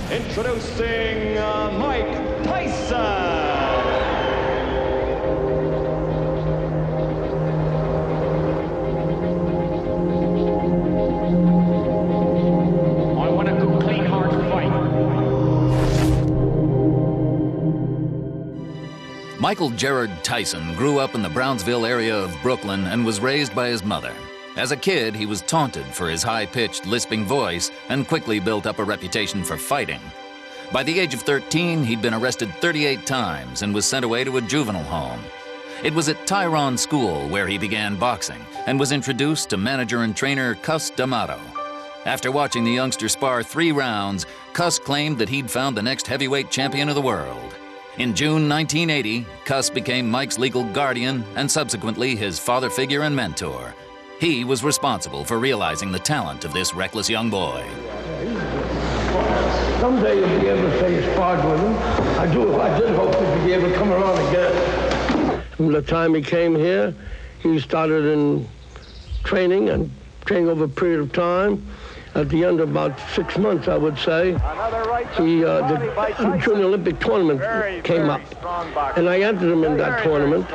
Introducing Mike Tyson. Michael Gerard Tyson grew up in the Brownsville area of Brooklyn and was raised by his mother. As a kid, he was taunted for his high-pitched, lisping voice and quickly built up a reputation for fighting. By the age of 13, he'd been arrested 38 times and was sent away to a juvenile home. It was at Tyrone School where he began boxing and was introduced to manager and trainer Cus D'Amato. After watching the youngster spar 3 rounds, Cus claimed that he'd found the next heavyweight champion of the world. In June 1980, Cus became Mike's legal guardian and subsequently his father figure and mentor. He was responsible for realizing the talent of this reckless young boy. Someday you'll be able to say you sparred with him. I did hope that you'd be able to come around again. From the time he came here, he started in training over a period of time. At the end of about 6 months, I would say, the Junior Olympic tournament came up. And I entered him in that tournament.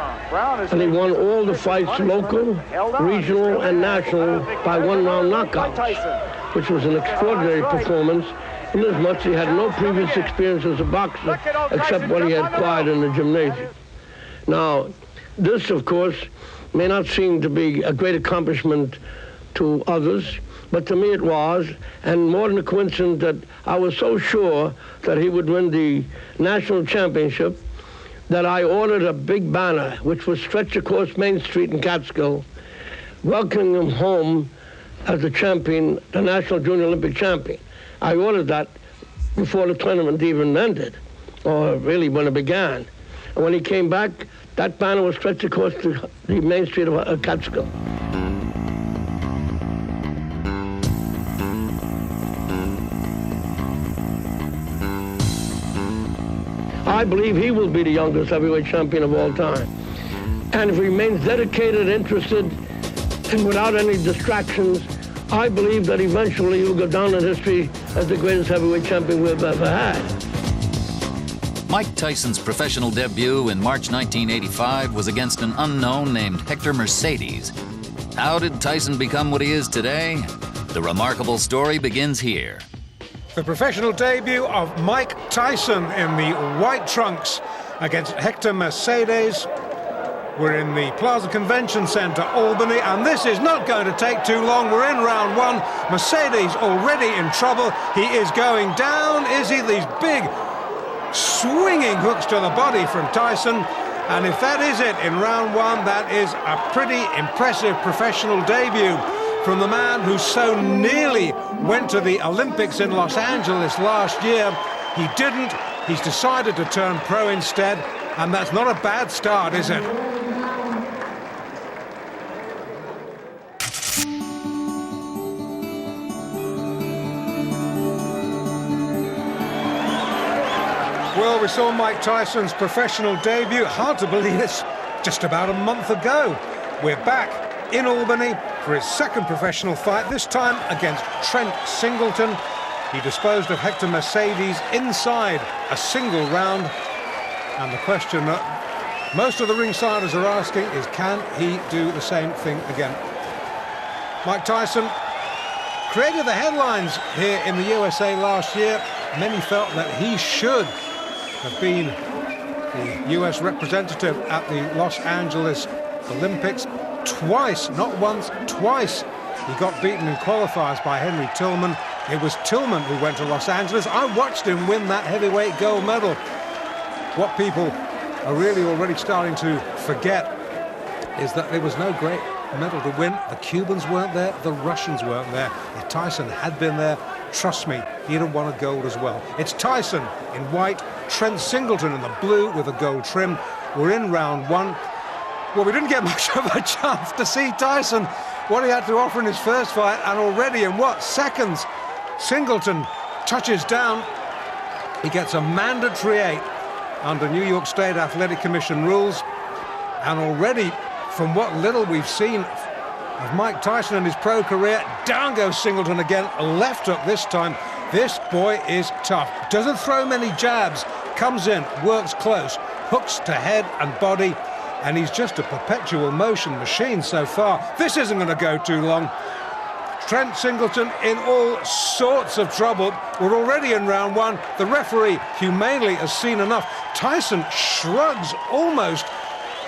And he won all the fights, local, regional, and national, by 1-round knockouts, which was an extraordinary performance, inasmuch he had no previous experience as a boxer, except what he had acquired in the gymnasium. Now, this, of course, may not seem to be a great accomplishment to others, but to me it was, and more than a coincidence that I was so sure that he would win the national championship that I ordered a big banner, which was stretched across Main Street in Catskill, welcoming him home as the champion, the National Junior Olympic champion. I ordered that before the tournament even ended, or really when it began. And when he came back, that banner was stretched across the Main Street of Catskill. I believe he will be the youngest heavyweight champion of all time. And if he remains dedicated, interested, and without any distractions, I believe that eventually he will go down in history as the greatest heavyweight champion we've ever had. Mike Tyson's professional debut in March 1985 was against an unknown named Hector Mercedes. How did Tyson become what he is today? The remarkable story begins here. The professional debut of Mike Tyson in the white trunks against Hector Mercedes. We're in the Plaza Convention Center, Albany, and this is not going to take too long. We're in round 1. Mercedes already in trouble. He is going down, is he? These big swinging hooks to the body from Tyson. And if that is it in round 1, that is a pretty impressive professional debut from the man who so nearly went to the Olympics in Los Angeles last year. He didn't. He's decided to turn pro instead, and that's not a bad start, is it? Well, we saw Mike Tyson's professional debut. Hard to believe it's just about a month ago. We're back in Albany for his second professional fight, this time against Trent Singleton. He disposed of Hector Mercedes inside a single round. And the question that most of the ringsiders are asking is, can he do the same thing again? Mike Tyson created the headlines here in the USA last year. Many felt that he should have been the US representative at the Los Angeles Olympics. Twice, not once, twice, he got beaten in qualifiers by Henry Tillman. It was Tillman who went to Los Angeles. I watched him win that heavyweight gold medal. What people are really already starting to forget is that there was no great medal to win. The Cubans weren't there, the Russians weren't there. If Tyson had been there, trust me, he'd have won a gold as well. It's Tyson in white, Trent Singleton in the blue with a gold trim. We're in round 1. Well, we didn't get much of a chance to see Tyson, what he had to offer in his first fight, and already in what, seconds, Singleton touches down. He gets a mandatory 8 under New York State Athletic Commission rules, and already, from what little we've seen of Mike Tyson in his pro career, down goes Singleton again, left hook this time This boy is tough. Doesn't throw many jabs. Comes in, works close, hooks to head and body, and he's just a perpetual motion machine so far. This isn't going to go too long. Trent Singleton in all sorts of trouble. We're already in round one. The referee humanely has seen enough. Tyson shrugs almost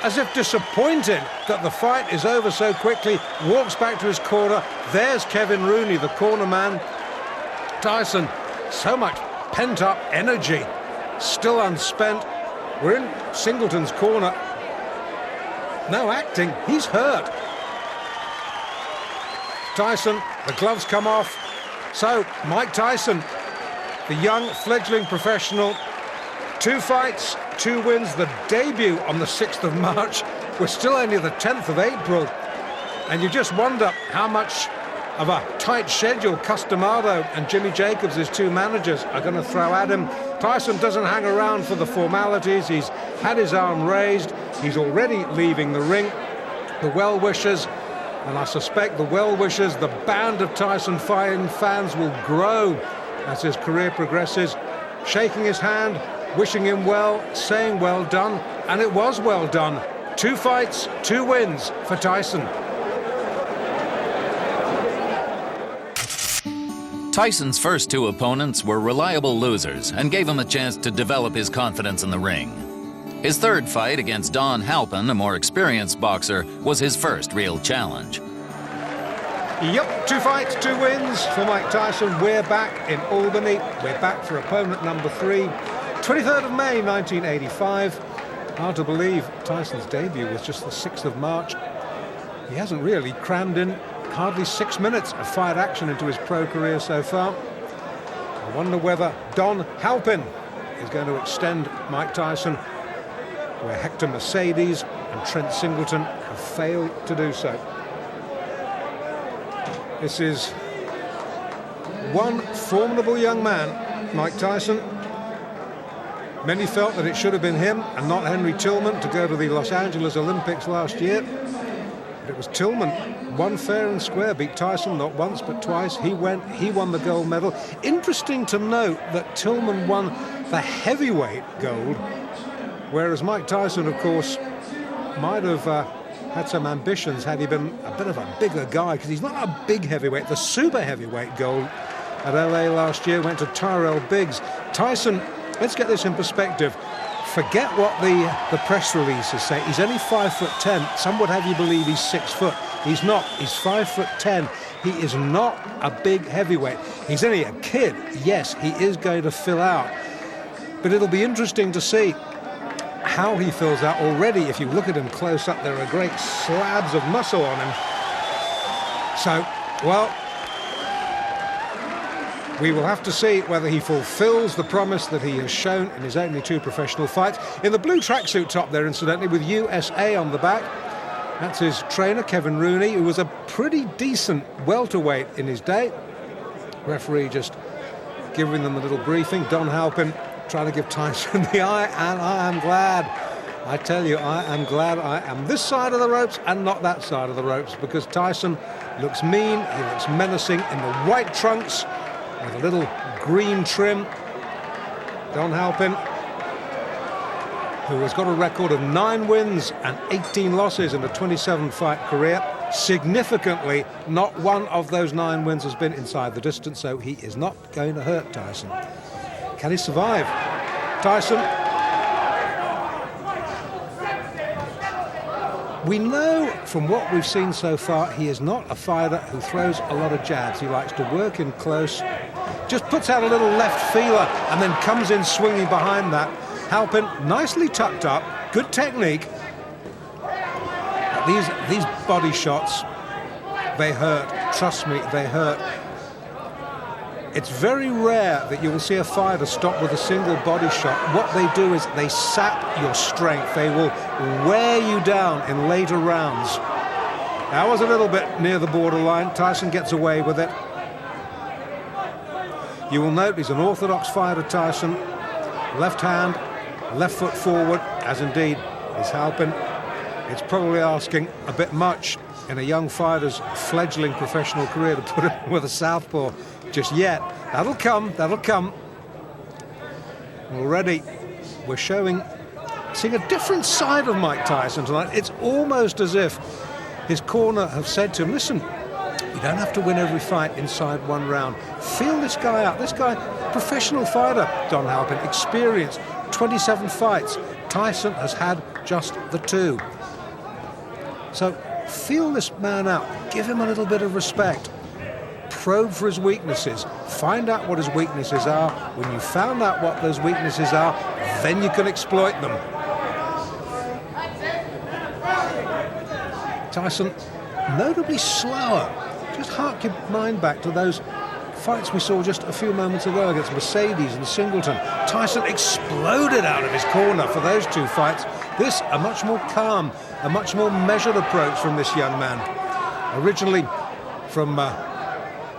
as if disappointed that the fight is over so quickly, walks back to his corner. There's Kevin Rooney, the corner man. Tyson, so much pent-up energy, still unspent. We're in Singleton's corner. No acting, he's hurt. Tyson, the gloves come off. So, Mike Tyson, the young fledgling professional, 2 fights, 2 wins, the debut on the 6th of March. We're still only the 10th of April. And you just wonder how much of a tight schedule Customado and Jimmy Jacobs, his 2 managers, are going to throw at him. Tyson doesn't hang around for the formalities. He's had his arm raised. He's already leaving the ring. The well-wishers, and I suspect the well-wishers, the band of Tyson fighting fans will grow as his career progresses, shaking his hand, wishing him well, saying well done, and it was well done. 2 fights, 2 wins for Tyson. Tyson's first 2 opponents were reliable losers and gave him a chance to develop his confidence in the ring. His 3rd fight against Don Halpin, a more experienced boxer, was his first real challenge. Yep, 2 fights, 2 wins for Mike Tyson. We're back in Albany. We're back for opponent number 3. 23rd of May, 1985. Hard to believe Tyson's debut was just the 6th of March. He hasn't really crammed in hardly 6 minutes of fight action into his pro career so far. I wonder whether Don Halpin is going to extend Mike Tyson where Hector Mercedes and Trent Singleton have failed to do so. This is one formidable young man, Mike Tyson. Many felt that it should have been him and not Henry Tillman to go to the Los Angeles Olympics last year. But it was Tillman, won fair and square, beat Tyson not once but twice. He won the gold medal. Interesting to note that Tillman won the heavyweight gold, whereas Mike Tyson, of course, might have had some ambitions had he been a bit of a bigger guy, because he's not a big heavyweight. The super heavyweight gold at LA last year went to Tyrell Biggs. Tyson, let's get this in perspective. Forget what the press releases say. He's only 5'10". Some would have you believe he's 6 foot. He's not. He's 5'10". He is not a big heavyweight. He's only a kid. Yes, he is going to fill out. But it'll be interesting to see how he fills out. Already, if you look at him close up, there are great slabs of muscle on him. So, well, we will have to see whether he fulfills the promise that he has shown in his only 2 professional fights. In the blue tracksuit top there, incidentally, with USA on the back, that's his trainer, Kevin Rooney, who was a pretty decent welterweight in his day. Referee just giving them a little briefing. Don Halpin trying to give Tyson the eye, and I am glad. I tell you, I am glad I am this side of the ropes and not that side of the ropes, because Tyson looks mean, he looks menacing in the white trunks with a little green trim. Don Halpin, who has got a record of 9 wins and 18 losses in a 27-fight career. Significantly, not one of those 9 wins has been inside the distance, so he is not going to hurt Tyson. Can he survive? Tyson. We know from what we've seen so far, he is not a fighter who throws a lot of jabs. He likes to work in close, just puts out a little left feeler and then comes in swinging behind that. Halpin, nicely tucked up, good technique. These body shots, they hurt. Trust me, they hurt. It's very rare that you will see a fighter stop with a single body shot. What they do is they sap your strength. They will wear you down in later rounds. That was a little bit near the borderline. Tyson gets away with it. You will note he's an orthodox fighter, Tyson. Left hand, left foot forward, as indeed is Halpin. It's probably asking a bit much in a young fighter's fledgling professional career to put him with a southpaw just yet. That'll come, that'll come. Already we're seeing a different side of Mike Tyson tonight. It's almost as if his corner have said to him, listen, you don't have to win every fight inside one round. Feel this guy out. This guy, professional fighter, Don Halpin, experienced 27 fights. Tyson has had just the 2. So feel this man out. Give him a little bit of respect. Probe for his weaknesses. Find out what his weaknesses are. When you found out what those weaknesses are, then you can exploit them. Tyson, notably slower. Just hark your mind back to those fights we saw just a few moments ago against Mercedes and Singleton. Tyson exploded out of his corner for those 2 fights. This, a much more calm, a much more measured approach from this young man. Originally from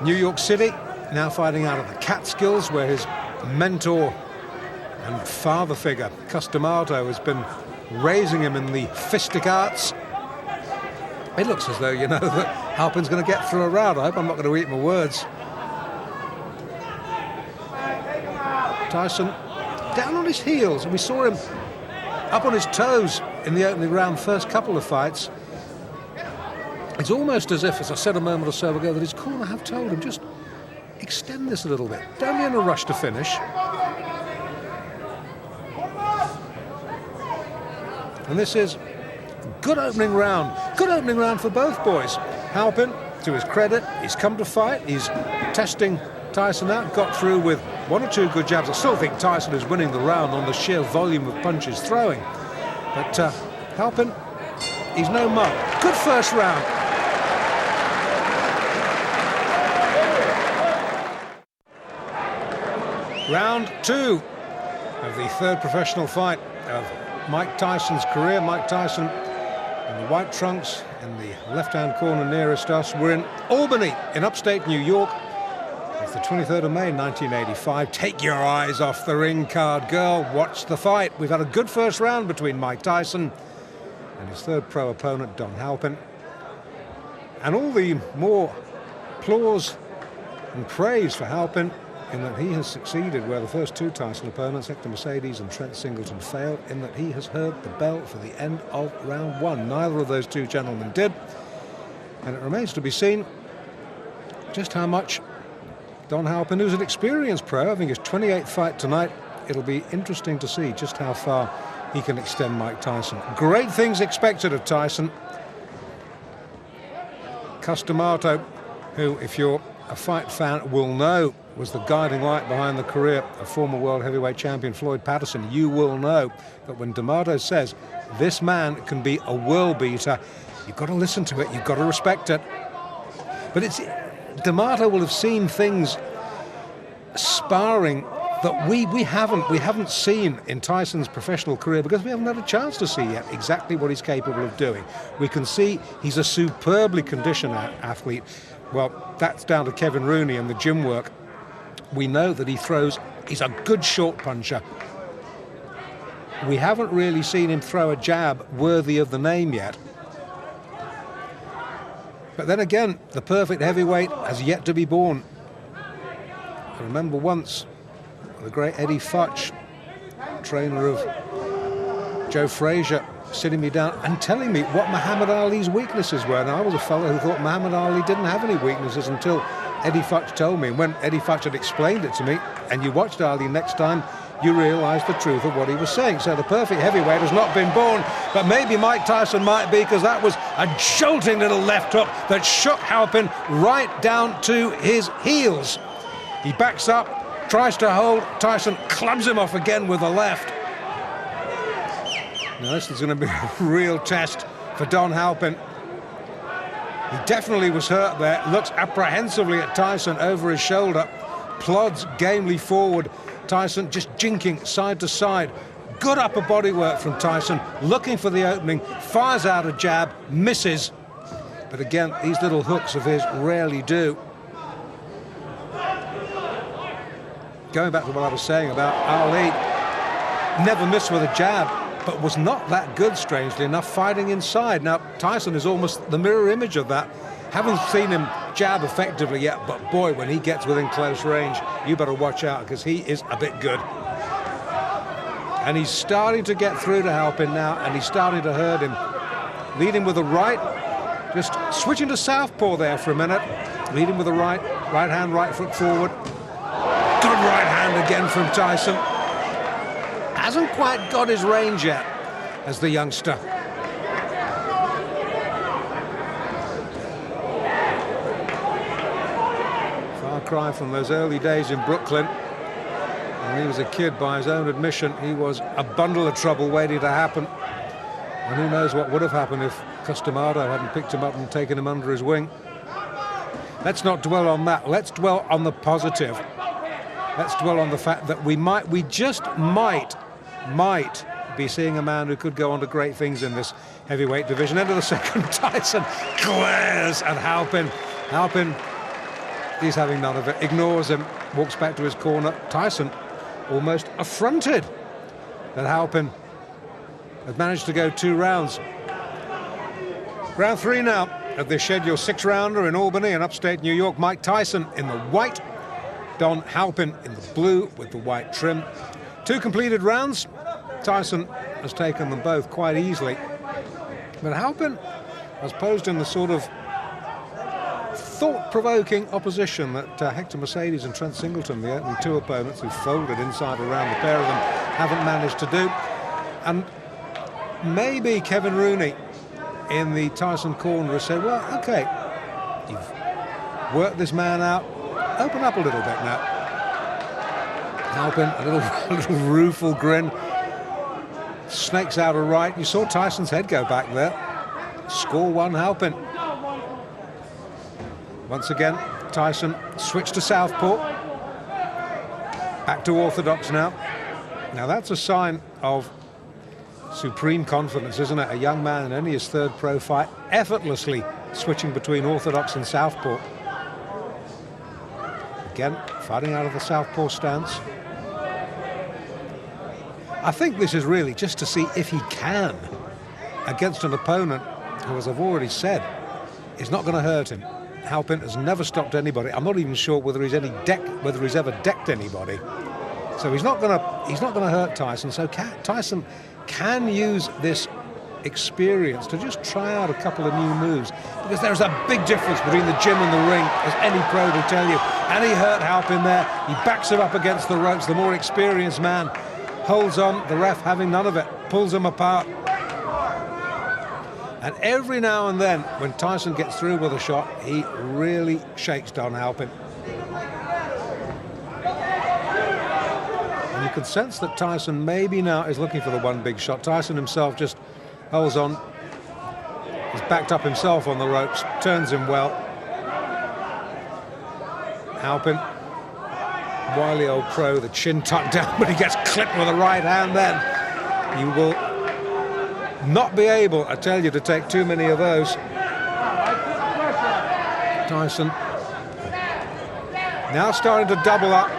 New York City, now fighting out of the Catskills, where his mentor and father figure, Cus D'Amato, has been raising him in the fistic arts. It looks as though, you know, that Halpin's going to get through a round. I hope I'm not going to eat my words. Tyson down on his heels, and we saw him up on his toes in the opening round, first couple of fights. It's almost as if, as I said a moment or so ago, that his corner have told him, just extend this a little bit. Don't be in a rush to finish. And this is good opening round. Good opening round for both boys. Halpin, to his credit, he's come to fight. He's testing Tyson out, got through with 1 or 2 good jabs. I still think Tyson is winning the round on the sheer volume of punches throwing. But Halpin, he's no mug. Good first round. Round 2 of the 3rd professional fight of Mike Tyson's career. Mike Tyson in the white trunks in the left-hand corner nearest us. We're in Albany in upstate New York. It's the 23rd of May 1985. Take your eyes off the ring card, girl. Watch the fight. We've had a good first round between Mike Tyson and his 3rd pro opponent, Don Halpin. And all the more applause and praise for Halpin in that he has succeeded where the first 2 Tyson opponents, Hector Mercedes and Trent Singleton, failed, in that he has heard the bell for the end of round 1. Neither of those 2 gentlemen did. And it remains to be seen just how much Don Halpin, who's an experienced pro, having his 28th fight tonight, it'll be interesting to see just how far he can extend Mike Tyson. Great things expected of Tyson. Cus D'Amato, who, if you're a fight fan, will know was the guiding light behind the career of former world heavyweight champion Floyd Patterson. You will know that when D'Amato says this man can be a world beater, you've got to listen to it, you've got to respect it. But it's D'Amato will have seen things sparring that we haven't seen in Tyson's professional career, because we haven't had a chance to see yet exactly what he's capable of doing. We can see he's a superbly conditioned athlete. Well, that's down to Kevin Rooney and the gym work. We know that he's a good short puncher. We haven't really seen him throw a jab worthy of the name yet. But then again, the perfect heavyweight has yet to be born. I remember once the great Eddie Futch, trainer of Joe Frazier, sitting me down and telling me what Muhammad Ali's weaknesses were. And I was a fellow who thought Muhammad Ali didn't have any weaknesses until Eddie Futch told me. And when Eddie Futch had explained it to me, and you watched Ali next time, you realised the truth of what he was saying. So the perfect heavyweight has not been born, but maybe Mike Tyson might be, because that was a jolting little left hook that shook Halpin right down to his heels. He backs up, tries to hold. Tyson clubs him off again with the left. Now this is going to be a real test for Don Halpin. He definitely was hurt there. Looks apprehensively at Tyson over his shoulder. Plods gamely forward. Tyson just jinking side to side. Good upper body work from Tyson. Looking for the opening. Fires out a jab. Misses. But again, these little hooks of his rarely do. Going back to what I was saying about Ali, never missed with a jab. but was not that good, strangely enough, fighting inside. Now, Tyson is almost the mirror image of that. Haven't seen him jab effectively yet, but boy, when he gets within close range, you better watch out, because he is a bit good. And he's starting to get through to Halpin now, and he's starting to hurt him. Leading with the right, just switching to southpaw there for a minute. Leading with the right hand, right foot forward. Good right hand again from Tyson. Hasn't quite got his range yet as the youngster. Far cry from those early days in Brooklyn. When he was a kid, by his own admission, he was a bundle of trouble waiting to happen. And who knows what would have happened if Customado hadn't picked him up and taken him under his wing. Let's not dwell on that. Let's dwell on the positive. Let's dwell on the fact that we just might be seeing a man who could go on to great things in this heavyweight division. End of the second, Tyson glares at Halpin. Halpin, he's having none of it, ignores him, walks back to his corner. Tyson almost affronted that Halpin had managed to go 2 rounds. Round 3 now of this scheduled 6-rounder in Albany in upstate New York. Mike Tyson in the white, Don Halpin in the blue with the white trim. 2 completed rounds. Tyson has taken them both quite easily. But Halpin has posed in the sort of thought-provoking opposition that Hector Mercedes and Trent Singleton, the opening 2 opponents who folded inside around the pair of them, haven't managed to do. And maybe Kevin Rooney in the Tyson corner has said, well, okay, you've worked this man out, open up a little bit now. Halpin, a little rueful grin, snakes out a right. You saw Tyson's head go back there. Score 1, Halpin. Once again, Tyson switched to southpaw. Back to orthodox now. Now that's a sign of supreme confidence, isn't it? A young man in only his 3rd pro fight, effortlessly switching between orthodox and southpaw. Again, fighting out of the southpaw stance. I think this is really just to see if he can, against an opponent who, as I've already said, is not going to hurt him. Halpin has never stopped anybody. I'm not even sure whether he's ever decked anybody. So he's not going to hurt Tyson. So Tyson can use this experience to just try out a couple of new moves, because there's a big difference between the gym and the ring, as any pro will tell you. And he hurt Halpin there. He backs him up against the ropes. The more experienced man holds on, the ref having none of it, pulls him apart. And every now and then, when Tyson gets through with a shot, he really shakes Don Halpin. And you can sense that Tyson maybe now is looking for the one big shot. Tyson himself just holds on. He's backed up himself on the ropes, turns him well. Halpin, wily old pro, the chin tucked down, but he gets clipped with a right hand then. You will not be able, I tell you, to take too many of those. Tyson now starting to double up,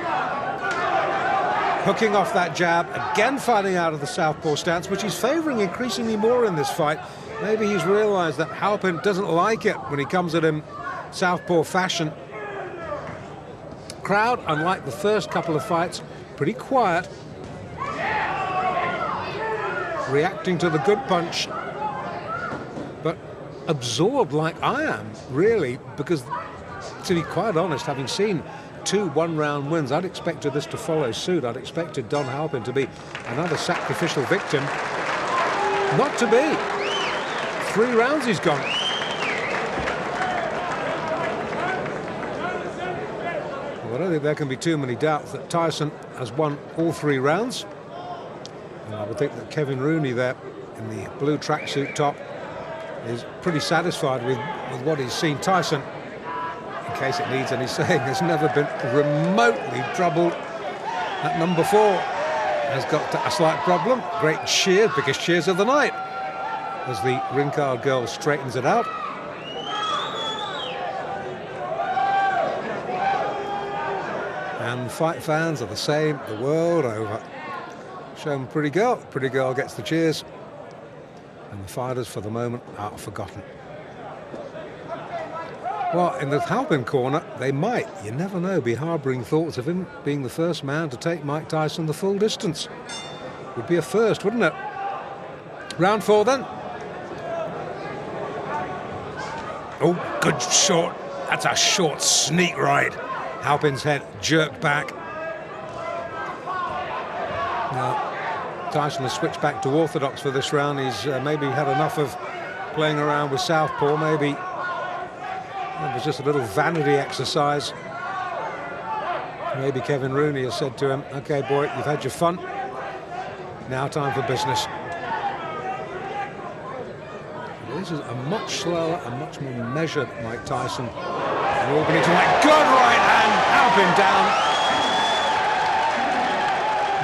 hooking off that jab, again fighting out of the southpaw stance, which he's favouring increasingly more in this fight. Maybe he's realised that Halpin doesn't like it when he comes at him southpaw fashion. Crowd, unlike the first couple of fights, pretty quiet, reacting to the good punch, but absorbed like I am, really, because, to be quite honest, having seen 2 one-round wins, I'd expected this to follow suit. I'd expected Don Halpin to be another sacrificial victim. Not to be. 3 rounds he's gone. Well, I don't think there can be too many doubts that Tyson has won all 3 rounds. And I would think that Kevin Rooney there in the blue tracksuit top is pretty satisfied with what he's seen. Tyson, in case it needs any saying, has never been remotely troubled at number 4. Has got a slight problem. Great cheer, biggest cheers of the night, as the ring card girl straightens it out. And fight fans are the same the world over. Shown pretty girl. Pretty girl gets the cheers. And the fighters, for the moment, are forgotten. Well, in the Halpin corner, they might, you never know, be harbouring thoughts of him being the first man to take Mike Tyson the full distance. Would be a first, wouldn't it? Round 4 then. Oh, good short. That's a short sneak ride. Halpin's head jerked back. Now, Tyson has switched back to orthodox for this round. He's maybe had enough of playing around with southpaw. Maybe it was just a little vanity exercise. Maybe Kevin Rooney has said to him, "Okay, boy, you've had your fun. Now time for business." This is a much slower and much more measured Mike Tyson. And Albany tonight, good right hand, Halpin down.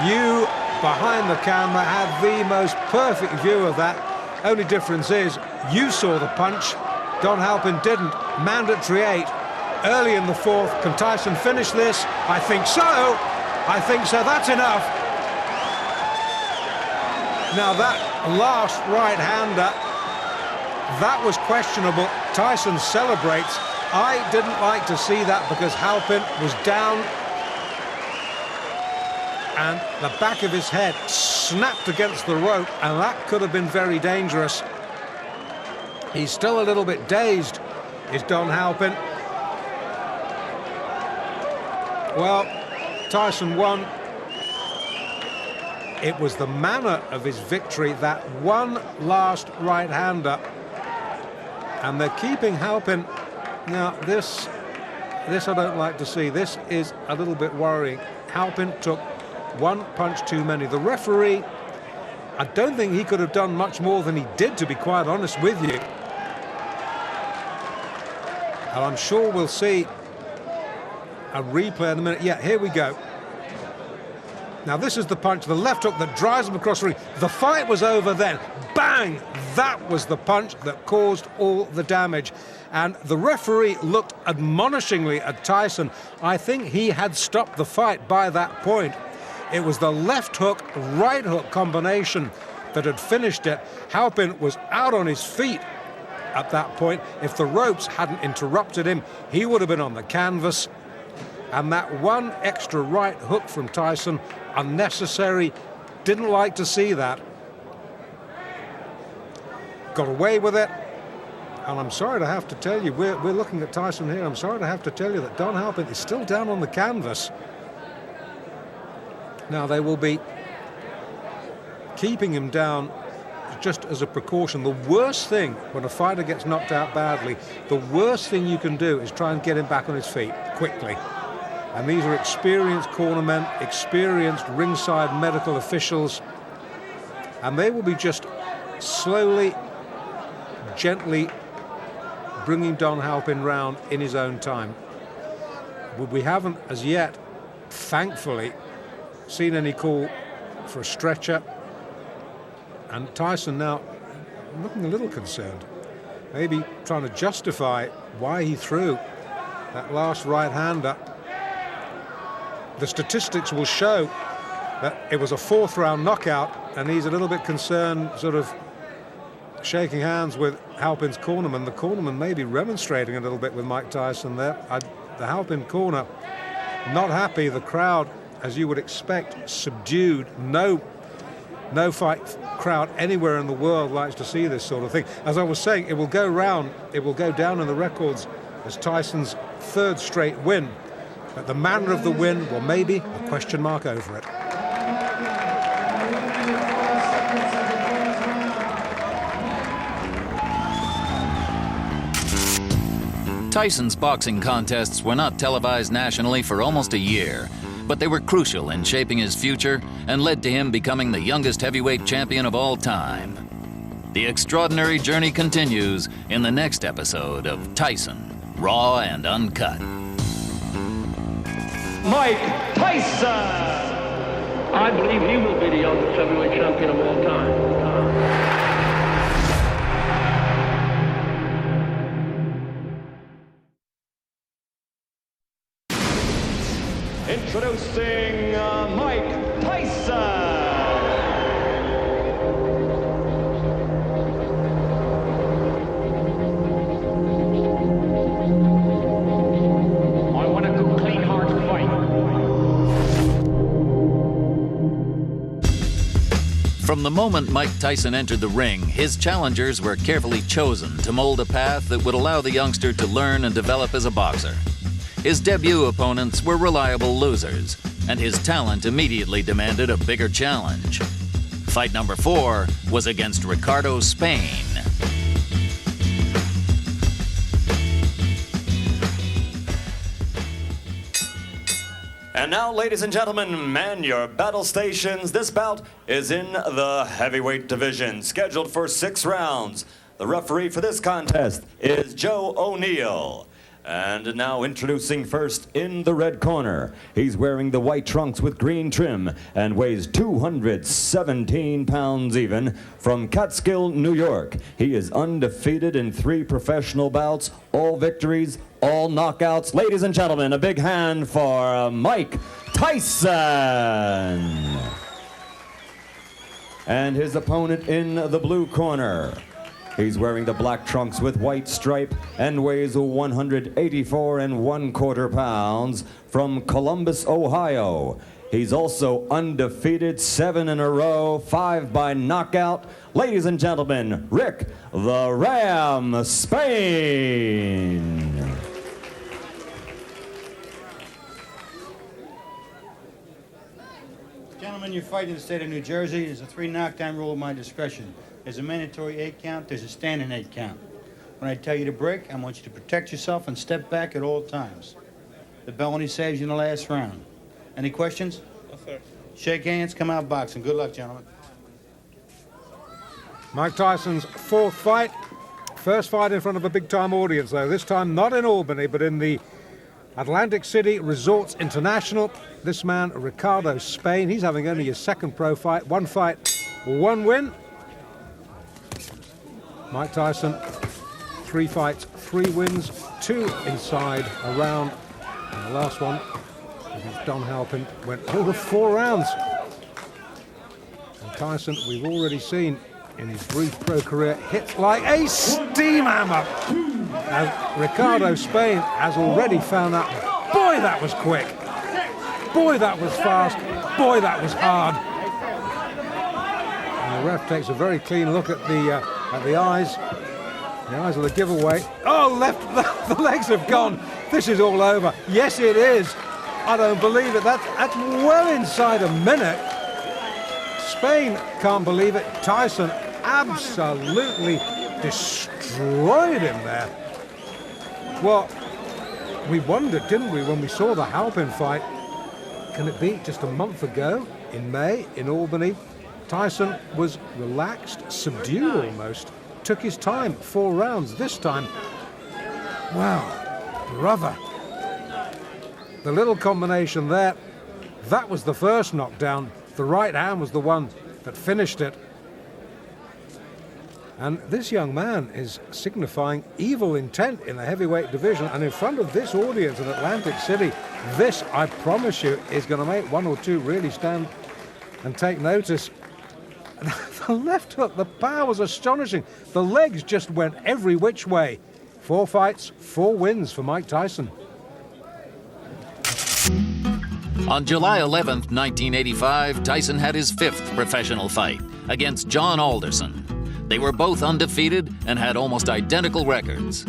You, behind the camera, had the most perfect view of that. Only difference is, you saw the punch, Don Halpin didn't. Mandatory 8, early in the 4th. Can Tyson finish this? I think so. I think so, that's enough. Now that last right-hander, that was questionable. Tyson celebrates. I didn't like to see that because Halpin was down and the back of his head snapped against the rope, and that could have been very dangerous. He's still a little bit dazed, is Don Halpin. Well, Tyson won. It was the manner of his victory, that one last right-hander. And they're keeping Halpin. Now, this I don't like to see. This is a little bit worrying. Halpin took one punch too many. The referee, I don't think he could have done much more than he did, to be quite honest with you. And I'm sure we'll see a replay in a minute. Yeah, here we go. Now, this is the punch, the left hook that drives him across the ring. The fight was over then. Bang! That was the punch that caused all the damage. And the referee looked admonishingly at Tyson. I think he had stopped the fight by that point. It was the left hook, right hook combination that had finished it. Halpin was out on his feet at that point. If the ropes hadn't interrupted him, he would have been on the canvas. And that one extra right hook from Tyson, unnecessary, didn't like to see that. Got away with it. And I'm sorry to have to tell you, we're looking at Tyson here, I'm sorry to have to tell you that Don Halpin is still down on the canvas. Now, they will be keeping him down just as a precaution. The worst thing when a fighter gets knocked out badly, the worst thing you can do is try and get him back on his feet quickly. And these are experienced cornermen, experienced ringside medical officials, and they will be just slowly, gently bringing Don Halpin round in his own time. We haven't as yet, thankfully, seen any call for a stretcher, and Tyson now looking a little concerned, maybe trying to justify why he threw that last right-hander. The statistics will show that it was a 4th round knockout, and he's a little bit concerned, sort of shaking hands with Halpin's cornerman. The cornerman may be remonstrating a little bit with Mike Tyson there. The Halpin corner not happy. The crowd, as you would expect, subdued. No fight crowd anywhere in the world likes to see this sort of thing. As I was saying, it will go round, it will go down in the records as Tyson's 3rd straight win. But the manner of the win, well, maybe a question mark over it. Tyson's boxing contests were not televised nationally for almost a year, but they were crucial in shaping his future and led to him becoming the youngest heavyweight champion of all time. The extraordinary journey continues in the next episode of Tyson, Raw and Uncut. Mike Tyson! I believe he will be the youngest heavyweight champion of all time. Introducing Mike Tyson! From the moment Mike Tyson entered the ring, his challengers were carefully chosen to mold a path that would allow the youngster to learn and develop as a boxer. His debut opponents were reliable losers, and his talent immediately demanded a bigger challenge. Fight number 4 was against Ricardo Spain. And now, ladies and gentlemen, man your battle stations. This bout is in the heavyweight division, scheduled for 6 rounds. The referee for this contest is Joe O'Neill. And now introducing first in the red corner. He's wearing the white trunks with green trim and weighs 217 pounds even. From Catskill, New York, he is undefeated in 3 professional bouts, all victories, all knockouts. Ladies and gentlemen, a big hand for Mike Tyson. And his opponent in the blue corner. He's wearing the black trunks with white stripe and weighs 184 1/4 pounds. From Columbus, Ohio. He's also undefeated, 7 in a row, 5 by knockout. Ladies and gentlemen, Rick the Ram Spain. Gentlemen, you fight in the state of New Jersey. There's a 3 knockdown rule of my discretion. There's a mandatory 8 count. There's a standing 8 count. When I tell you to break, I want you to protect yourself and step back at all times. The bell only saves you in the last round. Any questions? Yes, sir. Shake hands, come out boxing. Good luck, gentlemen. Mike Tyson's 4th fight. First fight in front of a big-time audience, though. This time not in Albany, but in the Atlantic City Resorts International. This man, Ricardo Spain, he's having only his 2nd pro fight. 1 fight, 1 win. Mike Tyson, 3 fights, 3 wins, 2 inside a round. And the last one, against Don Halpin, went over 4 rounds. And Tyson, we've already seen in his brief pro career, hits like a steam hammer. As Ricardo Spain has already found out, boy, that was quick. Boy, that was fast. Boy, that was hard. And the ref takes a very clean look at the eyes. The eyes are the giveaway. Oh, the legs have gone. This is all over. Yes, it is. I don't believe it. That's well inside a minute. Spain can't believe it. Tyson absolutely destroyed him there. Well, we wondered, didn't we, when we saw the Halpin fight, can it be just a month ago in May in Albany? Tyson was relaxed, subdued almost, took his time, 4 rounds. This time, wow, brother. The little combination there, that was the first knockdown. The right hand was the one that finished it. And this young man is signifying evil intent in the heavyweight division, and in front of this audience in Atlantic City, this, I promise you, is going to make 1 or 2 really stand and take notice. The left hook, the power was astonishing. The legs just went every which way. 4 fights, 4 wins for Mike Tyson. On July 11th, 1985, Tyson had his 5th professional fight against John Alderson. They were both undefeated and had almost identical records.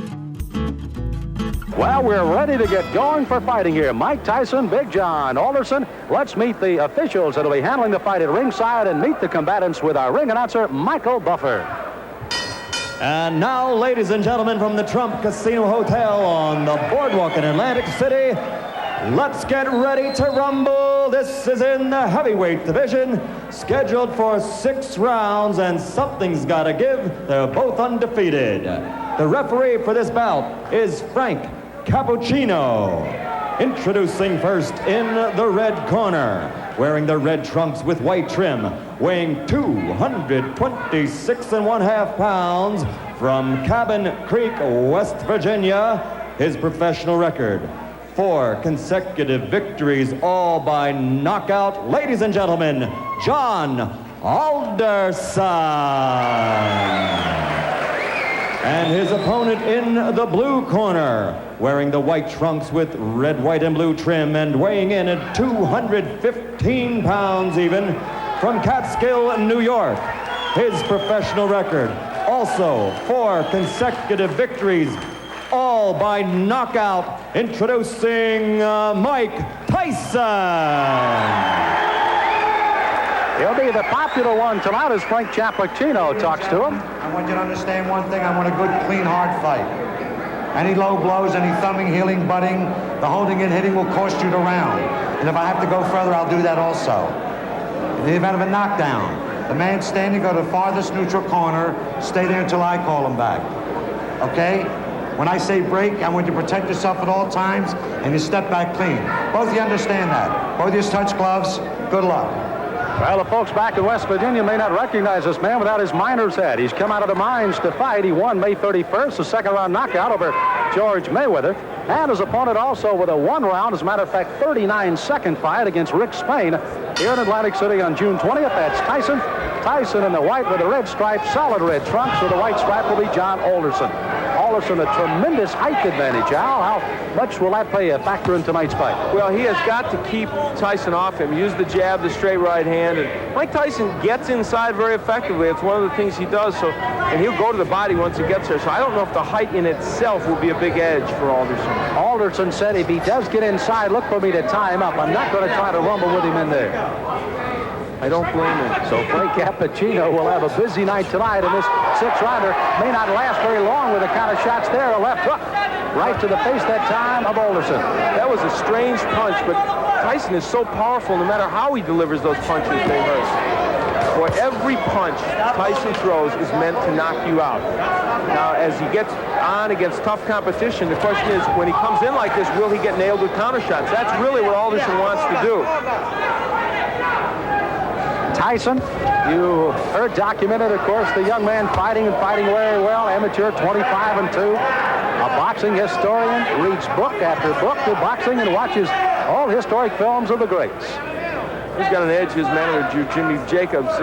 Well, we're ready to get going for fighting here. Mike Tyson, Big John Alderson. Let's meet the officials that will be handling the fight at ringside and meet the combatants with our ring announcer, Michael Buffer. And now, ladies and gentlemen, from the Trump Casino Hotel on the boardwalk in Atlantic City, let's get ready to rumble. This is in the heavyweight division, scheduled for 6 rounds, and something's got to give. They're both undefeated. The referee for this bout is Frank Cappuccino. Introducing first in the red corner, wearing the red trunks with white trim, weighing 226 1/2 pounds, from Cabin Creek, West Virginia, his professional record, 4 consecutive victories, all by knockout. Ladies and gentlemen, John Alderson. And his opponent in the blue corner, wearing the white trunks with red, white, and blue trim, and weighing in at 215 pounds even, from Catskill, New York. His professional record, also 4 consecutive victories, all by knockout. Introducing Mike Tyson. He'll be the popular one tonight as Frank Champachino talks to him. I want you to understand one thing. I want a good, clean, hard fight. Any low blows, any thumbing, heeling, butting, the holding and hitting will cost you the round. And if I have to go further, I'll do that also. In the event of a knockdown, the man standing, go to the farthest neutral corner, stay there until I call him back. Okay? When I say break, I want you to protect yourself at all times, and you step back clean. Both of you understand that. Both of you touch gloves. Good luck. Well, the folks back in West Virginia may not recognize this man without his miner's hat. He's come out of the mines to fight. He won May 31st, a second-round knockout over George Mayweather. And his opponent also with a 1-round, as a matter of fact, 39-second fight against Rick Spain here in Atlantic City on June 20th. That's Tyson. Tyson in the white with the red stripe, solid red trunks. With the white stripe will be John Alderson. Alderson, a tremendous height advantage. Al, how much will that play a factor in tonight's fight? Well, he has got to keep Tyson off him. Use the jab, the straight right hand. And Mike Tyson gets inside very effectively. It's one of the things he does. So, and he'll go to the body once he gets there. So I don't know if the height in itself will be a big edge for Alderson. Alderson said if he does get inside, look for me to tie him up. I'm not going to try to rumble with him in there. I don't blame him. So Frank Cappuccino will have a busy night tonight, and this 6-rounder may not last very long with the kind of shots there. A left hook right to the face that time of Alderson. That was a strange punch, but Tyson is so powerful, no matter how he delivers those punches, they hurt. Boy, every punch Tyson throws is meant to knock you out. Now, as he gets on against tough competition, the question is, when he comes in like this, will he get nailed with counter shots? That's really what Alderson wants to do. Tyson, you heard documented, of course, the young man fighting and fighting very well, amateur 25-2, a boxing historian, reads book after book of boxing and watches all historic films of the greats. He's got an edge. His manager, Jimmy Jacobs,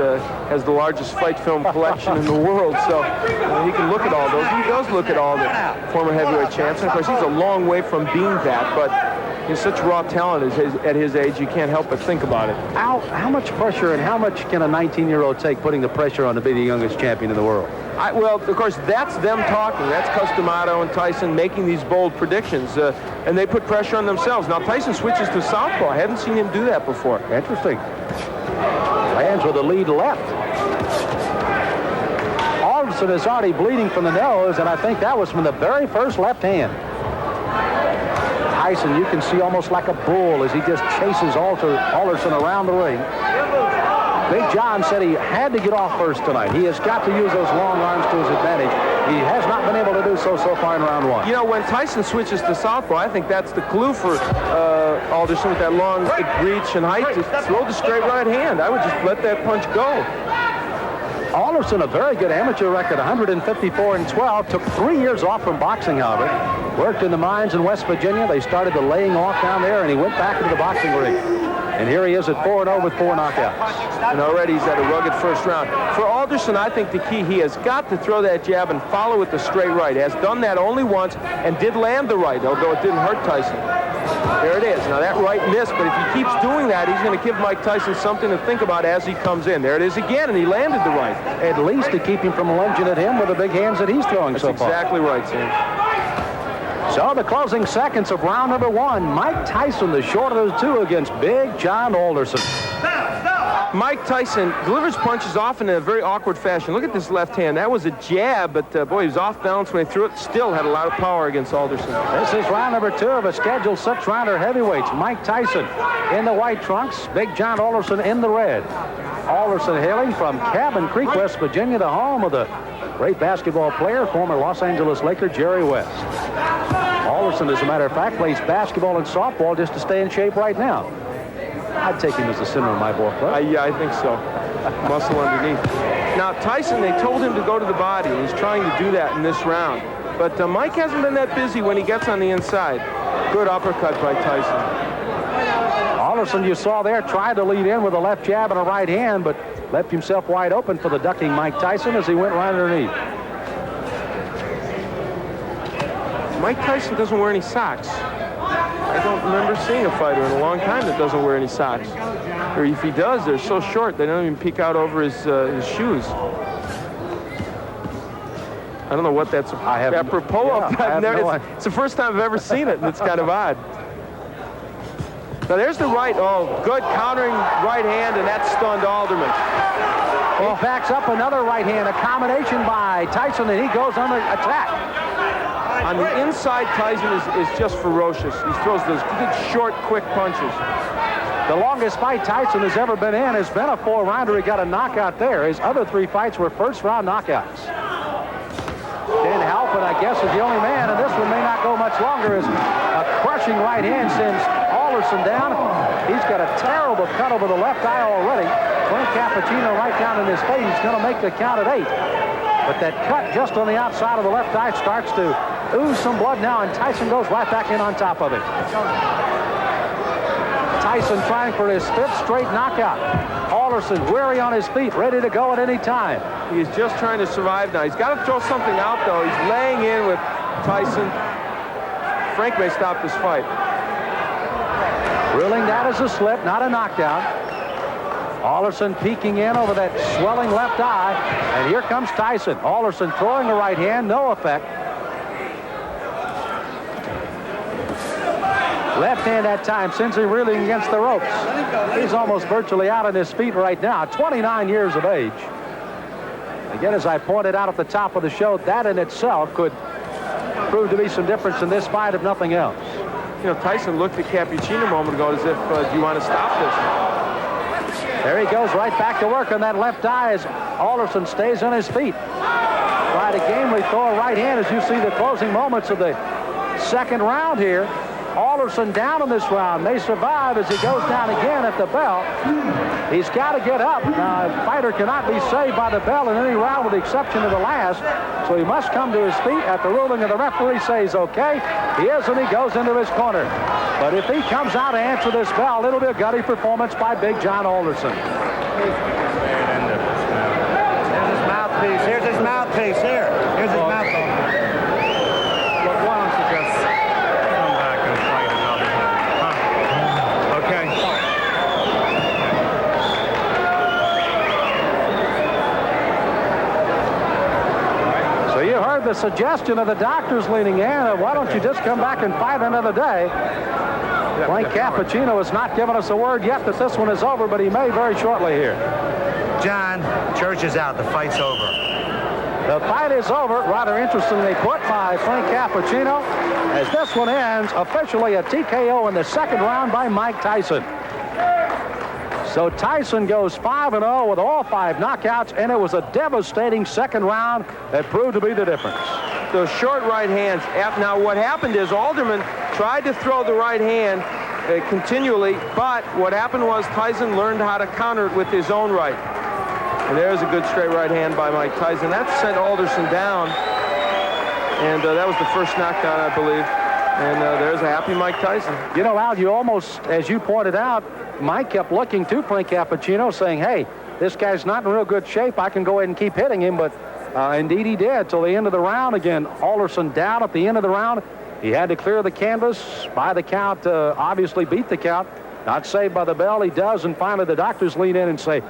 has the largest fight film collection in the world, so he can look at all those. He does look at all the former heavyweight champs. And of course, he's a long way from being that, but he's such raw talent at his age, you can't help but think about it. Al, how much pressure and how much can a 19-year-old take putting the pressure on to be the youngest champion in the world? Well, of course, that's them talking. That's Customato and Tyson making these bold predictions, and they put pressure on themselves. Now, Tyson switches to southpaw. I haven't seen him do that before. Interesting. Lands with a lead left. Alderson is already bleeding from the nose, and I think that was from the very first left hand. Tyson, you can see almost like a bull as he just chases Alderson around the ring. Big John said he had to get off first tonight. He has got to use those long arms to his advantage. He has not been able to do so far in round 1. You know, when Tyson switches to southpaw, I think that's the clue for Alderson with that long reach and height to throw the straight right hand. I would just let that punch go. Alderson, a very good amateur record, 154-12. Took 3 years off from boxing, however. Worked in the mines in West Virginia. They started the laying off down there, and he went back into the boxing ring. And here he is at 4-0 with 4 knockouts. And already he's had a rugged first round. For Alderson, I think the key, he has got to throw that jab and follow with the straight right. Has done that only once and did land the right, although it didn't hurt Tyson. There it is. Now that right missed, but if he keeps doing that, he's going to give Mike Tyson something to think about as he comes in. There it is again, and he landed the right. At least to keep him from lunging at him with the big hands that he's throwing so far. That's exactly right, Sam. So the closing seconds of round number 1. Mike Tyson, the short of the two, against Big John Alderson. Mike Tyson delivers punches often in a very awkward fashion. Look at this left hand. That was a jab, but boy, he was off balance when he threw it. Still had a lot of power against Alderson. This is round number 2 of a scheduled 6-rounder heavyweights. Mike Tyson in the white trunks, Big John Alderson in the red. Alderson hailing from Cabin Creek, West Virginia, the home of the great basketball player, former Los Angeles Laker Jerry West. Alderson, as a matter of fact, plays basketball and softball just to stay in shape right now. I'd take him as the center of my ball club. Yeah, I think so. Muscle underneath. Now, Tyson, they told him to go to the body, and he's trying to do that in this round. But Mike hasn't been that busy when he gets on the inside. Good uppercut by Tyson. Alderson, you saw there, tried to lead in with a left jab and a right hand, but left himself wide open for the ducking Mike Tyson as he went right underneath. Mike Tyson doesn't wear any socks. I don't remember seeing a fighter in a long time that doesn't wear any socks. Or if he does, they're so short they don't even peek out over his shoes. I don't know what that's apropos of. It's the first time I've ever seen it, and it's kind of odd. Now there's the right. Oh, good countering right hand, and that stunned Alderman. He backs up another right hand, a combination by Tyson, and he goes on the attack. On the inside, Tyson is just ferocious. He throws those good, short, quick punches. The longest fight Tyson has ever been in has been a 4-rounder. He got a knockout there. His other 3 fights were first-round knockouts. Dan Halpin, I guess, is the only man, and this one may not go much longer, as a crushing right hand sends Alderson down. He's got a terrible cut over the left eye already. Frank Cappuccino right down in his face. He's going to make the count at 8. But that cut just on the outside of the left eye starts to ooze some blood now, and Tyson goes right back in on top of it. Tyson trying for his 5th straight knockout. Alderson weary on his feet, ready to go at any time. He's just trying to survive now. He's got to throw something out, though. He's laying in with Tyson. Frank may stop this fight. Ruling that as a slip, not a knockdown. Alderson peeking in over that swelling left eye, and here comes Tyson. Alderson throwing a right hand, no effect. Left hand that time sends him reeling against the ropes. He's almost virtually out on his feet right now, 29 years of age. Again, as I pointed out at the top of the show, that in itself could prove to be some difference in this fight, if nothing else. You know, Tyson looked at Cappuccino a moment ago as if, do you want to stop this? There he goes right back to work on that left eye as Alderson stays on his feet. Try to gamely throw a right hand as you see the closing moments of the second round here. Alderson down in this round, may survive as he goes down again at the bell. He's got to get up. Now, a fighter cannot be saved by the bell in any round with the exception of the last, so he must come to his feet at the ruling of the referee says okay. He is, and he goes into his corner. But if he comes out to answer this bell, it'll be a gutty performance by Big John Alderson. Here's his mouthpiece. Here's his mouthpiece. Here's his mouthpiece. Look, why don't you just come back and fight another day? Huh? Okay. So you heard the suggestion of the doctors leaning in. Why don't you just come back and fight another day? Frank Cappuccino has not given us a word yet that this one is over, but he may very shortly here. John, church is out. The fight's over. The fight is over, rather interestingly put by Frank Cappuccino, as this one ends officially a TKO in the second round by Mike Tyson. So Tyson goes 5-0 with all 5 knockouts, and it was a devastating second round that proved to be the difference. Those short right hands. Now, what happened is Alderman tried to throw the right hand continually, but what happened was Tyson learned how to counter it with his own right. And there's a good straight right hand by Mike Tyson. That sent Alderson down, and that was the first knockdown, I believe. And there's a happy Mike Tyson. You know, Al, you almost, as you pointed out, Mike kept looking to Frank Cappuccino saying, hey, this guy's not in real good shape. I can go ahead and keep hitting him, but indeed he did till the end of the round. Again, Alderson down at the end of the round. He had to clear the canvas by the count, obviously beat the count. Not saved by the bell, he does, and finally the doctors lean in and say,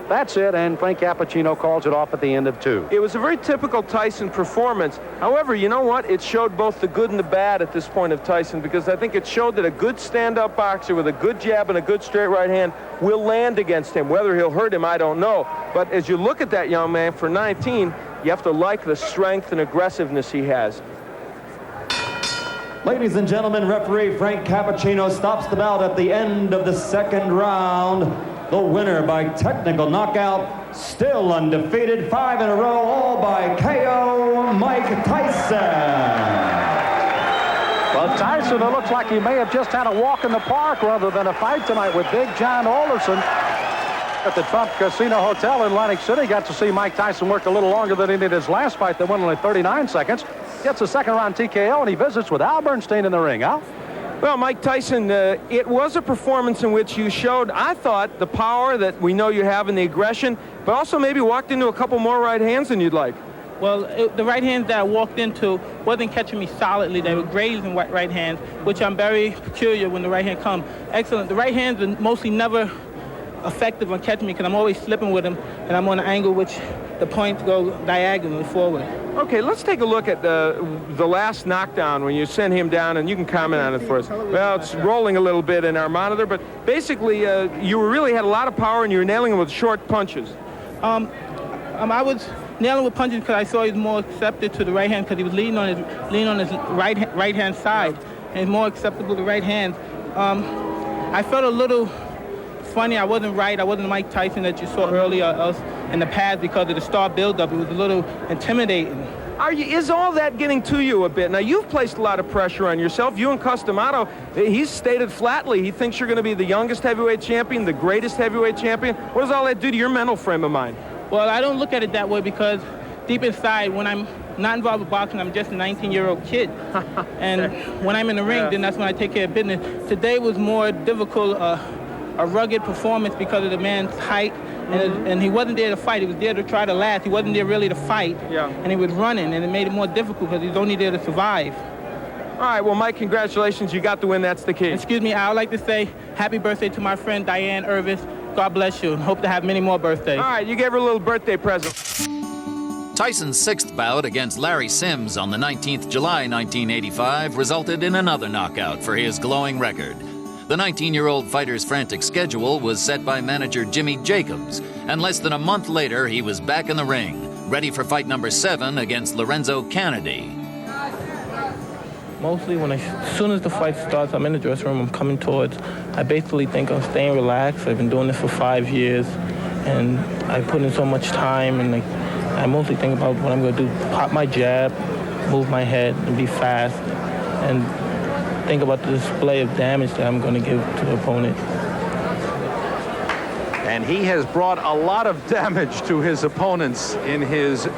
that's it, and Frank Cappuccino calls it off at the end of 2. It was a very typical Tyson performance. However, you know what? It showed both the good and the bad at this point of Tyson, because I think it showed that a good stand-up boxer with a good jab and a good straight right hand will land against him. Whether he'll hurt him, I don't know. But as you look at that young man, for 19, you have to like the strength and aggressiveness he has. Ladies and gentlemen, referee Frank Cappuccino stops the bout at the end of the second round. The winner by technical knockout, still undefeated, 5 in a row, all by KO, Mike Tyson. Well, Tyson, it looks like he may have just had a walk in the park rather than a fight tonight with Big John Alderson at the Trump Casino Hotel in Atlantic City. Got to see Mike Tyson work a little longer than he did his last fight that went only 39 seconds. Gets a second round TKO, and he visits with Al Bernstein in the ring. Al? Well, Mike Tyson, it was a performance in which you showed, I thought, the power that we know you have and the aggression, but also maybe walked into a couple more right hands than you'd like. Well, the right hands that I walked into wasn't catching me solidly. They were grazing right hands, which I'm very peculiar when the right hand comes. Excellent. The right hands are mostly never effective on catching me because I'm always slipping with them, and I'm on an angle which the points go diagonally forward. Okay, let's take a look at the last knockdown when you sent him down, and you can comment on it for us. Well, it's rolling a little bit in our monitor, but basically you really had a lot of power and you were nailing him with short punches. I was nailing with punches because I saw he was more accepted to the right hand because he was leaning on his right hand side, and he's more acceptable to right hands. I felt a little funny. I wasn't right. I wasn't Mike Tyson that you saw earlier in the past because of the star buildup. It was a little intimidating. Is all that getting to you a bit? Now, you've placed a lot of pressure on yourself. You and Customato, he's stated flatly he thinks you're going to be the youngest heavyweight champion, the greatest heavyweight champion. What does all that do to your mental frame of mind? Well, I don't look at it that way because deep inside, when I'm not involved with boxing, I'm just a 19-year-old kid. And when I'm in the ring, then that's when I take care of business. Today was more difficult, a rugged performance because of the man's height. And he wasn't there to fight. He was there to try to last. He wasn't there really to fight. Yeah. And he was running, and it made it more difficult because he was only there to survive. All right, well, Mike, congratulations. You got the win. That's the key. Excuse me, I would like to say happy birthday to my friend Diane Irvis. God bless you, and hope to have many more birthdays. All right, you gave her a little birthday present. Tyson's sixth bout against Larry Sims on the 19th July 1985 resulted in another knockout for his glowing record. The 19-year-old fighter's frantic schedule was set by manager Jimmy Jacobs, and less than a month later, he was back in the ring, ready for fight number 7 against Lorenzo Kennedy. Mostly as soon as the fight starts, I'm in the dressing room, I'm coming towards. I basically think I'm staying relaxed. I've been doing this for 5 years, and I put in so much time, and I mostly think about what I'm going to do. Pop my jab, move my head, and be fast, and think about the display of damage that I'm going to give to the opponent. And he has brought a lot of damage to his opponents in his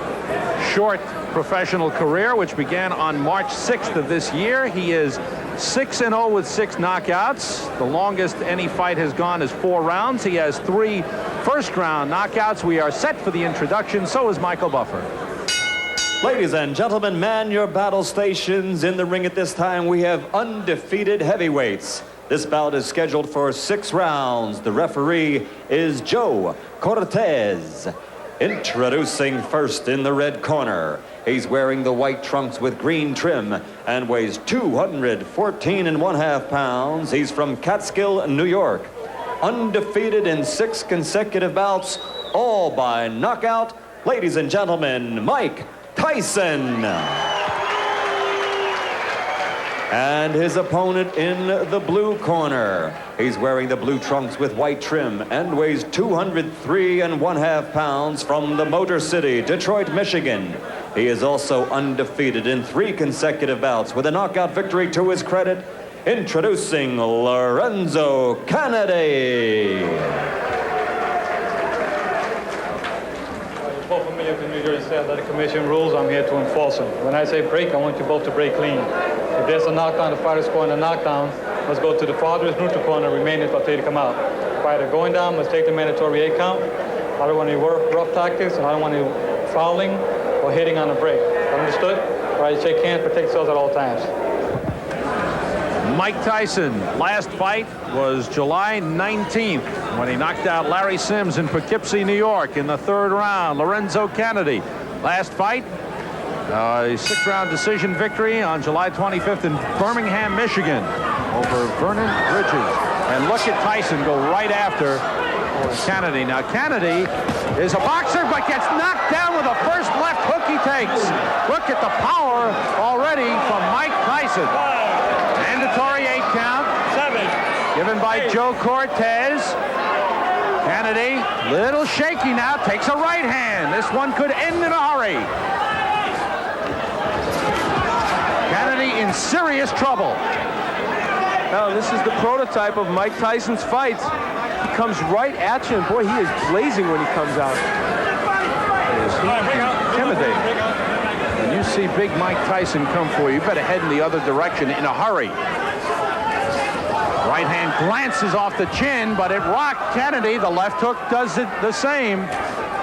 short professional career, which began on March 6th of this year. He is 6-0 with 6 knockouts. The longest any fight has gone is 4 rounds. He has 3 first-round knockouts. We are set for the introduction. So is Michael Buffer. Ladies and gentlemen, man your battle stations. In the ring at this time, we have undefeated heavyweights. This bout is scheduled for 6 rounds. The referee is Joe Cortez. Introducing first in the red corner. He's wearing the white trunks with green trim and weighs 214.5 pounds. He's from Catskill, New York. Undefeated in 6 consecutive bouts, all by knockout. Ladies and gentlemen, Mike Tyson. And his opponent in the blue corner. He's wearing the blue trunks with white trim and weighs 203.5 pounds from the Motor City, Detroit, Michigan. He is also undefeated in 3 consecutive bouts with a knockout victory to his credit. Introducing Lorenzo Kennedy. Both familiar with the New Jersey State Athletic Commission rules. I'm here to enforce them. When I say break, I want you both to break clean. If there's a knockdown, the fighter scoring a knockdown, let's go to the farthest neutral corner, remain if I tell you to come out. Fighter going down, let's take the mandatory 8 count. I don't want any rough tactics, and I don't want any fouling or hitting on the break. Understood? All right, shake hands, protect yourselves at all times. Mike Tyson, last fight was July 19th when he knocked out Larry Sims in Poughkeepsie, New York in the 3rd round. Lorenzo Kennedy, last fight, a 6-round decision victory on July 25th in Birmingham, Michigan over Vernon Bridges. And look at Tyson go right after Kennedy. Now, Kennedy is a boxer but gets knocked down with the first left hook he takes. Look at the power already from Mike Tyson. Mandatory 8 count. 7. Given by Joe Cortez. Kennedy, little shaky now, takes a right hand. This one could end in a hurry. Kennedy in serious trouble. Now, this is the prototype of Mike Tyson's fights. He comes right at you, and boy, he is blazing when he comes out. Is he intimidating? When you see big Mike Tyson come for you, you better head in the other direction in a hurry. Right hand glances off the chin, but it rocked Kennedy. The left hook does it the same.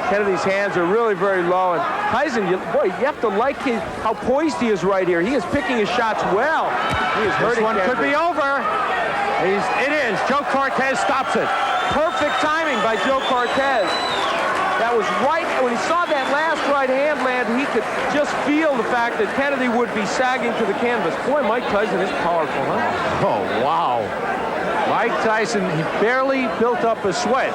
Kennedy's hands are really very low. And Tyson, you have to like how poised he is right here. He is picking his shots well. He is hurting. This one could be over. It is. Joe Cortez stops it. Perfect timing by Joe Cortez. That was right. When he saw that last right hand land, he could just feel the fact that Kennedy would be sagging to the canvas. Boy, Mike Tyson is powerful, huh? Oh, wow. Mike Tyson, he barely built up a sweat.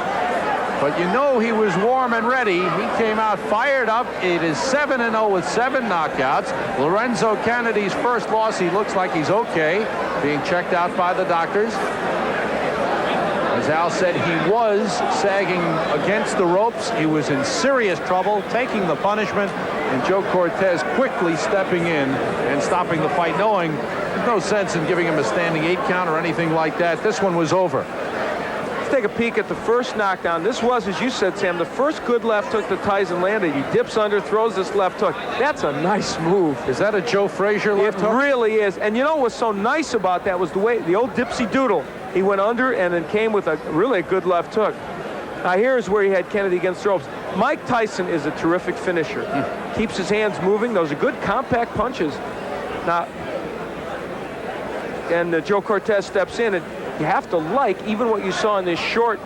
But you know he was warm and ready. He came out fired up. It is 7-0 with 7 knockouts. Lorenzo Kennedy's first loss, he looks like he's okay, being checked out by the doctors. As Al said, he was sagging against the ropes. He was in serious trouble, taking the punishment, and Joe Cortez quickly stepping in and stopping the fight, knowing there's no sense in giving him a standing 8 count or anything like that. This one was over. Let's take a peek at the first knockdown. This was, as you said, Sam, the first good left hook that Tyson landed. He dips under, throws this left hook. That's a nice move. Is that a Joe Frazier left hook? It really is. And you know what's so nice about that was the way, the old dipsy doodle. He went under and then came with a really good left hook. Now here's where he had Kennedy against the ropes. Mike Tyson is a terrific finisher. Keeps his hands moving. Those are good compact punches. Now, and Joe Cortez steps in, and you have to like even what you saw in this short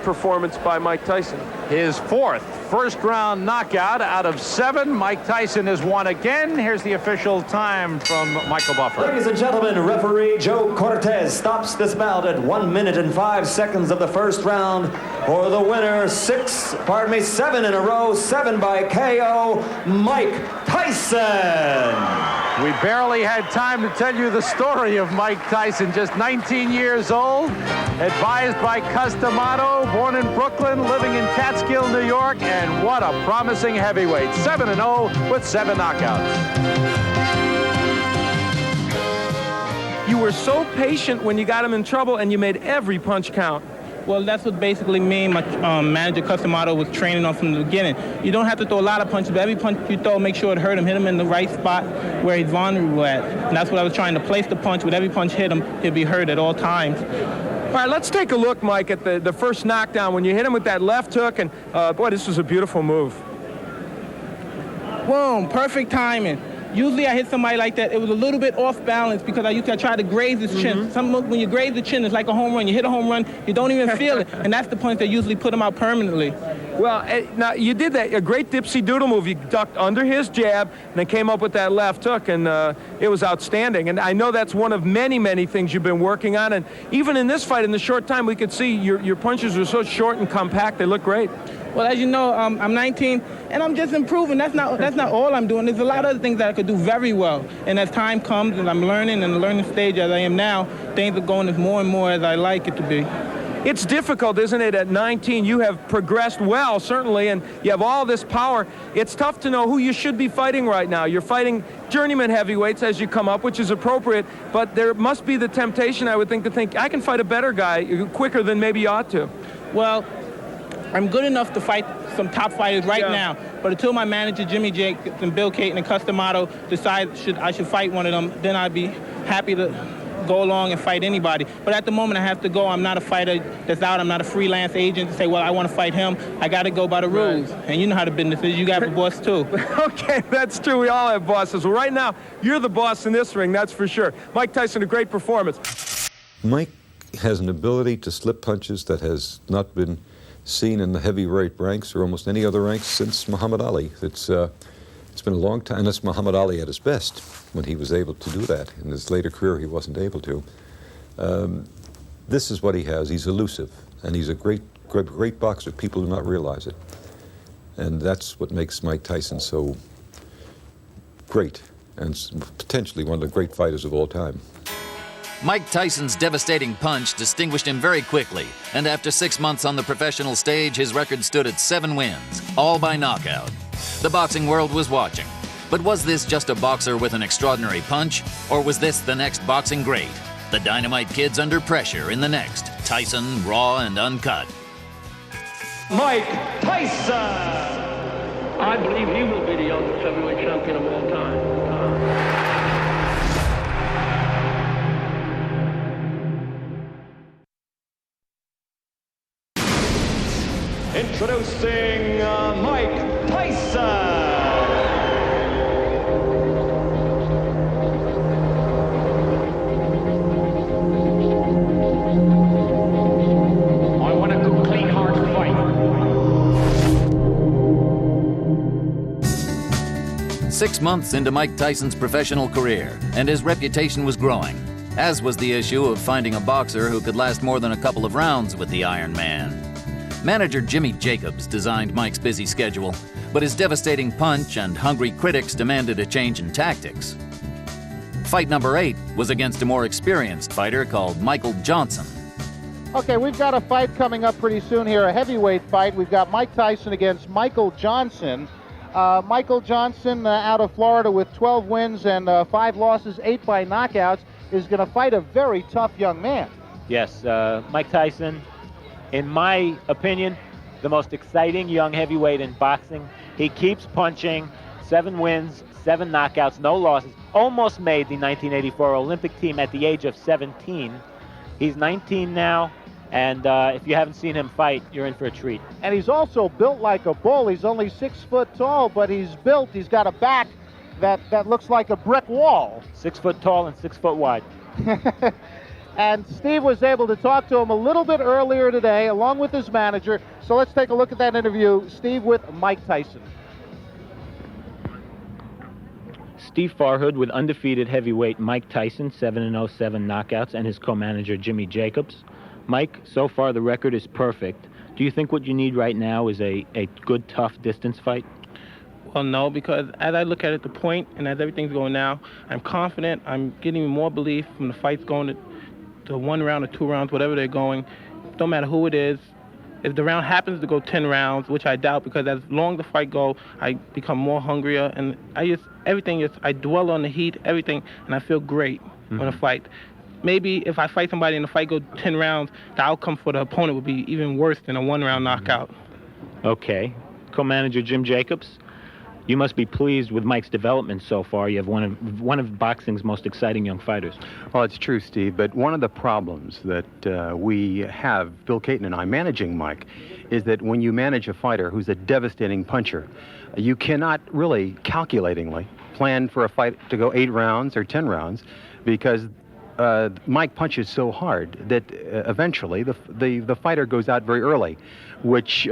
performance by Mike Tyson. His fourth first-round knockout out of 7. Mike Tyson has won again. Here's the official time from Michael Buffer. Ladies and gentlemen, referee Joe Cortez stops this bout at 1 minute and 5 seconds of the first round. For the winner, 7 in a row, 7 by KO, Mike Tyson. We barely had time to tell you the story of Mike Tyson, just 19 years old, advised by Customato, born in Brooklyn, living in Catskill, New York, and what a promising heavyweight. 7-0 with 7 knockouts. You were so patient when you got him in trouble, and you made every punch count. Well, that's what basically me and my manager, Customato, was training on from the beginning. You don't have to throw a lot of punches, but every punch you throw, make sure it hurt him, hit him in the right spot where he's vulnerable at. And that's what I was trying to place the punch. With every punch hit him, he'll be hurt at all times. All right, let's take a look, Mike, at the first knockdown when you hit him with that left hook. And, boy, this was a beautiful move. Boom, perfect timing. Usually I hit somebody like that, it was a little bit off balance because I try to graze his chin. When you graze the chin, it's like a home run. You hit a home run, you don't even feel it. And that's the point that usually put him out permanently. Well, now you did that, a great dipsy doodle move. You ducked under his jab and then came up with that left hook, and it was outstanding. And I know that's one of many, many things you've been working on. And even in this fight, in the short time, we could see your punches were so short and compact, they look great. Well, as you know, I'm 19, and I'm just improving. That's not all I'm doing. There's a lot of other things that I could do very well. And as time comes and I'm learning in the learning stage as I am now, things are going as more and more as I like it to be. It's difficult, isn't it? At 19, you have progressed well, certainly, and you have all this power. It's tough to know who you should be fighting right now. You're fighting journeyman heavyweights as you come up, which is appropriate, but there must be the temptation, I would think, to think, I can fight a better guy quicker than maybe you ought to. Well, I'm good enough to fight some top fighters right now, but until my manager, Jimmy Jacobs and Bill Caton and Customato decide I should fight one of them, then I'd be happy to go along and fight anybody. But at the moment, I have to go. I'm not a fighter that's out. I'm not a freelance agent to say, well, I want to fight him. I got to go by the rules. Right. And you know how the business is. You got a boss, too. Okay, that's true. We all have bosses. Well, right now, you're the boss in this ring, that's for sure. Mike Tyson, a great performance. Mike has an ability to slip punches that has not been seen in the heavyweight ranks or almost any other ranks since Muhammad Ali. It's been a long time. That's Muhammad Ali at his best when he was able to do that. In his later career, he wasn't able to. This is what he has. He's elusive, and he's a great boxer. People do not realize it. And that's what makes Mike Tyson so great and potentially one of the great fighters of all time. Mike Tyson's devastating punch distinguished him very quickly, and after 6 months on the professional stage, his record stood at 7 wins, all by knockout. The boxing world was watching. But was this just a boxer with an extraordinary punch, or was this the next boxing great? The Dynamite Kid's under pressure in the next Tyson Raw and Uncut. Mike Tyson! I believe he will be the youngest heavyweight champion of all time. Introducing Mike Tyson. I want a good, clean, hard fight. 6 months into Mike Tyson's professional career, and his reputation was growing, as was the issue of finding a boxer who could last more than a couple of rounds with the Iron Man. Manager Jimmy Jacobs designed Mike's busy schedule, but his devastating punch and hungry critics demanded a change in tactics. Fight number 8 was against a more experienced fighter called Michael Johnson. Okay, we've got a fight coming up pretty soon here, a heavyweight fight. We've got Mike Tyson against Michael Johnson. Michael Johnson out of Florida with 12 wins and 5 losses, 8 by knockouts, is going to fight a very tough young man. Yes, Mike Tyson, in my opinion, the most exciting young heavyweight in boxing. He keeps punching, 7 wins, 7 knockouts, no losses. Almost made the 1984 Olympic team at the age of 17. He's 19 now, and if you haven't seen him fight, you're in for a treat. And he's also built like a bull. He's only 6 foot tall, but he's built. He's got a back that looks like a brick wall. 6 foot tall and 6 foot wide. And Steve was able to talk to him a little bit earlier today, along with his manager. So let's take a look at that interview. Steve with Mike Tyson. Steve Farhood with undefeated heavyweight Mike Tyson, 7-0, 7 knockouts, and his co-manager Jimmy Jacobs. Mike, so far the record is perfect. Do you think what you need right now is a good, tough distance fight? Well, no, because as I look at it, the point, and as everything's going now, I'm confident. I'm getting more belief from the fights going to 1 round or 2 rounds, whatever they're going. Don't matter who it is. If the round happens to go 10 rounds, which I doubt, because as long the fight go, I become more hungrier, and I dwell on the heat, everything, and I feel great on a fight. Maybe if I fight somebody and the fight goes 10 rounds, the outcome for the opponent would be even worse than a 1-round knockout. Okay. Co-manager Jim Jacobs, you must be pleased with Mike's development so far. You have one of boxing's most exciting young fighters. Well, it's true, Steve, but one of the problems that we have, Bill Caton and I, managing Mike, is that when you manage a fighter who's a devastating puncher, you cannot really calculatingly plan for a fight to go 8 rounds or 10 rounds, because Mike punches so hard that eventually the fighter goes out very early, which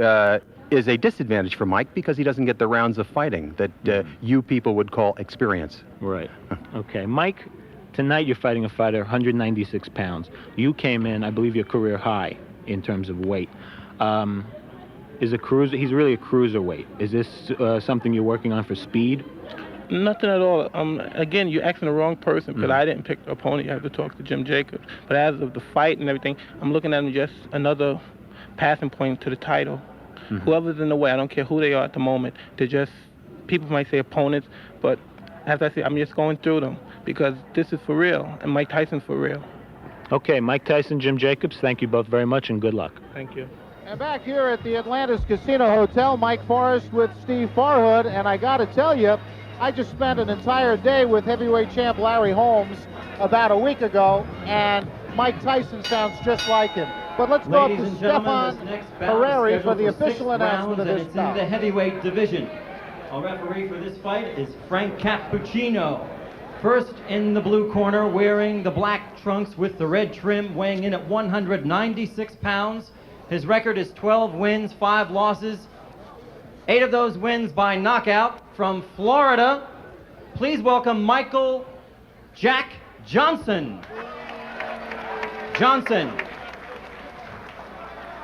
is a disadvantage for Mike because he doesn't get the rounds of fighting that you people would call experience. Right. Okay. Mike, tonight you're fighting a fighter 196 pounds. You came in, I believe, your career high in terms of weight. He's really a cruiserweight. Is this something you're working on for speed? Nothing at all. Again, you're asking the wrong person, because I didn't pick the opponent. You have to talk to Jim Jacobs. But as of the fight and everything, I'm looking at him just another passing point to the title. Whoever's in the way, I don't care who they are at the moment. They're just, people might say opponents, but as I say, I'm just going through them because this is for real, and Mike Tyson's for real. Okay, Mike Tyson, Jim Jacobs, thank you both very much, and good luck. Thank you. And back here at the Atlantis Casino Hotel, Mike Forrest with Steve Farhood, and I got to tell you, I just spent an entire day with heavyweight champ Larry Holmes about a week ago, and Mike Tyson sounds just like him. But let's go up to Stefan Harari for the official announcement of this bout. It's in the heavyweight division. Our referee for this fight is Frank Cappuccino. First in the blue corner, wearing the black trunks with the red trim, weighing in at 196 pounds. His record is 12 wins, 5 losses. 8 of those wins by knockout. From Florida, please welcome Michael Jack Johnson.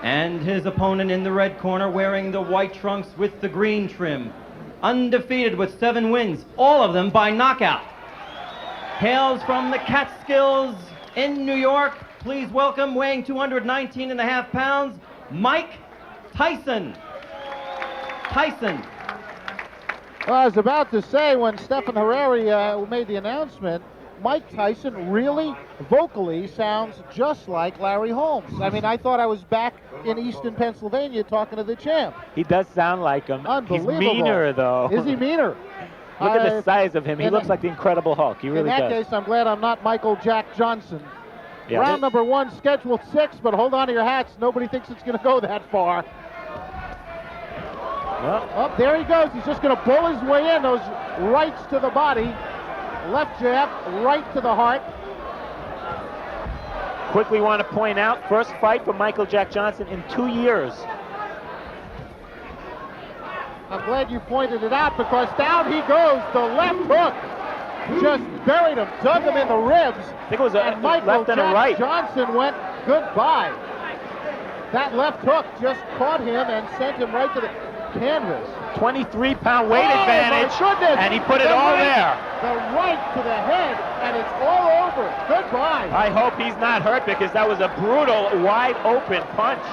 And his opponent in the red corner, wearing the white trunks with the green trim. Undefeated with 7 wins, all of them by knockout. Hails from the Catskills in New York. Please welcome, weighing 219.5 pounds, Mike Tyson. Well, I was about to say, when Stefan Harari made the announcement, Mike Tyson really vocally sounds just like Larry Holmes. I mean, I thought I was back in Easton, Pennsylvania talking to the champ. He does sound like him. Unbelievable. He's meaner, though. Is he meaner? Look at the size of him. He looks like the Incredible Hulk. He really does. In that case, I'm glad I'm not Michael Jack Johnson. Yeah, Round number 1, scheduled 6, but hold on to your hats. Nobody thinks it's going to go that far. Oh, there he goes. He's just going to pull his way in. Those rights to the body. Left jab, right to the heart. Quickly want to point out, first fight for Michael Jack Johnson in 2 years. I'm glad you pointed it out because down he goes. The left hook just buried him, dug him in the ribs. I think it was a Michael left and a Jack right. Johnson went goodbye. That left hook just caught him and sent him right to the canvas. 23-pound weight advantage, my goodness. and he put it all there. The right to the head, and it's all over. Goodbye. I hope he's not hurt because that was a brutal, wide-open punch.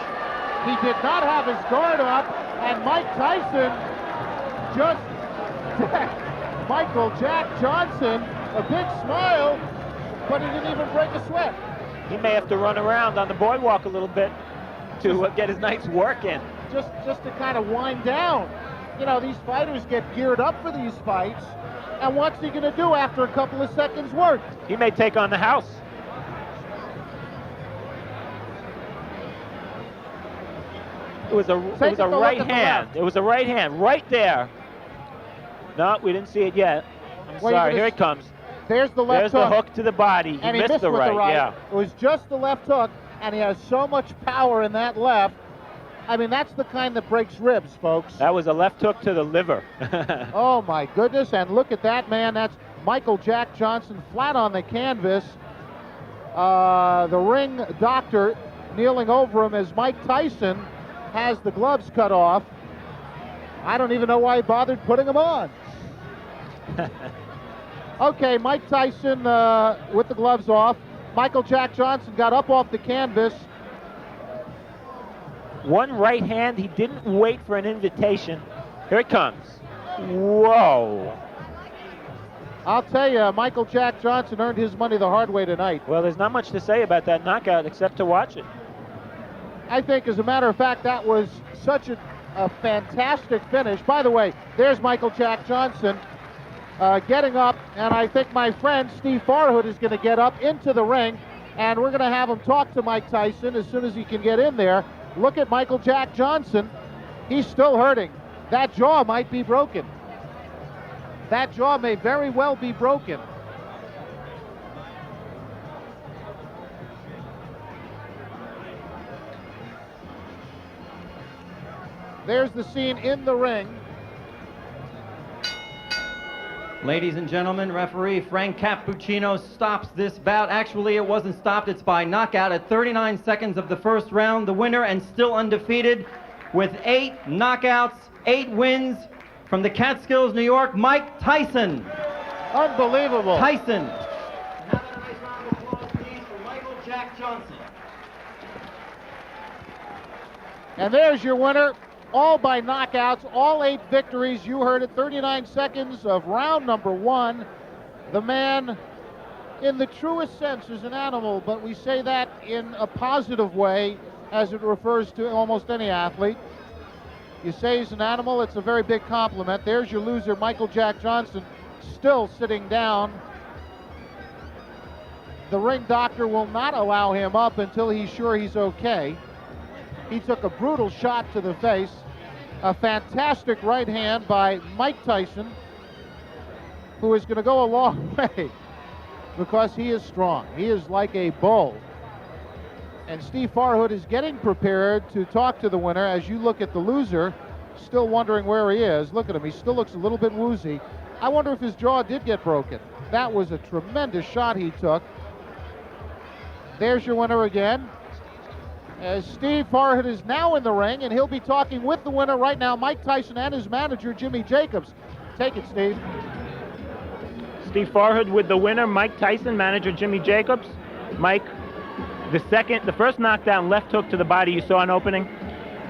He did not have his guard up, and Mike Tyson just Michael Jack Johnson, a big smile, but he didn't even break a sweat. He may have to run around on the boardwalk a little bit to get his night's work in. Just to kind of wind down. You know, these fighters get geared up for these fights, and what's he going to do after a couple of seconds work? He may take on the house. It was a right hand. It was a right hand right there. No, we didn't see it yet. I'm sorry. Here it comes. There's the left There's hook. the hook to the body. And he missed the with right. the right. Yeah. It was just the left hook, and he has so much power in that left. I mean, that's the kind that breaks ribs, folks. That was a left hook to the liver. Oh, my goodness. And look at that, man. That's Michael Jack Johnson flat on the canvas. The ring doctor kneeling over him as Mike Tyson has the gloves cut off. I don't even know why he bothered putting them on. Okay, Mike Tyson with the gloves off. Michael Jack Johnson got up off the canvas. One right hand. He didn't wait for an invitation. Here it comes. Whoa. I'll tell you, Michael Jack Johnson earned his money the hard way tonight. Well, there's not much to say about that knockout except to watch it. I think, as a matter of fact, that was such a fantastic finish. By the way, there's Michael Jack Johnson getting up, and I think my friend Steve Farhood is going to get up into the ring, and we're going to have him talk to Mike Tyson as soon as he can get in there. Look at Michael Jack Johnson. He's still hurting. That jaw might be broken. That jaw may very well be broken. There's the scene in the ring. Ladies and gentlemen, referee Frank Cappuccino stops this bout. Actually, it wasn't stopped. It's by knockout at 39 seconds of the first round. The winner, and still undefeated, with 8 knockouts, 8 wins, from the Catskills, New York, Mike Tyson. Unbelievable. Tyson. Have a nice round of applause, please, for Michael Jack Johnson. And there's your winner. All by knockouts, all 8 victories. You heard it, 39 seconds of round number 1. The man, in the truest sense, is an animal, but we say that in a positive way as it refers to almost any athlete. You say he's an animal, it's a very big compliment. There's your loser, Michael Jack Johnson, still sitting down. The ring doctor will not allow him up until he's sure he's okay. He took a brutal shot to the face. A fantastic right hand by Mike Tyson, who is going to go a long way because he is strong. He is like a bull. And Steve Farhood is getting prepared to talk to the winner. As you look at the loser, still wondering where he is. Look at him. He still looks a little bit woozy. I wonder if his jaw did get broken. That was a tremendous shot he took. There's your winner again. As Steve Farhood is now in the ring, and he'll be talking with the winner right now, Mike Tyson, and his manager, Jimmy Jacobs. Take it, Steve. Steve Farhood with the winner, Mike Tyson, manager Jimmy Jacobs. Mike, the first knockdown, left hook to the body, you saw an opening?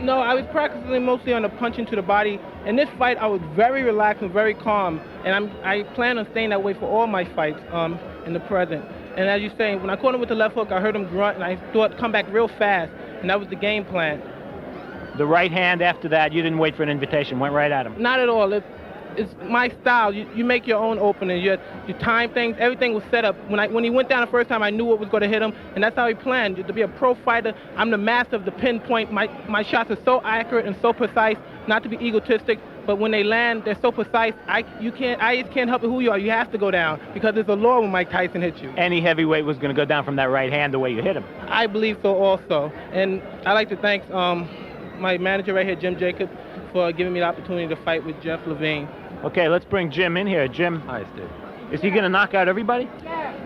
No, I was practicing mostly on the punching to the body. In this fight, I was very relaxed and very calm, and I plan on staying that way for all my fights in the present. And as you say, when I caught him with the left hook, I heard him grunt, and I thought come back real fast, and that was the game plan. The right hand after that, you didn't wait for an invitation, went right at him. Not at all. It's my style. You make your own opening. You time things. Everything was set up. When he went down the first time, I knew what was going to hit him, and that's how he planned. To be a pro fighter, I'm the master of the pinpoint. My shots are so accurate and so precise. not to be egotistic, but when they land, they're so precise. I just can't help it who you are. You have to go down because there's a law when Mike Tyson hits you. Any heavyweight was going to go down from that right hand the way you hit him. I believe so also. And I'd like to thank my manager right here, Jim Jacob, for giving me the opportunity to fight with Jeff Levine. Okay, let's bring Jim in here. Jim. Hi, Steve. Is he going to knock out everybody?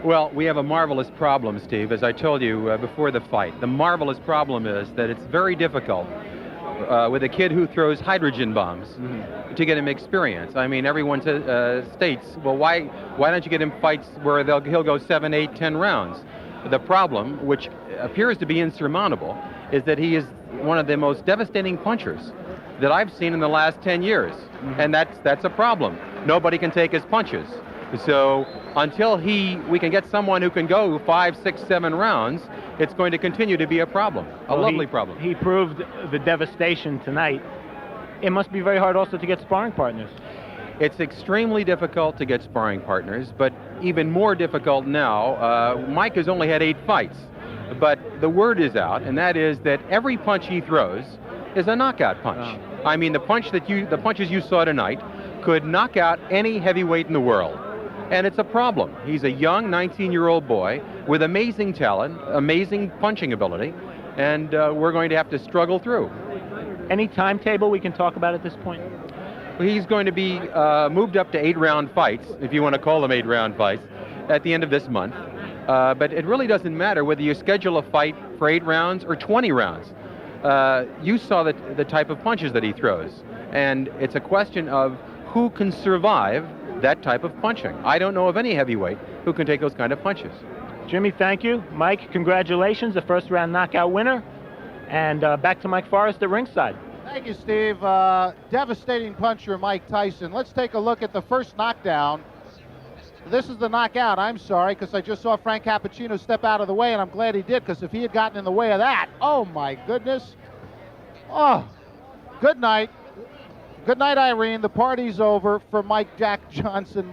Well, we have a marvelous problem, Steve, as I told you before the fight. The marvelous problem is that it's very difficult with a kid who throws hydrogen bombs to get him experience. I mean, everyone states, well, why don't you get him fights where he'll go 7, 8, 10 rounds? The problem, which appears to be insurmountable, is that he is one of the most devastating punchers that I've seen in the last 10 years. And that's a problem. Nobody can take his punches. So until we can get someone who can go 5, 6, 7 rounds, it's going to continue to be a problem, a lovely problem. He proved the devastation tonight. It must be very hard also to get sparring partners. It's extremely difficult to get sparring partners, but even more difficult now. Mike has only had 8 fights, but the word is out, and that is that every punch he throws is a knockout punch. I mean, the punches you saw tonight could knock out any heavyweight in the world. And it's a problem. He's a young 19-year-old boy with amazing talent, amazing punching ability, and we're going to have to struggle through. Any timetable we can talk about at this point? He's going to be moved up to 8-round fights, if you want to call them 8-round fights, at the end of this month. But it really doesn't matter whether you schedule a fight for 8 rounds or 20 rounds. You saw the type of punches that he throws, and it's a question of who can survive that type of punching. I don't know of any heavyweight who can take those kind of punches. Jimmy, thank you. Mike, congratulations, the first-round knockout winner. And back to Mike Forrest at ringside. Thank you, Steve. Devastating puncher, Mike Tyson. Let's take a look at the first knockdown. This is the knockout. I'm sorry, because I just saw Frank Cappuccino step out of the way, and I'm glad he did, because if he had gotten in the way of that, oh, my goodness. Oh, good night. Good night, Irene. The party's over for Mike Jack Johnson.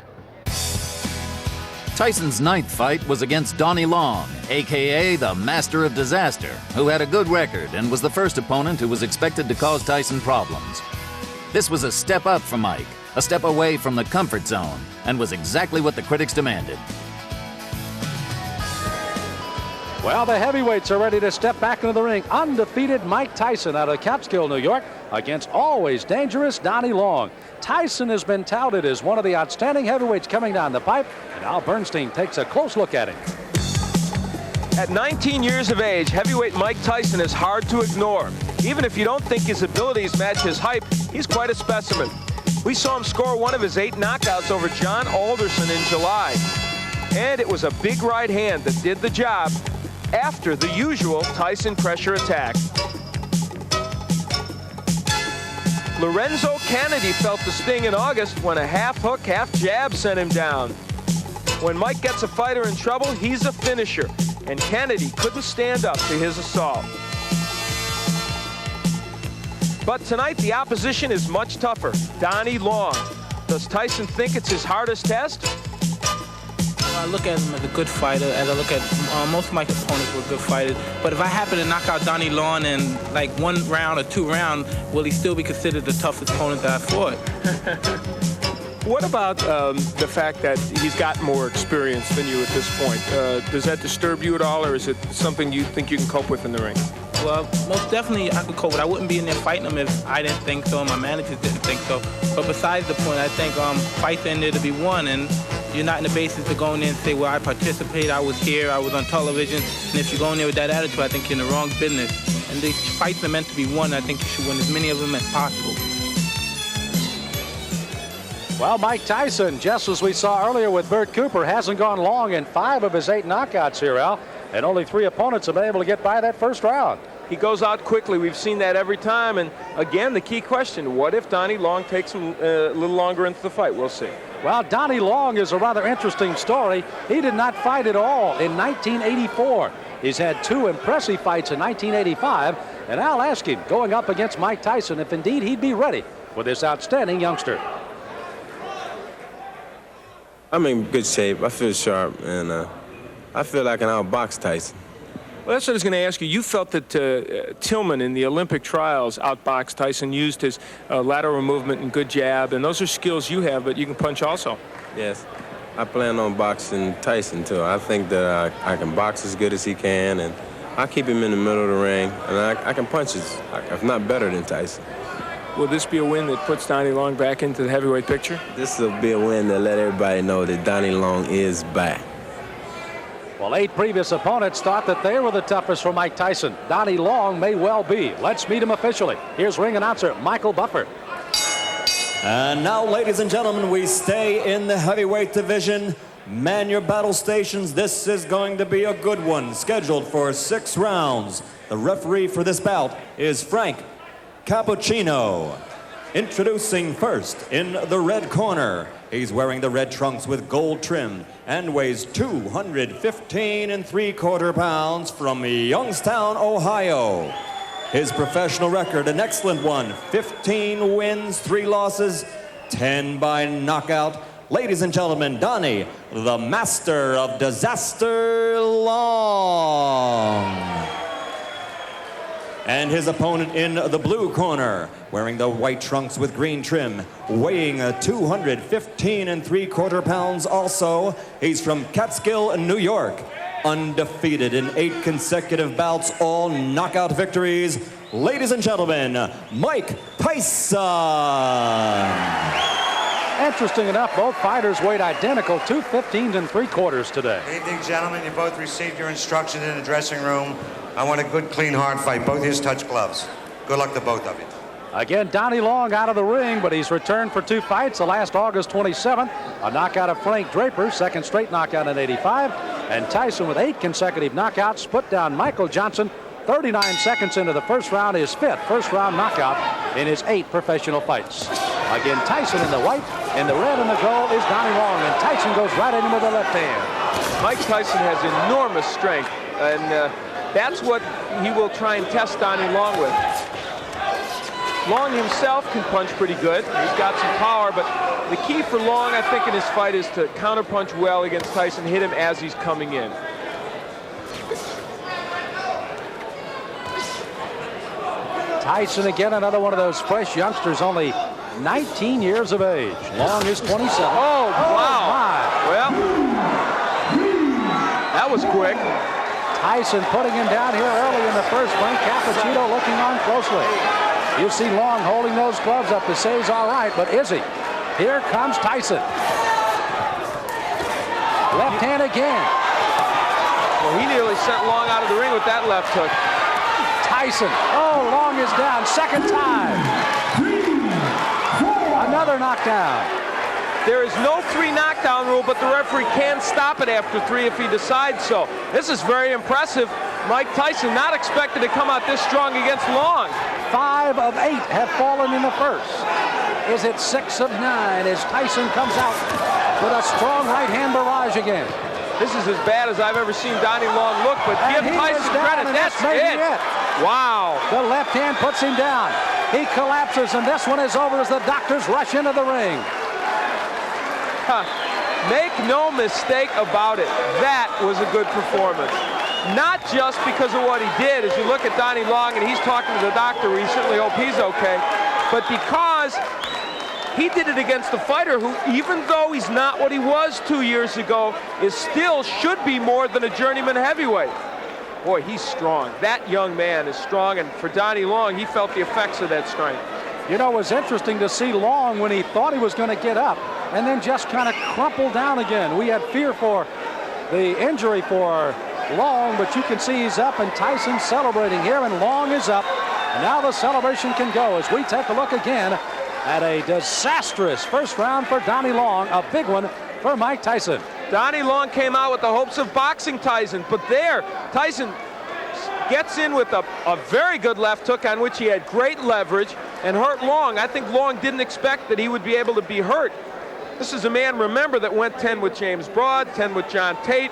Tyson's ninth fight was against Donnie Long, a.k.a. the Master of Disaster, who had a good record and was the first opponent who was expected to cause Tyson problems. This was a step up for Mike, a step away from the comfort zone, and was exactly what the critics demanded. Well, the heavyweights are ready to step back into the ring. Undefeated Mike Tyson out of Catskill, New York, against always dangerous Donnie Long. Tyson has been touted as one of the outstanding heavyweights coming down the pipe, and Al Bernstein takes a close look at him. At 19 years of age, heavyweight Mike Tyson is hard to ignore. Even if you don't think his abilities match his hype, he's quite a specimen. We saw him score one of his 8 knockouts over John Alderson in July. And it was a big right hand that did the job after the usual Tyson pressure attack. Lorenzo Kennedy felt the sting in August when a half hook, half jab sent him down. When Mike gets a fighter in trouble, he's a finisher, and Kennedy couldn't stand up to his assault. But tonight, the opposition is much tougher. Donnie Long. Does Tyson think it's his hardest test? I look at him as a good fighter, as I look at most of my opponents were good fighters. But if I happen to knock out Donnie Long in like 1 round or 2 rounds, will he still be considered the toughest opponent that I fought? What about the fact that he's got more experience than you at this point? Does that disturb you at all, or is it something you think you can cope with in the ring? Well, most definitely I could cope with it. I wouldn't be in there fighting him if I didn't think so and my managers didn't think so. But besides the point, I think fights in there to be won, and you're not in the basis to go in there and say, well, I participated, I was here, I was on television. And if you go in there with that attitude, I think you're in the wrong business. And these fights are meant to be won. I think you should win as many of them as possible. Well, Mike Tyson, just as we saw earlier with Bert Cooper, hasn't gone long in 5 of his 8 knockouts here, Al. And only 3 opponents have been able to get by that first round. He goes out quickly. We've seen that every time. And again, the key question, what if Donnie Long takes him a little longer into the fight? We'll see. Well, Donnie Long is a rather interesting story. He did not fight at all in 1984. He's had 2 impressive fights in 1985. And I'll ask him, going up against Mike Tyson, if indeed he'd be ready for this outstanding youngster. I'm in good shape. I feel sharp, and I feel like I can outbox Tyson. Well, that's what I was going to ask you. You felt that Tillman in the Olympic trials outboxed Tyson, used his lateral movement and good jab, and those are skills you have, but you can punch also. Yes. I plan on boxing Tyson, too. I think that I can box as good as he can, and I keep him in the middle of the ring, and I can punch if not better than Tyson. Will this be a win that puts Donnie Long back into the heavyweight picture? This will be a win that let everybody know that Donnie Long is back. Well, 8 previous opponents thought that they were the toughest for Mike Tyson. Donnie Long may well be. Let's meet him officially. Here's ring announcer Michael Buffer. And now, ladies and gentlemen, we stay in the heavyweight division. Man your battle stations. This is going to be a good one, scheduled for 6 rounds. The referee for this bout is Frank Cappuccino. Introducing first in the red corner. He's wearing the red trunks with gold trim and weighs 215 3/4 pounds from Youngstown, Ohio. His professional record, an excellent one, 15 wins, 3 losses, 10 by knockout. Ladies and gentlemen, Donnie, the master of disaster, Long. And his opponent in the blue corner, wearing the white trunks with green trim, weighing 215 3/4 pounds also. He's from Catskill, New York. Undefeated in 8 consecutive bouts, all knockout victories. Ladies and gentlemen, Mike Tyson. Interesting enough, both fighters weighed identical, 215 3/4 today. Good evening, gentlemen. You both received your instructions in the dressing room. I want a good, clean, hard fight. Both his touch gloves. Good luck to both of you. Again, Donnie Long out of the ring, but he's returned for 2 fights. The last August 27th, a knockout of Frank Draper, second straight knockout in '85. And Tyson with 8 consecutive knockouts put down Michael Johnson 39 seconds into the first round, his 5th first-round knockout in his 8 professional fights. Again, Tyson in the white, in the red and the gold is Donnie Long, and Tyson goes right in with the left hand. Mike Tyson has enormous strength, and that's what he will try and test Donnie Long with. Long himself can punch pretty good. He's got some power, but the key for Long, I think, in his fight is to counterpunch well against Tyson, hit him as he's coming in. Tyson again, another one of those fresh youngsters, only 19 years of age. Long is 27. Oh, wow. My. Well, that was quick. Tyson putting him down here early in the first. Frank Cappuccino looking on closely. You see Long holding those gloves up to say he's all right, but is he? Here comes Tyson. Left hand again. Well, he nearly sent Long out of the ring with that left hook. Tyson. Oh, Long is down. Second time. Another knockdown. There is no 3 knockdown rule, but the referee can stop it after 3 if he decides so. This is very impressive. Mike Tyson not expected to come out this strong against Long. 5 of 8 have fallen in the first. Is it 6 of 9 as Tyson comes out with a strong right hand barrage again? This is as bad as I've ever seen Donnie Long look, but give Tyson credit. That's it. Wow. The left hand puts him down. He collapses, and this one is over as the doctors rush into the ring. Make no mistake about it. That was a good performance. Not just because of what he did, as you look at Donnie Long and he's talking to the doctor, we certainly hope he's okay, but because he did it against a fighter who, even though he's not what he was 2 years ago, is still should be more than a journeyman heavyweight. Boy, he's strong. That young man is strong, and for Donnie Long, he felt the effects of that strength. You know, it was interesting to see Long when he thought he was going to get up and then just kind of crumple down again. We had fear for the injury for Long, but you can see he's up, and Tyson's celebrating here, and Long is up. And now the celebration can go as we take a look again at a disastrous first round for Donnie Long, a big one for Mike Tyson. Donnie Long came out with the hopes of boxing Tyson, but there, Tyson gets in with a very good left hook on which he had great leverage and hurt Long. I think Long didn't expect that he would be able to be hurt. This is a man, remember, that went 10 with James Broad, 10 with John Tate.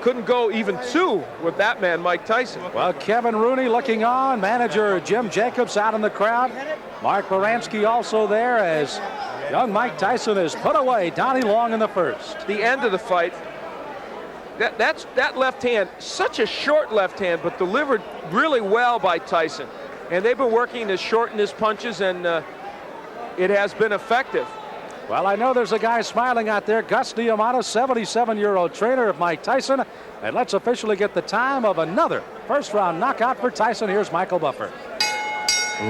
Couldn't go even 2 with that man, Mike Tyson. Well, Kevin Rooney looking on, manager Jim Jacobs out in the crowd. Mark Baranski also there as young Mike Tyson has put away Donnie Long in the first. The end of the fight, that left hand, such a short left hand, but delivered really well by Tyson. And they've been working to shorten his punches, and it has been effective. Well, I know there's a guy smiling out there, Gus D'Amato, 77-year-old trainer of Mike Tyson. And let's officially get the time of another first-round knockout for Tyson. Here's Michael Buffer.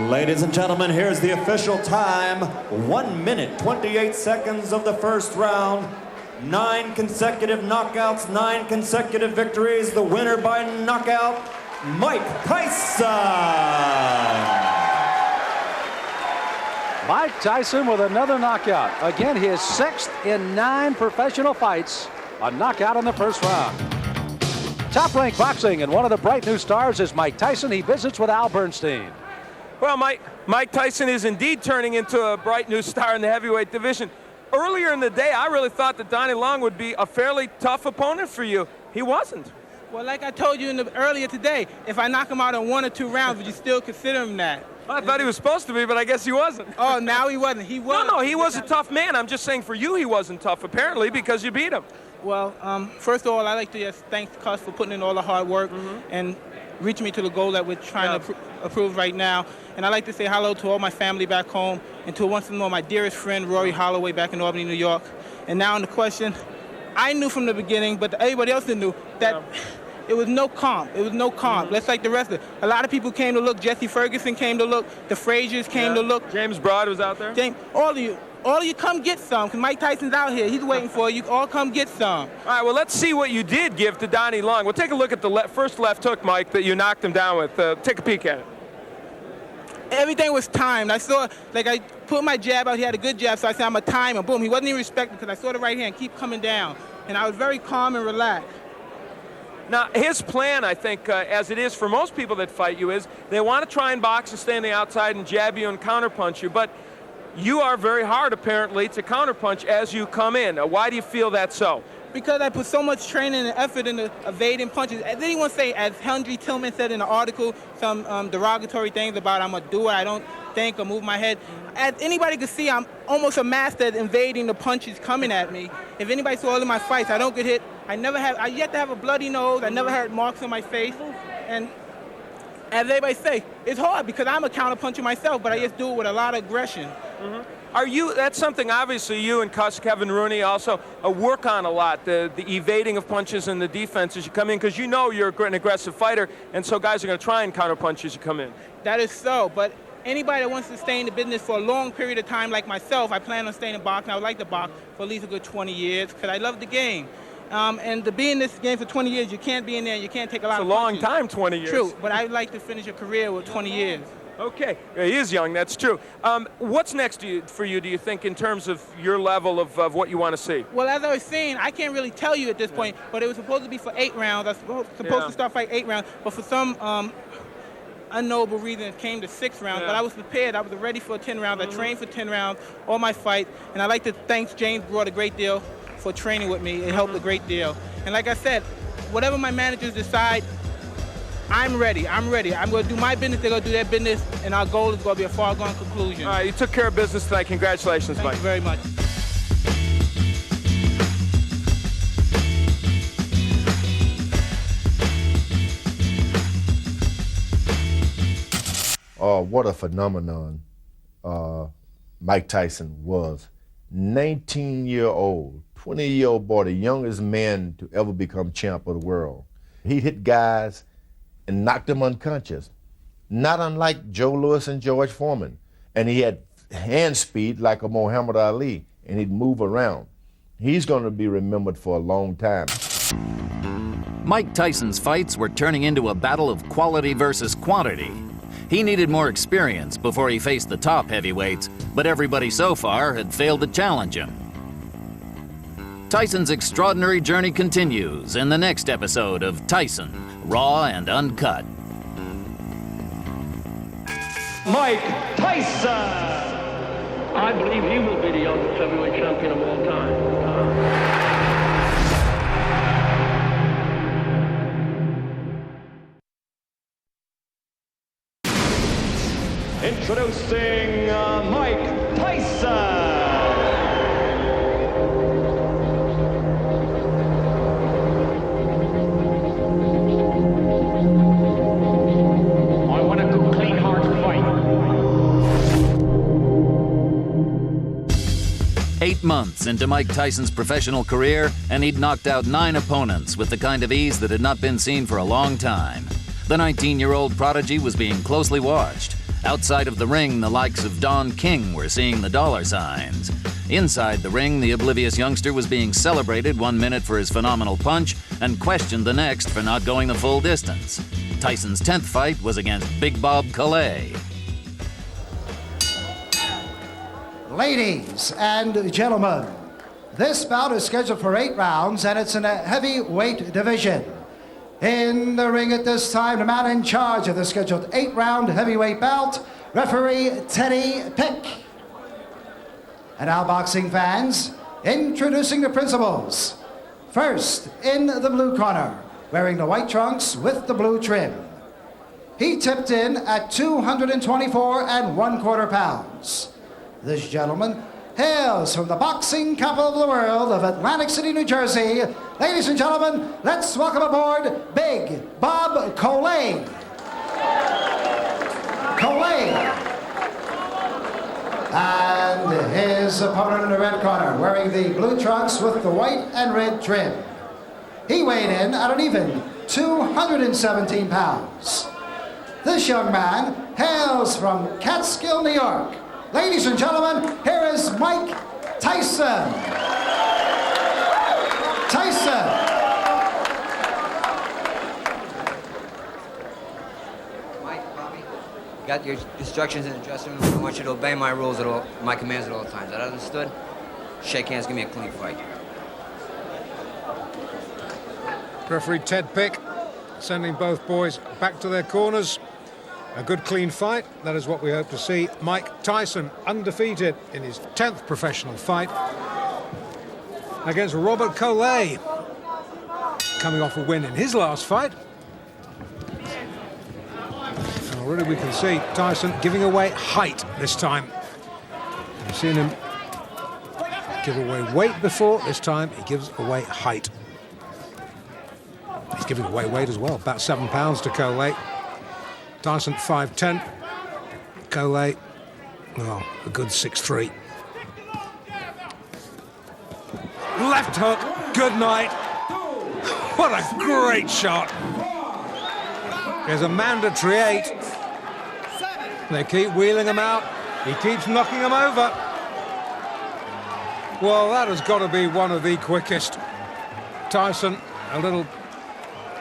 Ladies and gentlemen, here's the official time. 1 minute, 28 seconds of the first round. 9 consecutive knockouts, 9 consecutive victories. The winner by knockout, Mike Tyson. Mike Tyson with another knockout. Again, his 6th in 9 professional fights. A knockout in the first round. Top Rank Boxing, and one of the bright new stars is Mike Tyson. He visits with Al Bernstein. Well, Mike Tyson is indeed turning into a bright new star in the heavyweight division. Earlier in the day, I really thought that Donnie Long would be a fairly tough opponent for you. He wasn't. Well, like I told you earlier today, if I knock him out in 1 or 2 rounds, would you still consider him that? I thought he was supposed to be, but I guess he wasn't. Oh, now he wasn't. He was. No, he was a tough man. I'm just saying for you he wasn't tough, apparently, because you beat him. Well, first of all, I'd like to just thank Cus for putting in all the hard work and reaching me to the goal that we're trying to approve right now. And I'd like to say hello to all my family back home and to once more my dearest friend, Rory Holloway, back in Albany, New York. And now on the question, I knew from the beginning, but everybody else knew that it was no comp. It was no comp. Let's like the rest of it. A lot of people came to look. Jesse Ferguson came to look. The Fraziers came to look. James Broad was out there. All of you come get some, because Mike Tyson's out here. He's waiting for you. All come get some. All right, well, let's see what you did give to Donnie Long. We'll take a look at the first left hook, Mike, that you knocked him down with. Take a peek at it. Everything was timed. I saw, I put my jab out. He had a good jab, so I said, I'm going to time him. Boom. He wasn't even respected because I saw the right hand keep coming down. And I was very calm and relaxed. Now, his plan, I think, as it is for most people that fight you, is they want to try and box and stay on the outside and jab you and counterpunch you. But you are very hard, apparently, to counterpunch as you come in. Why do you feel that's so? Because I put so much training and effort into evading punches. As anyone say, as Henry Tillman said in the article, some derogatory things about I'm going to do it, I don't think or move my head. As anybody can see, I'm almost a master at invading the punches coming at me. If anybody saw all of my fights, I don't get hit. I yet to have a bloody nose. I never had marks on my face. And as everybody say, it's hard because I'm a counterpuncher myself, but I just do it with a lot of aggression. That's something obviously you and Kevin Rooney also work on a lot, the evading of punches and the defense as you come in, because you know you're an aggressive fighter, and so guys are going to try and counterpunch as you come in. That is so, but anybody that wants to stay in the business for a long period of time like myself, I plan on staying in boxing. I would like to box for at least a good 20 years because I love the game. And to be in this game for 20 years, you can't be in there, you can't take a lot of punches. It's a long time, 20 years. True, but I'd like to finish a career with 20 years. Okay, he is young, that's true. What's next for you, do you think, in terms of your level of what you want to see? Well, as I was saying, I can't really tell you at this point, but it was supposed to be for 8 rounds. I was supposed to start fight 8 rounds, but for some unknowable reason, it came to 6 rounds. But I was prepared. I was ready for 10 rounds. I trained for 10 rounds, all my fights, and I'd like to thank James Broad a great deal for training with me. It helped a great deal. And like I said, whatever my managers decide, I'm ready. I'm ready. I'm going to do my business. They're going to do their business, and our goal is going to be a foregone conclusion. All right, you took care of business tonight. Congratulations, Mike. Thank you very much. What a phenomenon Mike Tyson was. 19-year-old, 20-year-old boy, the youngest man to ever become champ of the world. He hit guys and knocked them unconscious, not unlike Joe Louis and George Foreman. And he had hand speed like a Muhammad Ali, and he'd move around. He's going to be remembered for a long time. Mike Tyson's fights were turning into a battle of quality versus quantity. He needed more experience before he faced the top heavyweights, but everybody so far had failed to challenge him. Tyson's extraordinary journey continues in the next episode of Tyson, Raw and Uncut. Mike Tyson! I believe he will be the youngest heavyweight champion of all time. Introducing Mike Tyson! 8 months into Mike Tyson's professional career, and he'd knocked out 9 opponents with the kind of ease that had not been seen for a long time. The 19-year-old prodigy was being closely watched. Outside of the ring, the likes of Don King were seeing the dollar signs. Inside the ring, the oblivious youngster was being celebrated 1 minute for his phenomenal punch and questioned the next for not going the full distance. Tyson's 10th fight was against Big Bob Calais. Ladies and gentlemen, this bout is scheduled for 8 rounds, and it's in a heavyweight division. In the ring at this time, the man in charge of the scheduled 8-round heavyweight bout, referee Teddy Pick. And now, boxing fans, introducing the principals. First, in the blue corner, wearing the white trunks with the blue trim. He tipped in at 224 1/4 pounds. This gentleman hails from the boxing capital of the world of Atlantic City, New Jersey. Ladies and gentlemen, let's welcome aboard Big Bob Calais. And his opponent in the red corner, wearing the blue trunks with the white and red trim. He weighed in at an even 217 pounds. This young man hails from Catskill, New York. Ladies and gentlemen, here is Mike Tyson. Mike, Bobby, you got your instructions in the dressing room. I want you to obey my rules at all, my commands at all times. That understood? Shake hands, give me a clean fight. Referee Ted Pick sending both boys back to their corners. A good clean fight, that is what we hope to see. Mike Tyson, undefeated in his 10th professional fight against Robert Calais, coming off a win in his last fight. And already we can see Tyson giving away height this time. We've seen him give away weight before. This time he gives away height. He's giving away weight as well, about 7 pounds to Calais. Tyson 5'10", Calais, well, a good 6'3". Left hook, good night. What a great shot. There's a mandatory 8. They keep wheeling him out. He keeps knocking him over. Well, that has got to be one of the quickest. Tyson, a little,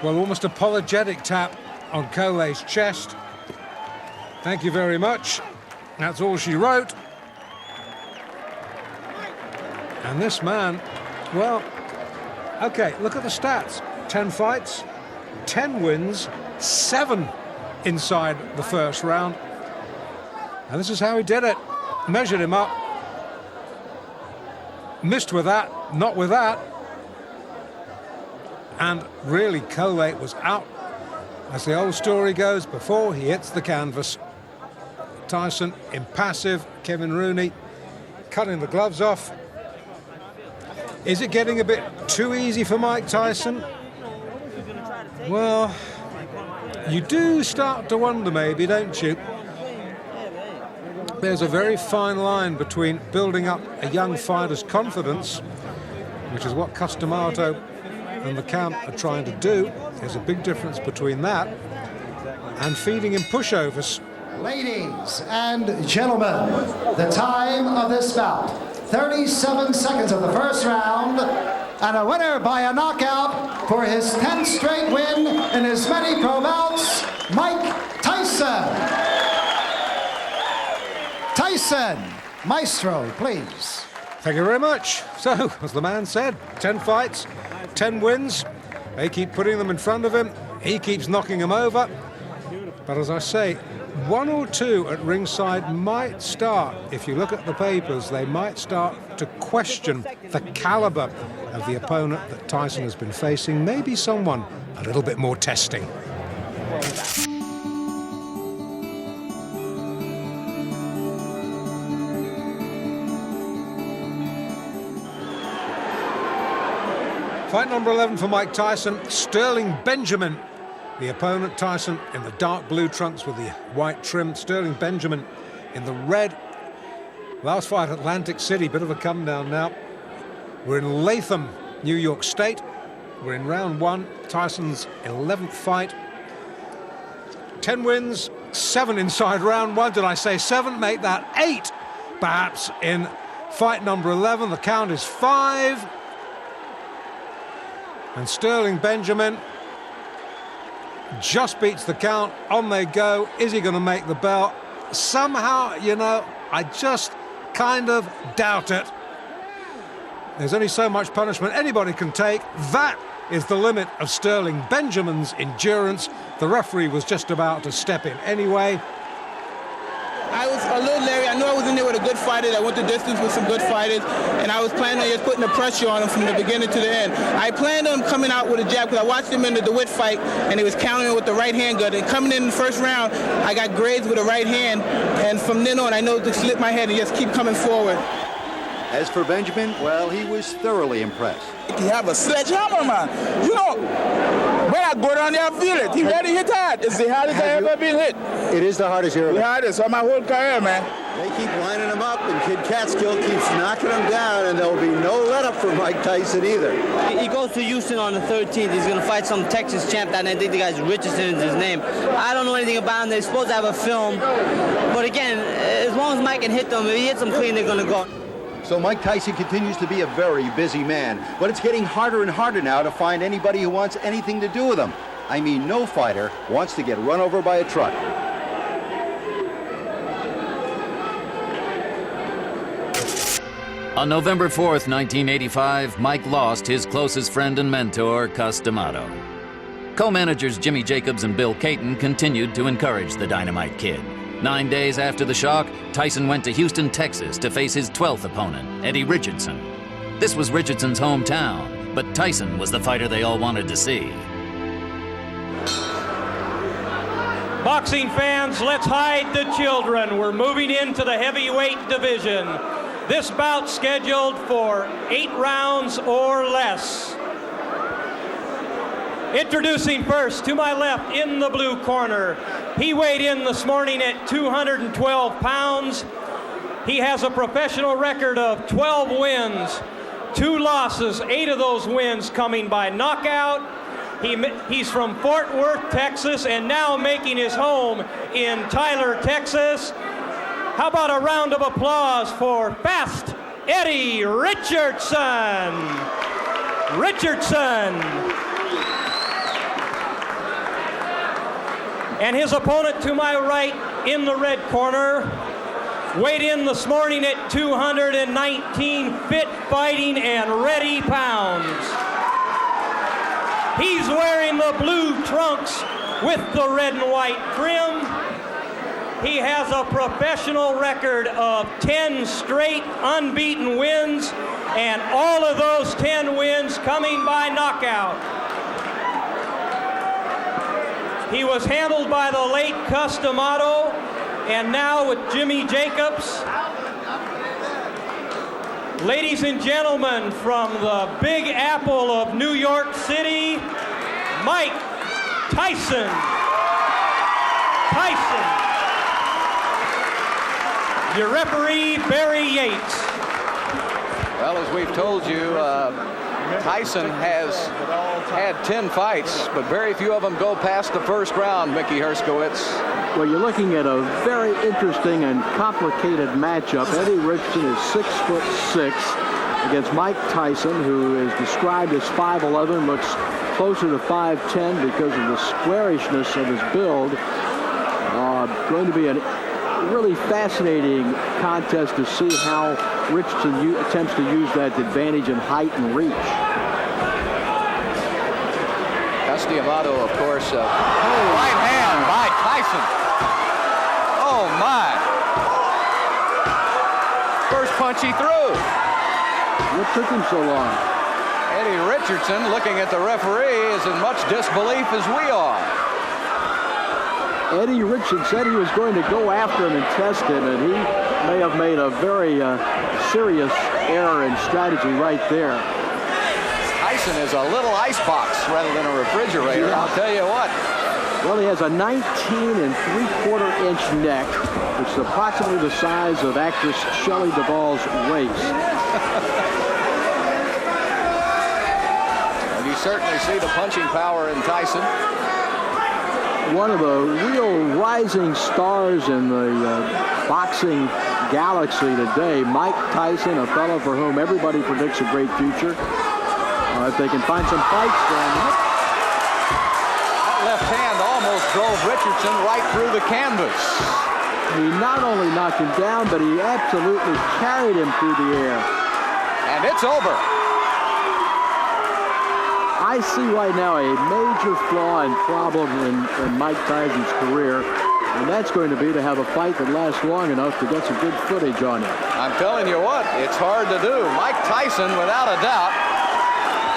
well, almost apologetic tap on Calais's chest. Thank you very much. That's all she wrote. And this man, well, okay, look at the stats. 10 fights, 10 wins, 7 inside the first round. And this is how he did it. Measured him up. Missed with that, not with that. And really, Calais was out, as the old story goes, before he hits the canvas. Tyson, impassive. Kevin Rooney cutting the gloves off. Is it getting a bit too easy for Mike Tyson? Well, you do start to wonder maybe, don't you? There's a very fine line between building up a young fighter's confidence, which is what Customato and the camp are trying to do. There's a big difference between that and feeding him pushovers. Ladies and gentlemen, the time of this bout, 37 seconds of the first round, and a winner by a knockout for his 10th straight win in his many pro bouts, Mike Tyson. Tyson, maestro, please. Thank you very much. So, as the man said, 10 fights, 10 wins. They keep putting them in front of him. He keeps knocking them over. But as I say, 1 or 2 at ringside might start, if you look at the papers, they might start to question the caliber of the opponent that Tyson has been facing. Maybe someone a little bit more testing. Fight number 11 for Mike Tyson, Sterling Benjamin. The opponent, Tyson, in the dark blue trunks with the white trim. Sterling Benjamin in the red. Last fight, Atlantic City, bit of a come down now. We're in Latham, New York State. We're in round 1, Tyson's 11th fight. 10 wins, 7 inside round 1. Did I say 7? Make that 8, perhaps, in fight number 11. The count is 5. And Sterling Benjamin just beats the count. On they go. Is he going to make the bell? Somehow, you know, I just kind of doubt it. There's only so much punishment anybody can take. That is the limit of Sterling Benjamin's endurance. The referee was just about to step in anyway. I was a little leery. I knew I was in there with a good fighter that went the distance with some good fighters, and I was planning on just putting the pressure on him from the beginning to the end. I planned on coming out with a jab because I watched him in the DeWitt fight, and he was countering with the right hand good. And coming in the first round, I got grazed with a right hand, and from then on, I know to slip my head and just keep coming forward. As for Benjamin, well, he was thoroughly impressed. He have a sledgehammer, man. You know, when I go down there, I feel it. He really hit hard. It's the hardest I ever been hit. It is the hardest you're ever. The hardest of my whole career, man. They keep lining him up, and Kid Catskill keeps knocking him down, and there'll be no let-up for Mike Tyson either. He goes to Houston on the 13th. He's going to fight some Texas champ, and I think the guy's Richardson is his name. I don't know anything about him. They're supposed to have a film. But again, as long as Mike can hit them, if he hits them clean, they're going to go. So Mike Tyson continues to be a very busy man, but it's getting harder and harder now to find anybody who wants anything to do with him. I mean, no fighter wants to get run over by a truck. On November 4th, 1985, Mike lost his closest friend and mentor, Cus D'Amato. Co-managers Jimmy Jacobs and Bill Caton continued to encourage the Dynamite Kid. 9 days after the shock, Tyson went to Houston, Texas to face his 12th opponent, Eddie Richardson. This was Richardson's hometown, but Tyson was the fighter they all wanted to see. Boxing fans, let's hide the children. We're moving into the heavyweight division. This bout scheduled for 8 rounds or less. Introducing first, to my left, in the blue corner. He weighed in this morning at 212 pounds. He has a professional record of 12 wins, 2 losses, 8 of those wins coming by knockout. He's from Fort Worth, Texas, and now making his home in Tyler, Texas. How about a round of applause for Fast Eddie Richardson? And his opponent to my right in the red corner weighed in this morning at 219 fit, fighting, and ready pounds. He's wearing the blue trunks with the red and white trim. He has a professional record of 10 straight unbeaten wins, and all of those 10 wins coming by knockout. He was handled by the late Cus D'Amato, and now with Jimmy Jacobs. Ladies and gentlemen, from the Big Apple of New York City, Mike Tyson. Your referee, Barry Yates. Well, as we've told you, Tyson has had 10 fights, but very few of them go past the first round, Mickey Herskowitz. Well, you're looking at a very interesting and complicated matchup. Eddie Richardson is 6'6" against Mike Tyson, who is described as 5'11", looks closer to 5'10" because of the squarishness of his build. Going to be a really fascinating contest to see how Richardson attempts to use that advantage in height and reach. Cus D'Amato, of course, right hand by Tyson. Oh my! First punch he threw. What took him so long? Eddie Richardson, looking at the referee, is in much disbelief as we are. Eddie Richardson said he was going to go after him and test him, and he may have made a very serious error in strategy right there. Tyson is a little icebox rather than a refrigerator, yeah. I'll tell you what. Well, he has a 19 3/4 inch neck. which is approximately the size of actress Shelley Duvall's waist. And you certainly see the punching power in Tyson. One of the real rising stars in the boxing galaxy today, Mike Tyson, a fellow for whom everybody predicts a great future. If they can find some fights for him. That left hand almost drove Richardson right through the canvas. He not only knocked him down, but he absolutely carried him through the air. And it's over. I see right now a major flaw and problem in Mike Tyson's career, and that's going to be to have a fight that lasts long enough to get some good footage on it. I'm telling you what, it's hard to do. Mike Tyson, without a doubt,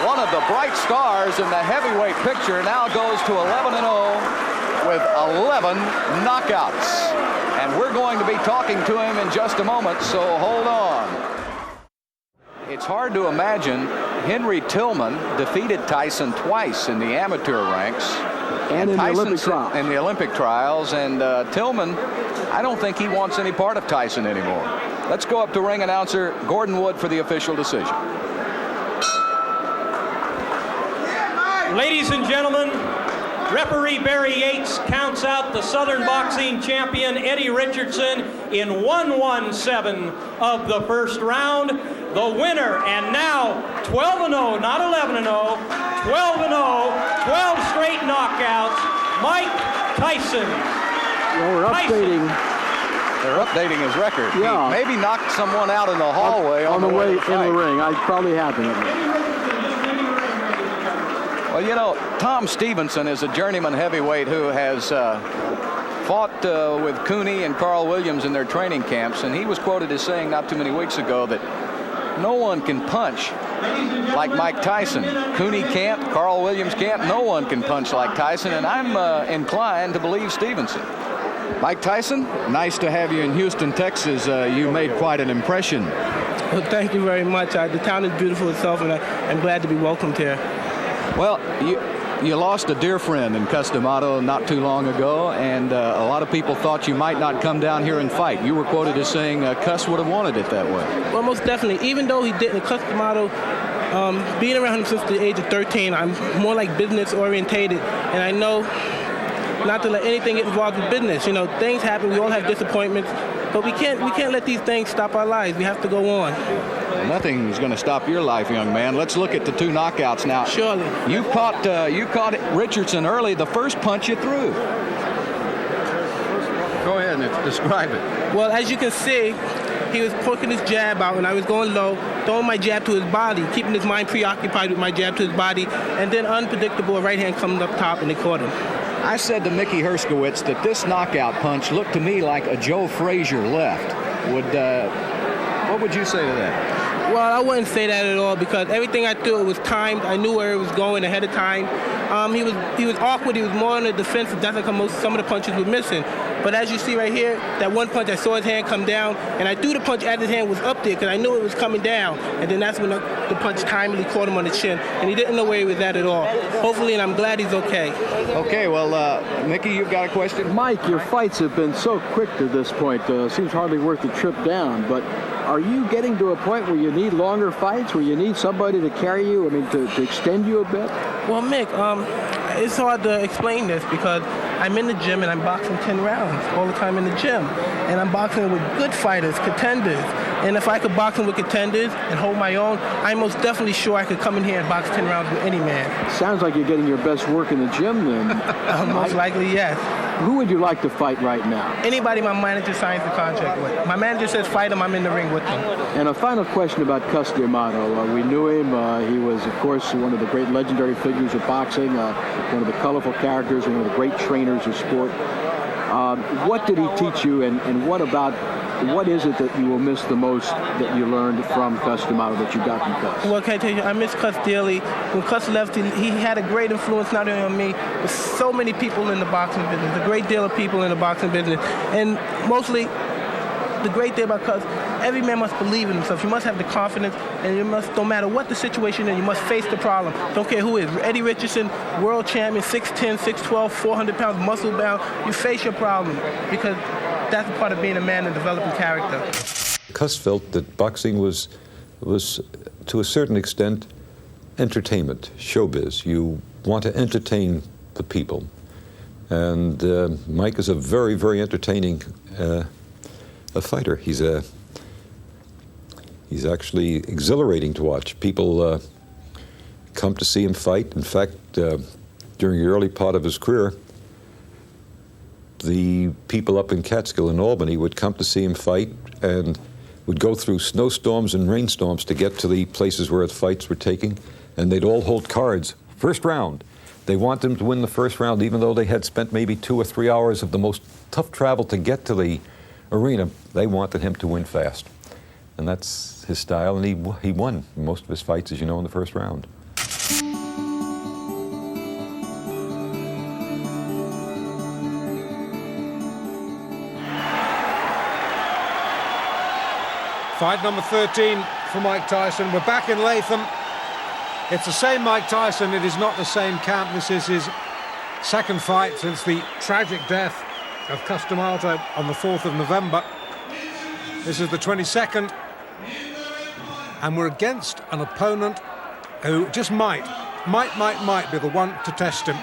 one of the bright stars in the heavyweight picture, now goes to 11-0 with 11 knockouts. And we're going to be talking to him in just a moment, so hold on. It's hard to imagine Henry Tillman defeated Tyson twice in the amateur ranks. And in Tyson, the Olympic trials. In the Olympic trials. And Tillman, I don't think he wants any part of Tyson anymore. Let's go up to ring announcer Gordon Wood for the official decision. Ladies and gentlemen, referee Barry Yates counts out the Southern boxing champion Eddie Richardson in 1-1-7 of the first round. The winner, and now 12-0, not 11-0, 12-0, 12 straight knockouts, Mike Tyson. Well, we're updating. They're updating his record. Yeah. He maybe knocked someone out in the hallway on the way to in the fight. the ring. I probably happened. Well, you know, Tom Stevenson is a journeyman heavyweight who has fought with Cooney and Carl Williams in their training camps, and he was quoted as saying not too many weeks ago that no one can punch like Mike Tyson. Cooney can't, Carl Williams can't, no one can punch like Tyson, and I'm inclined to believe Stevenson. Mike Tyson, nice to have you in Houston, Texas. You made quite an impression. Well, thank you very much. The town is beautiful itself, and I'm glad to be welcomed here. Well, you lost a dear friend in Cus D'Amato not too long ago, and a lot of people thought you might not come down here and fight. You were quoted as saying Cus would have wanted it that way. Well, most definitely. Even though he didn't, Cus D'Amato, being around him since the age of 13, I'm more like business orientated, and I know not to let anything get involved with business. You know, things happen. We all have disappointments, but we can't let these things stop our lives. We have to go on. Nothing's going to stop your life, young man. Let's look at the two knockouts now. Surely. You caught Richardson early. The first punch you threw. Go ahead and describe it. Well, as you can see, he was poking his jab out, and I was going low, throwing my jab to his body, keeping his mind preoccupied with my jab to his body, and then unpredictable right hand coming up top, and they caught him. I said to Mickey Herskowitz that this knockout punch looked to me like a Joe Frazier left. What would you say to that? Well, I wouldn't say that at all, because everything I threw, it was timed. I knew where it was going ahead of time. He was awkward. He was more on the defensive. That's how some of the punches were missing. But as you see right here, that one punch, I saw his hand come down, and I threw the punch as his hand was up there because I knew it was coming down. And then that's when the punch timely caught him on the chin, and he didn't know where he was at all. Hopefully, and I'm glad he's okay. Okay, well, Mickey, you've got a question? Mike, your fights have been so quick to this point. Seems hardly worth the trip down, but are you getting to a point where you need longer fights, where you need somebody to carry you, to extend you a bit? Well, Mick, it's hard to explain this because I'm in the gym and I'm boxing 10 rounds all the time in the gym. And I'm boxing with good fighters, contenders. And if I could box with contenders and hold my own, I'm most definitely sure I could come in here and box 10 rounds with any man. Sounds like you're getting your best work in the gym then. Most likely, yes. Who would you like to fight right now? Anybody my manager signs the contract with. My manager says fight him, I'm in the ring with him. And a final question about Cus D'Amato. We knew him. He was, of course, one of the great legendary figures of boxing, one of the colorful characters, one of the great trainers of sport. What did he teach you, and what is it that you will miss the most that you learned from Cus D'Amato that you got from Cus? Well, can I tell you, I miss Cus dearly. When Cus left, he had a great influence not only on me, but so many people in the boxing business, a great deal of people in the boxing business. And mostly, the great thing about Cus, every man must believe in himself. You must have the confidence, and you must, no matter what the situation is, you must face the problem. Don't care who it is. Eddie Richardson, world champion, 6'10", 6'12", 400 pounds, muscle bound. You face your problem because that's part of being a man and developing character. Cuss felt that boxing was to a certain extent entertainment, showbiz. You want to entertain the people. And Mike is a very, very entertaining a fighter. He's actually exhilarating to watch. People come to see him fight. In fact, during the early part of his career, the people up in Catskill in Albany would come to see him fight and would go through snowstorms and rainstorms to get to the places where the fights were taking, and they'd all hold cards. First round. They wanted him to win the first round, even though they had spent maybe 2 or 3 hours of the most tough travel to get to the arena. They wanted him to win fast. And that's his style, and he won most of his fights, as you know, in the first round. Fight number 13 for Mike Tyson. We're back in Latham. It's the same Mike Tyson. It is not the same camp. This is his second fight since the tragic death of Cus D'Amato on the 4th of November. This is the 22nd. And we're against an opponent who just might be the one to test him.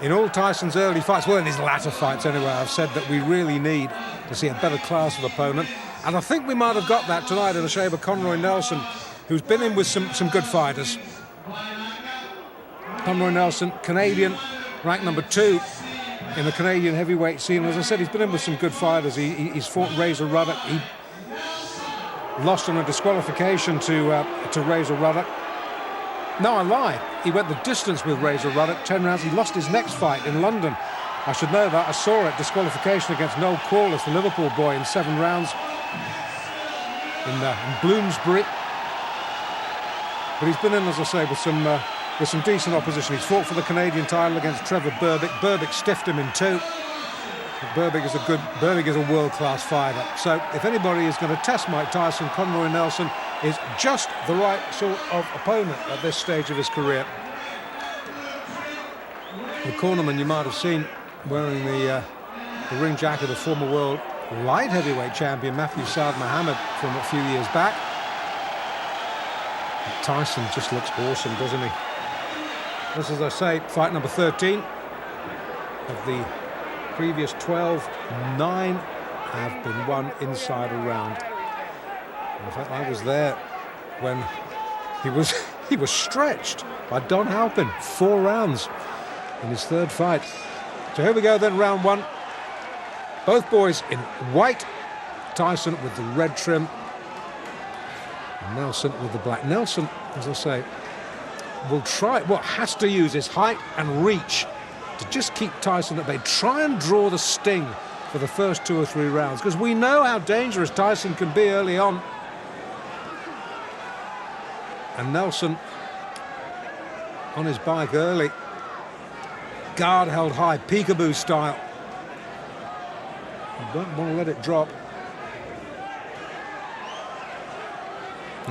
In all Tyson's early fights, well, in his latter fights anyway, I've said that we really need to see a better class of opponent. And I think we might have got that tonight in the shape of Conroy Nelson, who's been in with some good fighters. Conroy Nelson, Canadian, ranked number 2 in the Canadian heavyweight scene. As I said, he's been in with some good fighters. He's fought Razor Ruddock. He lost on a disqualification to Razor Ruddock. No, I lie. He went the distance with Razor Ruddock, 10 rounds. He lost his next fight in London. I should know that. I saw it. Disqualification against Noel Corliss, the Liverpool boy, in 7 rounds in Bloomsbury. But he's been in, as I say, with some decent opposition. He's fought for the Canadian title against Trevor Berbick. Berbick stiffed him in 2. Berbick is a world-class fighter. So if anybody is going to test Mike Tyson, Conroy Nelson is just the right sort of opponent at this stage of his career. The cornerman you might have seen wearing the ring jacket of former world light heavyweight champion Matthew Saad Muhammad from a few years back. Tyson just looks awesome, doesn't he? This, as I say, fight number 13 of the previous 12. 9 have been won inside a round. In fact, I was there when he was stretched by Don Halpin, 4 rounds in his 3rd fight. So here we go then, round 1. Both boys in white. Tyson with the red trim. Nelson with the black. Nelson, as I say, has to use his height and reach to just keep Tyson at bay. Try and draw the sting for the first 2 or 3 rounds, because we know how dangerous Tyson can be early on. And Nelson on his bike early. Guard held high, peekaboo style. You don't want to let it drop.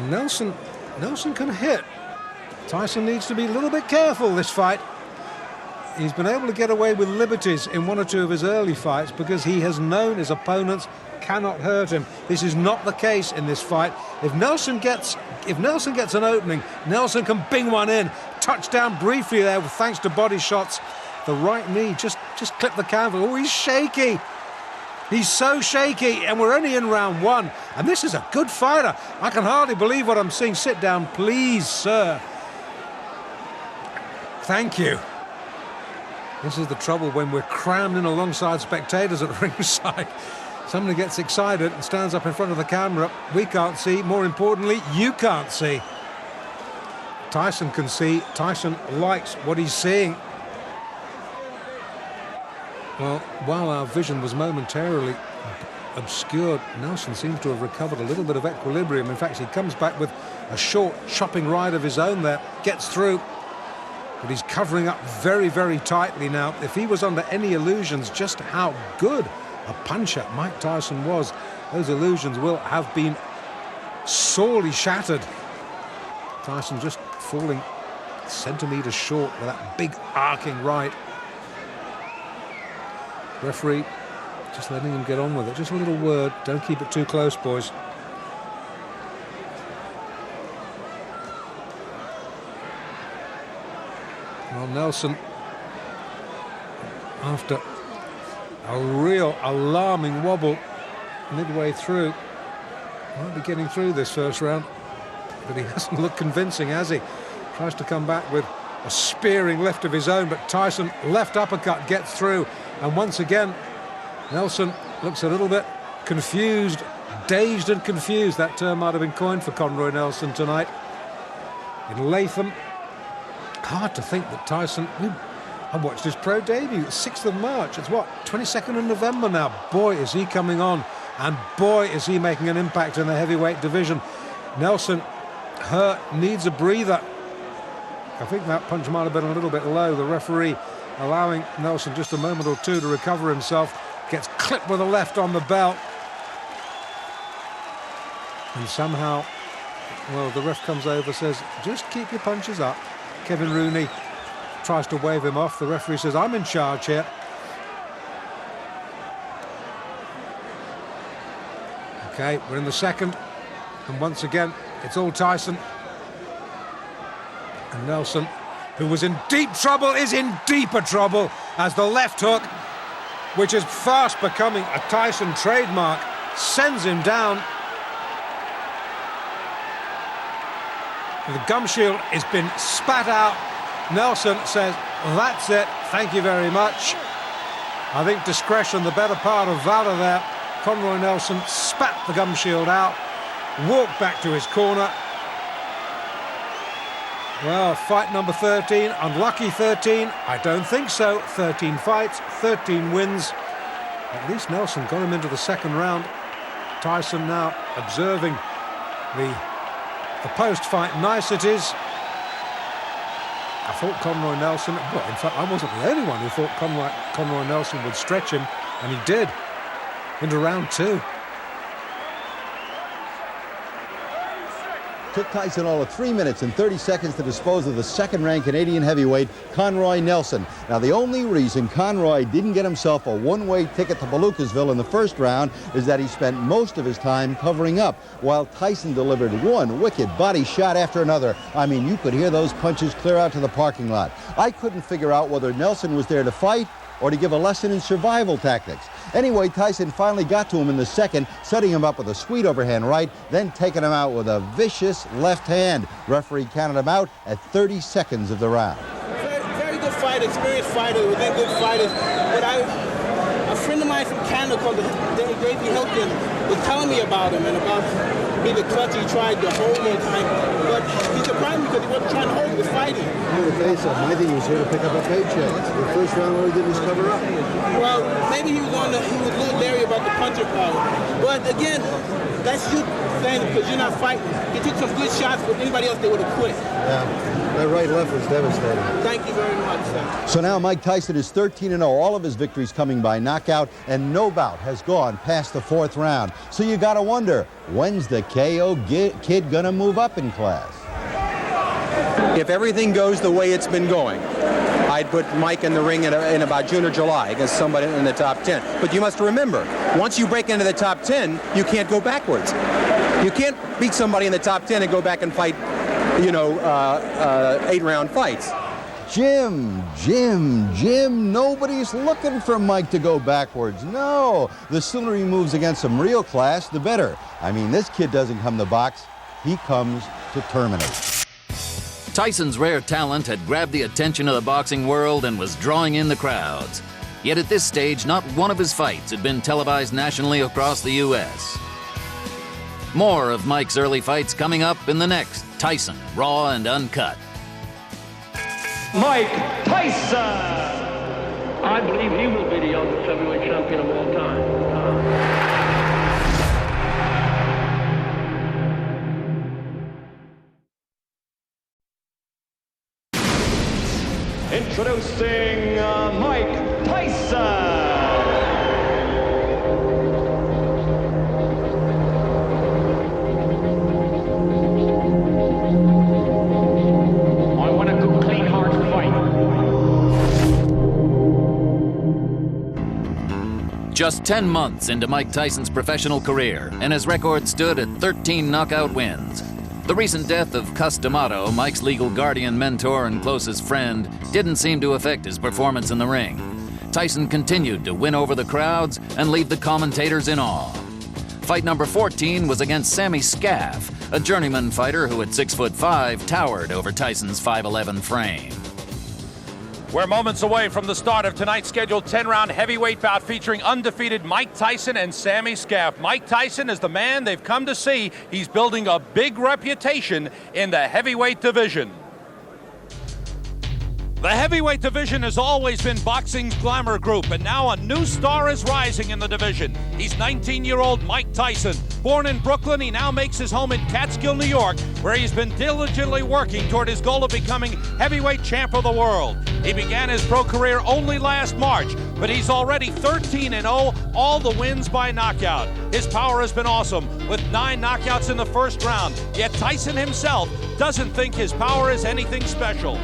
Nelson can hit. Tyson needs to be a little bit careful this fight. He's been able to get away with liberties in 1 or 2 of his early fights because he has known his opponents cannot hurt him. This is not the case in this fight. If Nelson gets an opening, Nelson can bing one in. Touchdown briefly there, thanks to body shots. The right knee just clipped the canvas. Oh, he's shaky. He's so shaky, and we're only in round 1. And this is a good fighter. I can hardly believe what I'm seeing. Sit down, please, sir. Thank you. This is the trouble when we're crammed in alongside spectators at ringside. Somebody gets excited and stands up in front of the camera. We can't see. More importantly, you can't see. Tyson can see. Tyson likes what he's seeing. Well, while our vision was momentarily obscured, Nelson seems to have recovered a little bit of equilibrium. In fact, he comes back with a short chopping right of his own there, gets through, but he's covering up very, very tightly now. If he was under any illusions just how good a puncher Mike Tyson was, those illusions will have been sorely shattered. Tyson just falling centimetres short with that big arcing right. Referee Just letting him get on with it. Just a little word. Don't keep it too close, boys. Well, Nelson, after a real alarming wobble midway through, might be getting through this first round, but he hasn't looked convincing, has he? Tries to come back with a spearing left of his own, but Tyson, left uppercut, gets through, and once again Nelson looks a little bit confused, dazed and confused. That term might have been coined for Conroy Nelson tonight. In Latham, hard to think that Tyson, I watched his pro debut, 6th of March. It's what, 22nd of November now. Boy, is he coming on, and boy, is he making an impact in the heavyweight division. Nelson hurt, needs a breather. I think that punch might have been a little bit low. The referee allowing Nelson just a moment or two to recover himself. Gets clipped with a left on the belt. And somehow, well, the ref comes over, says, just keep your punches up. Kevin Rooney tries to wave him off. The referee says, I'm in charge here. Okay, we're in the second. And once again, it's all Tyson. And Nelson, who was in deep trouble, is in deeper trouble as the left hook, which is fast becoming a Tyson trademark, sends him down. The gum shield has been spat out. Nelson says, that's it, thank you very much. I think discretion, the better part of valor there. Conroy Nelson spat the gum shield out, walked back to his corner. Well, fight number 13, unlucky 13, I don't think so. 13 fights, 13 wins. At least Nelson got him into the second round. Tyson now observing the post-fight niceties. I thought Conroy Nelson, well, in fact, I wasn't the only one who thought Conroy Nelson would stretch him, and he did, into round 2. Took Tyson all of 3 minutes and 30 seconds to dispose of the second-ranked Canadian heavyweight, Conroy Nelson. Now, the only reason Conroy didn't get himself a one-way ticket to Palookasville in the first round is that he spent most of his time covering up, while Tyson delivered one wicked body shot after another. I mean, you could hear those punches clear out to the parking lot. I couldn't figure out whether Nelson was there to fight or to give a lesson in survival tactics. Anyway, Tyson finally got to him in the second, setting him up with a sweet overhand right, then taking him out with a vicious left hand. Referee counted him out at 30 seconds of the round. Very good fighter, experienced fighter, within good fighters. But a friend of mine from Canada called Davey Hilton was telling me about him and about the clutch he tried to hold one time. But he surprised me because he wasn't trying to hold, he was fighting. I'm going to tell you something. I think he was here to pick up a paycheck. The first round, all he did was cover up. Well, maybe he was a little leery about the puncher power. But again, that's you saying because you're not fighting. He took some good shots, but anybody else, they would have quit. Yeah. That right left was devastating. Thank you very much, sir. So now Mike Tyson is 13-0, all of his victories coming by knockout, and no bout has gone past the 4th round. So you gotta wonder, when's the KO kid gonna move up in class? If everything goes the way it's been going, I'd put Mike in the ring in about June or July against somebody in the top 10. But you must remember, once you break into the top 10, you can't go backwards. You can't beat somebody in the top 10 and go back and fight 8-round fights. Jim, nobody's looking for Mike to go backwards. No, the sooner he moves against some real class, the better. I mean, this kid doesn't come to box, he comes to terminate. Tyson's rare talent had grabbed the attention of the boxing world and was drawing in the crowds. Yet at this stage, not one of his fights had been televised nationally across the U.S. More of Mike's early fights coming up in the next Tyson Raw and Uncut. Mike Tyson! I believe he will be the youngest heavyweight champion of all time. Introducing Mike Tyson! just 10 months into Mike Tyson's professional career, and his record stood at 13 knockout wins. The recent death of Cus D'Amato, Mike's legal guardian, mentor, and closest friend, didn't seem to affect his performance in the ring. Tyson continued to win over the crowds and leave the commentators in awe. Fight number 14 was against Sammy Scaff, a journeyman fighter who at 6'5" towered over Tyson's 5'11" frame. We're moments away from the start of tonight's scheduled 10-round heavyweight bout featuring undefeated Mike Tyson and Sammy Scaff. Mike Tyson is the man they've come to see. He's building a big reputation in the heavyweight division. The heavyweight division has always been boxing's glamour group, and now a new star is rising in the division. He's 19-year-old Mike Tyson. Born in Brooklyn, he now makes his home in Catskill, New York, where he's been diligently working toward his goal of becoming heavyweight champ of the world. He began his pro career only last March, but he's already 13-0, all the wins by knockout. His power has been awesome, with 9 knockouts in the first round, yet Tyson himself doesn't think his power is anything special.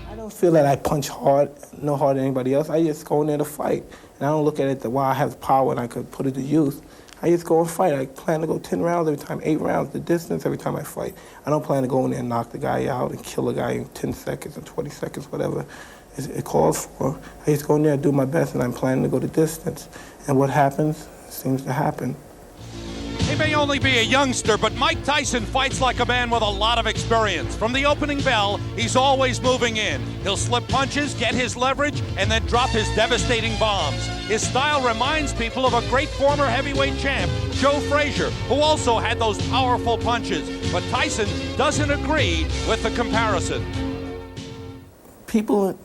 I don't feel that I punch hard, no harder than anybody else. I just go in there to fight. And I don't look at it that, wow, I have power and I could put it to use. I just go and fight. I plan to go 10 rounds every time, 8 rounds, the distance every time I fight. I don't plan to go in there and knock the guy out and kill a guy in 10 seconds or 20 seconds, whatever it calls for. I just go in there and do my best, and I'm planning to go the distance. And what happens seems to happen. He may only be a youngster, but Mike Tyson fights like a man with a lot of experience. From the opening bell, he's always moving in. He'll slip punches, get his leverage, and then drop his devastating bombs. His style reminds people of a great former heavyweight champ, Joe Frazier, who also had those powerful punches. But Tyson doesn't agree with the comparison. People,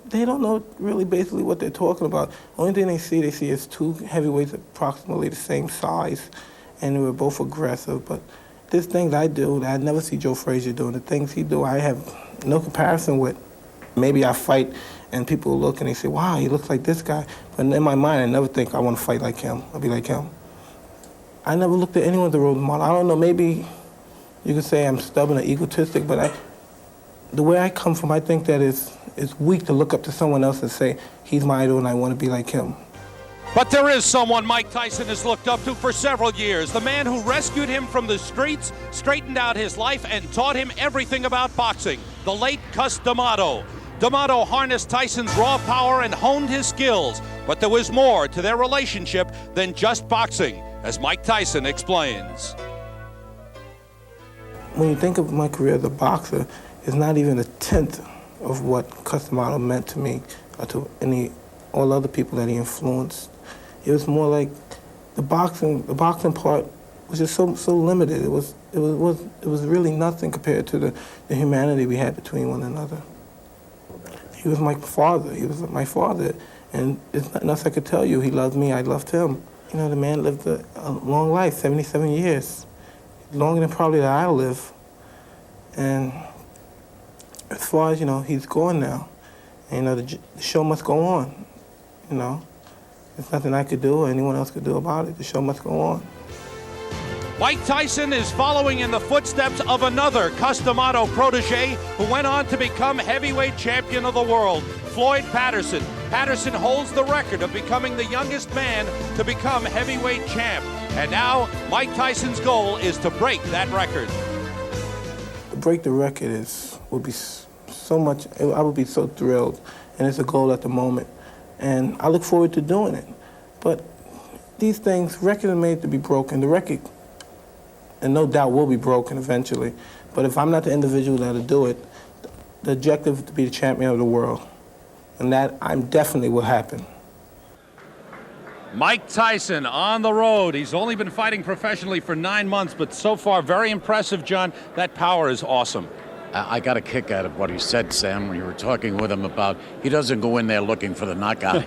they don't know really basically what they're talking about. Only thing they see is 2 heavyweights approximately the same size, and they were both aggressive. But there's things I do that I never see Joe Frazier doing. The things he do, I have no comparison with. Maybe I fight and people look and they say, wow, he looks like this guy. But in my mind, I never think I want to fight like him. I'll be like him. I never looked at anyone as a role model. I don't know, maybe you could say I'm stubborn or egotistic, but the way I come from, I think that it's weak to look up to someone else and say, he's my idol and I want to be like him. But there is someone Mike Tyson has looked up to for several years. The man who rescued him from the streets, straightened out his life, and taught him everything about boxing. The late Cus D'Amato. D'Amato harnessed Tyson's raw power and honed his skills. But there was more to their relationship than just boxing, as Mike Tyson explains. When you think of my career as a boxer, it's not even a tenth of what Cus D'Amato meant to me or to all other people that he influenced. It was more like the boxing part was just so limited. It was really nothing compared to the humanity we had between one another. He was my father. He was my father, and there's nothing else I could tell you. He loved me. I loved him. You know, the man lived a long life, 77 years, longer than probably that I'll live. And as far as, he's gone now. And, the show must go on, There's nothing I could do or anyone else could do about it. The show must go on. Mike Tyson is following in the footsteps of another Cus D'Amato protege who went on to become heavyweight champion of the world, Floyd Patterson. Patterson holds the record of becoming the youngest man to become heavyweight champ. And now, Mike Tyson's goal is to break that record. To break the record would be so much, I would be so thrilled, and it's a goal at the moment. And I look forward to doing it. But these things, records are made to be broken. The record, and no doubt, will be broken eventually. But if I'm not the individual that'll do it, the objective is to be the champion of the world. And that definitely will happen. Mike Tyson on the road. He's only been fighting professionally for 9 months, but so far very impressive, John. That power is awesome. I got a kick out of what he said, Sam, when you were talking with him about he doesn't go in there looking for the knockout.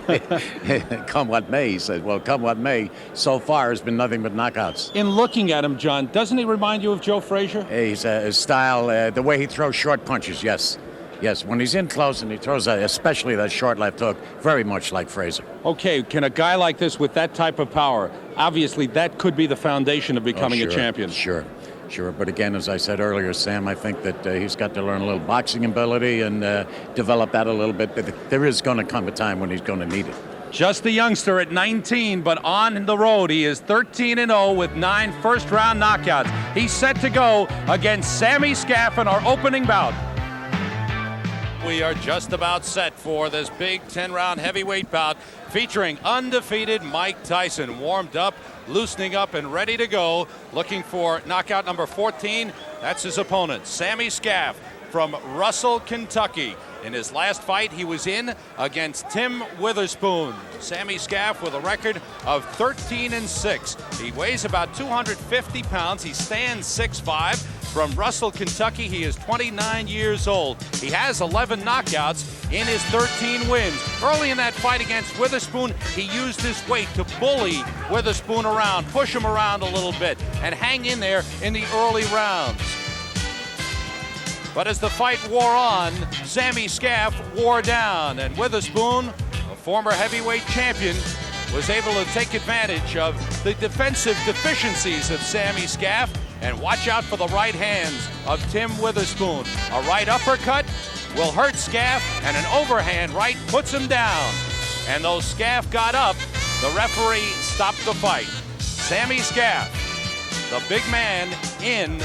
Come what may, he said. Well, come what may, so far has been nothing but knockouts. In looking at him, John, doesn't he remind you of Joe Frazier? His style, the way he throws short punches, yes. Yes, when he's in close and he throws, especially that short left hook, very much like Frazier. Okay, can a guy like this with that type of power, obviously that could be the foundation of becoming a champion. Sure, but again, as I said earlier, Sam, I think that he's got to learn a little boxing ability and develop that a little bit. But there is going to come a time when he's going to need it. Just a youngster at 19, but on the road, he is 13-0 with 9 first-round knockouts. He's set to go against Sammy Scaff in our opening bout. We are just about set for this big 10-round heavyweight bout featuring undefeated Mike Tyson, warmed up, loosening up, and ready to go, looking for knockout number 14. That's his opponent, Sammy Scaff from Russell, Kentucky. In his last fight, he was in against Tim Witherspoon. Sammy Scaff with a record of 13-6. He weighs about 250 pounds. He stands 6'5". From Russell, Kentucky, he is 29 years old. He has 11 knockouts in his 13 wins. Early in that fight against Witherspoon, he used his weight to bully Witherspoon around, push him around a little bit, and hang in there in the early rounds. But as the fight wore on, Sammy Scaff wore down, and Witherspoon, a former heavyweight champion, was able to take advantage of the defensive deficiencies of Sammy Scaff and watch out for the right hands of Tim Witherspoon. A right uppercut will hurt Scaff, and an overhand right puts him down. And though Scaff got up, the referee stopped the fight. Sammy Scaff, the big man, in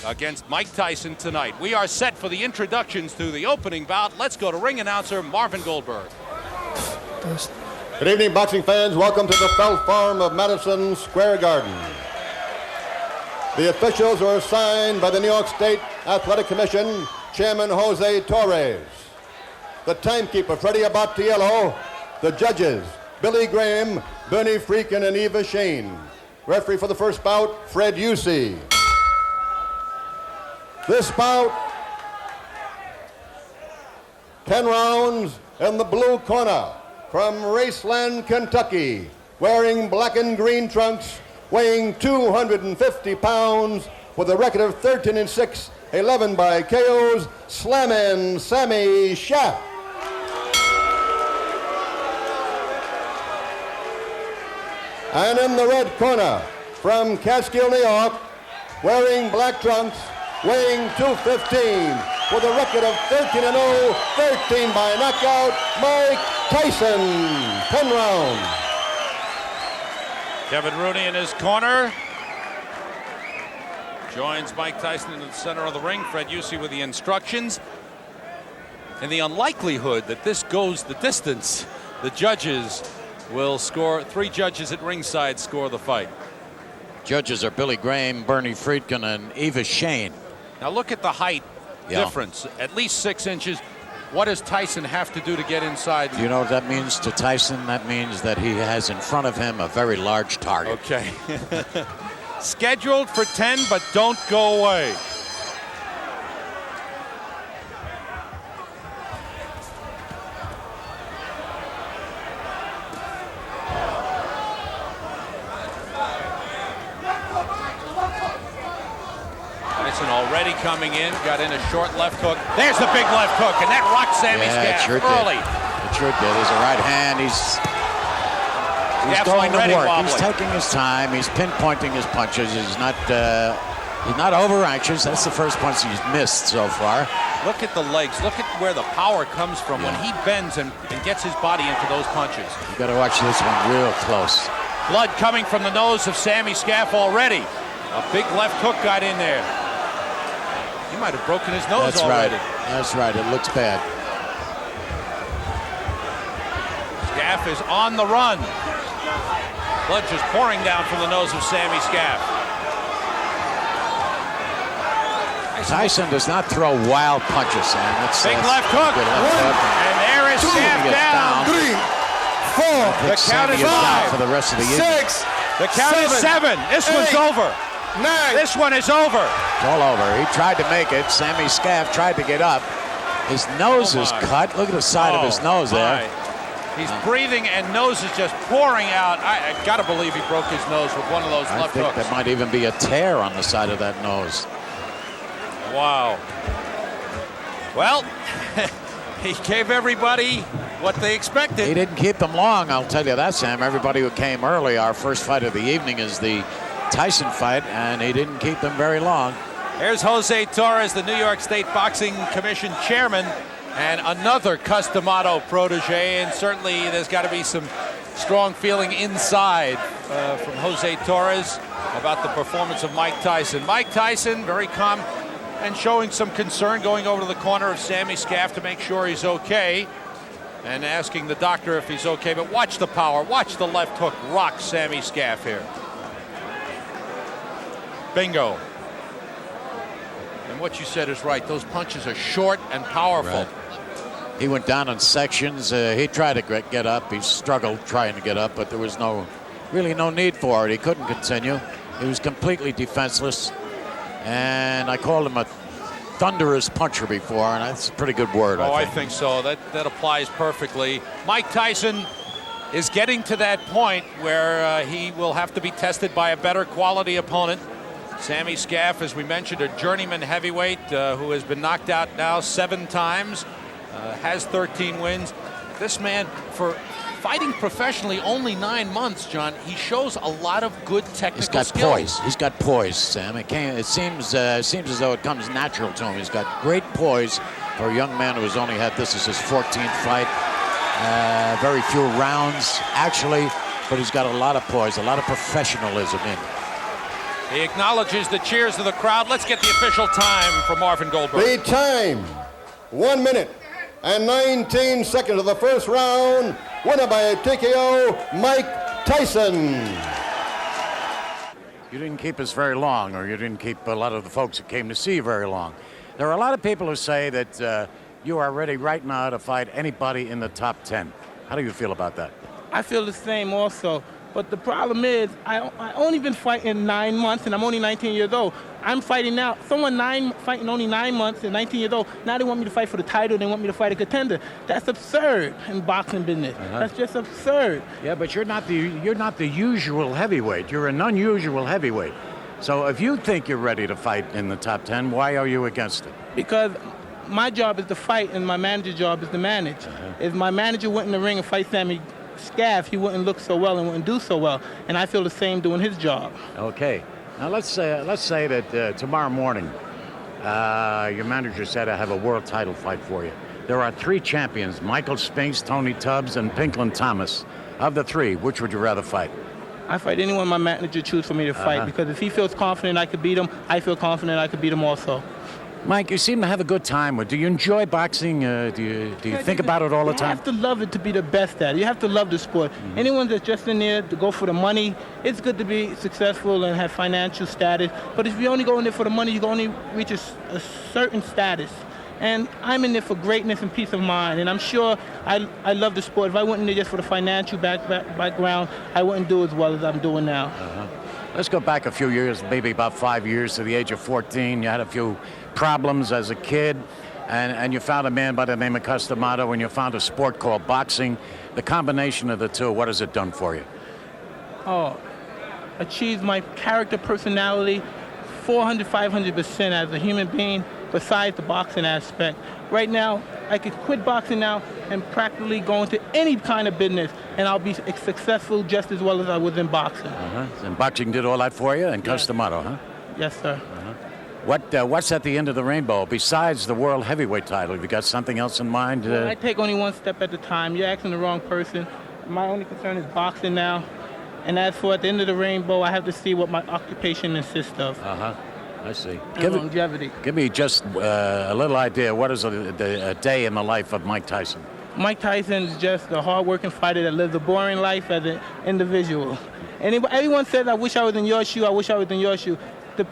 against Mike Tyson tonight. We are set for the introductions to the opening bout. Let's go to ring announcer Marvin Goldberg. Good evening, boxing fans. Welcome to the Felt Farm of Madison Square Garden. The officials were assigned by the New York State Athletic Commission, Chairman Jose Torres. The timekeeper, Freddie Abatiello. The judges, Billy Graham, Bernie Freakin, and Eva Shane. Referee for the first bout, Fred Usey. This bout, 10 rounds in the blue corner from Raceland, Kentucky, wearing black and green trunks, weighing 250 pounds, with a record of 13-6, 11 by KOs, Slammin' Sammy Scaff. And in the red corner from Catskill, New York, wearing black trunks, weighing 215, with a record of 13-0, 13 by knockout, Mike Tyson, 10 rounds. Kevin Rooney in his corner. Joins Mike Tyson in the center of the ring. Fred Usey with the instructions. In the unlikelihood that this goes the distance, the judges will score. 3 judges at ringside score the fight. Judges are Billy Graham, Bernie Friedkin, and Eva Shane. Now look at the height difference, at least 6 inches. What does Tyson have to do to get inside? You know what that means to Tyson? That means that he has in front of him a very large target. Okay. Scheduled for 10, but don't go away. Already coming in, got in a short left hook. There's the big left hook, and that rocked Sammy Scaff early. It sure did. There's a right hand. He's going to work. Wobbly. He's taking his time. He's pinpointing his punches. He's not over anxious. That's the first punch he's missed so far. Look at the legs. Look at where the power comes from when he bends and gets his body into those punches. You got to watch this one real close. Blood coming from the nose of Sammy Scaff already. A big left hook got in there. He might have broken his nose already. That's right. It looks bad. Scaff is on the run. Blood just pouring down from the nose of Sammy Scaff. Tyson does not throw wild punches, Sam. Big left hook. And there is Scaff down. 3, 4. The count is 5. For the rest of the 6. The count is 7. This one's over. 9. This one is over. It's all over. He tried to make it. Sammy Scaff tried to get up. His nose is cut. Look at the side of his nose there. He's breathing and nose is just pouring out. I got to believe he broke his nose with one of those left hooks. I think there might even be a tear on the side of that nose. Wow. Well, he gave everybody what they expected. He didn't keep them long, I'll tell you that, Sam. Everybody who came early, our first fight of the evening is the Tyson fight, and he didn't keep them very long. Here's Jose Torres, the New York State Boxing Commission chairman. And another Customato protege, and certainly there's got to be some strong feeling inside from Jose Torres about the performance of Mike Tyson. Mike Tyson, very calm and showing some concern, going over to the corner of Sammy Scaff to make sure he's okay and asking the doctor if he's okay. But watch the power, watch the left hook rock Sammy Scaff here. Bingo. And what you said is right. Those punches are short and powerful. Right. He went down in sections. He tried to get up. He struggled trying to get up, but there was really no need for it. He couldn't continue. He was completely defenseless. And I called him a thunderous puncher before, and that's a pretty good word. I think so. That applies perfectly. Mike Tyson is getting to that point where he will have to be tested by a better quality opponent. Sammy Scaff, as we mentioned, a journeyman heavyweight who has been knocked out now 7 times, has 13 wins. This man, for fighting professionally only 9 months, John, he shows a lot of good technical skills. Poise. He's got poise, Sam. It seems as though it comes natural to him. He's got great poise for a young man who has only had this as his 14th fight. Very few rounds, actually, but he's got a lot of poise, a lot of professionalism in him. He acknowledges the cheers of the crowd. Let's get the official time from Marvin Goldberg. The time, 1 minute and 19 seconds of the first round. Winner by TKO, Mike Tyson. You didn't keep us very long, or you didn't keep a lot of the folks that came to see you very long. There are a lot of people who say that you are ready right now to fight anybody in the top 10. How do you feel about that? I feel the same also. But the problem is, I only been fighting 9 months, and I'm only 19 years old. I'm fighting now. Someone fighting only 9 months and 19 years old. Now they want me to fight for the title. They want me to fight a contender. That's absurd in boxing business. That's just absurd. Yeah, but you're not the usual heavyweight. You're an unusual heavyweight. So if you think you're ready to fight in the top 10, why are you against it? Because my job is to fight, and my manager's job is to manage. If my manager went in the ring and fight Sammy Scaff, he wouldn't look so well and wouldn't do so well, and I feel the same doing his job. Okay, now let's say that tomorrow morning your manager said I have a world title fight for you. There are 3 champions: Michael Spinks, Tony Tubbs, and Pinklon Thomas. Of the 3, which would you rather fight? I fight anyone my manager chooses for me to fight, because if he feels confident I could beat him, I feel confident I could beat him also. Mike, you seem to have a good time. Do you enjoy boxing? Do you think about it all the time? You have to love it to be the best at it. You have to love the sport. Anyone that's just in there to go for the money, it's good to be successful and have financial status. But if you only go in there for the money, you can only reach a certain status. And I'm in there for greatness and peace of mind. And I'm sure I love the sport. If I went in there just for the financial background, I wouldn't do as well as I'm doing now. Let's go back a few years, maybe about 5 years, to the age of 14. You had a few problems as a kid, and you found a man by the name of Customato, and you found a sport called boxing. The combination of the two, what has it done for you? Achieved my character, personality, 400, 500% as a human being, besides the boxing aspect. Right now, I could quit boxing now and practically go into any kind of business, and I'll be successful just as well as I was in boxing. And boxing did all that for you, and Customato, huh? Yes, sir. What's at the end of the rainbow besides the world heavyweight title? Have you got something else in mind? Well, I take only one step at a time. You're asking the wrong person. My only concern is boxing now. And as for at the end of the rainbow, I have to see what my occupation consists of. I see. Longevity. Give me just a little idea. What is a day in the life of Mike Tyson? Mike Tyson is just a hard-working fighter that lives a boring life as an individual. And everyone says, I wish I was in your shoe, I wish I was in your shoe. The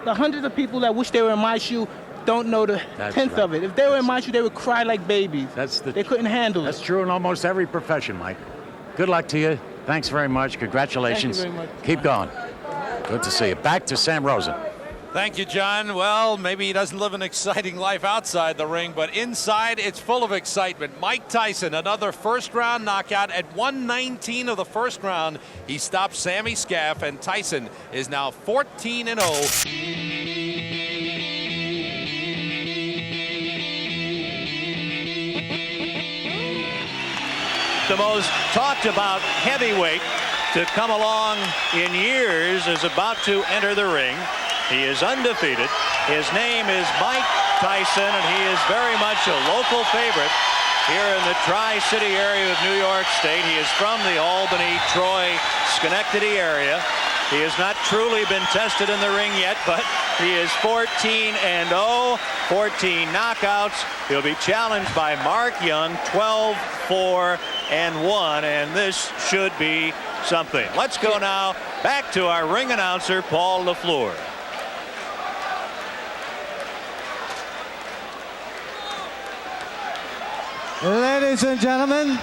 hundreds of people that wish they were in my shoe don't know the tenth of it. If they were in my shoe, they would cry like babies. They couldn't handle it. That's true in almost every profession, Mike. Good luck to you. Thanks very much. Congratulations. Thank you very much. Keep going. Good to see you. Back to Sam Rosen. Thank you, John. Well, maybe he doesn't live an exciting life outside the ring, but inside it's full of excitement. Mike Tyson, another first-round knockout at 1:19 of the first round. He stopped Sammy Scaff, and Tyson is now 14-0. The most talked about heavyweight to come along in years is about to enter the ring. He is undefeated. His name is Mike Tyson, and he is very much a local favorite here in the Tri-City area of New York State. He is from the Albany, Troy, Schenectady area. He has not truly been tested in the ring yet, but he is 14-0, 14 knockouts. He'll be challenged by Mark Young, 12-4-1, and this should be something. Let's go now back to our ring announcer, Paul LaFleur. Ladies and gentlemen,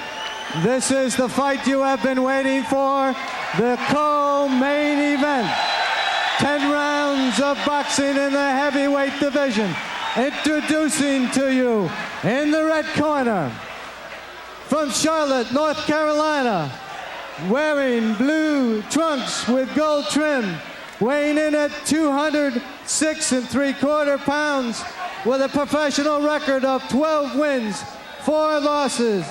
this is the fight you have been waiting for, the co-main event. 10 rounds of boxing in the heavyweight division. Introducing to you in the red corner, from Charlotte, North Carolina, wearing blue trunks with gold trim, weighing in at 206 3/4 pounds, with a professional record of 12 wins, 4 losses.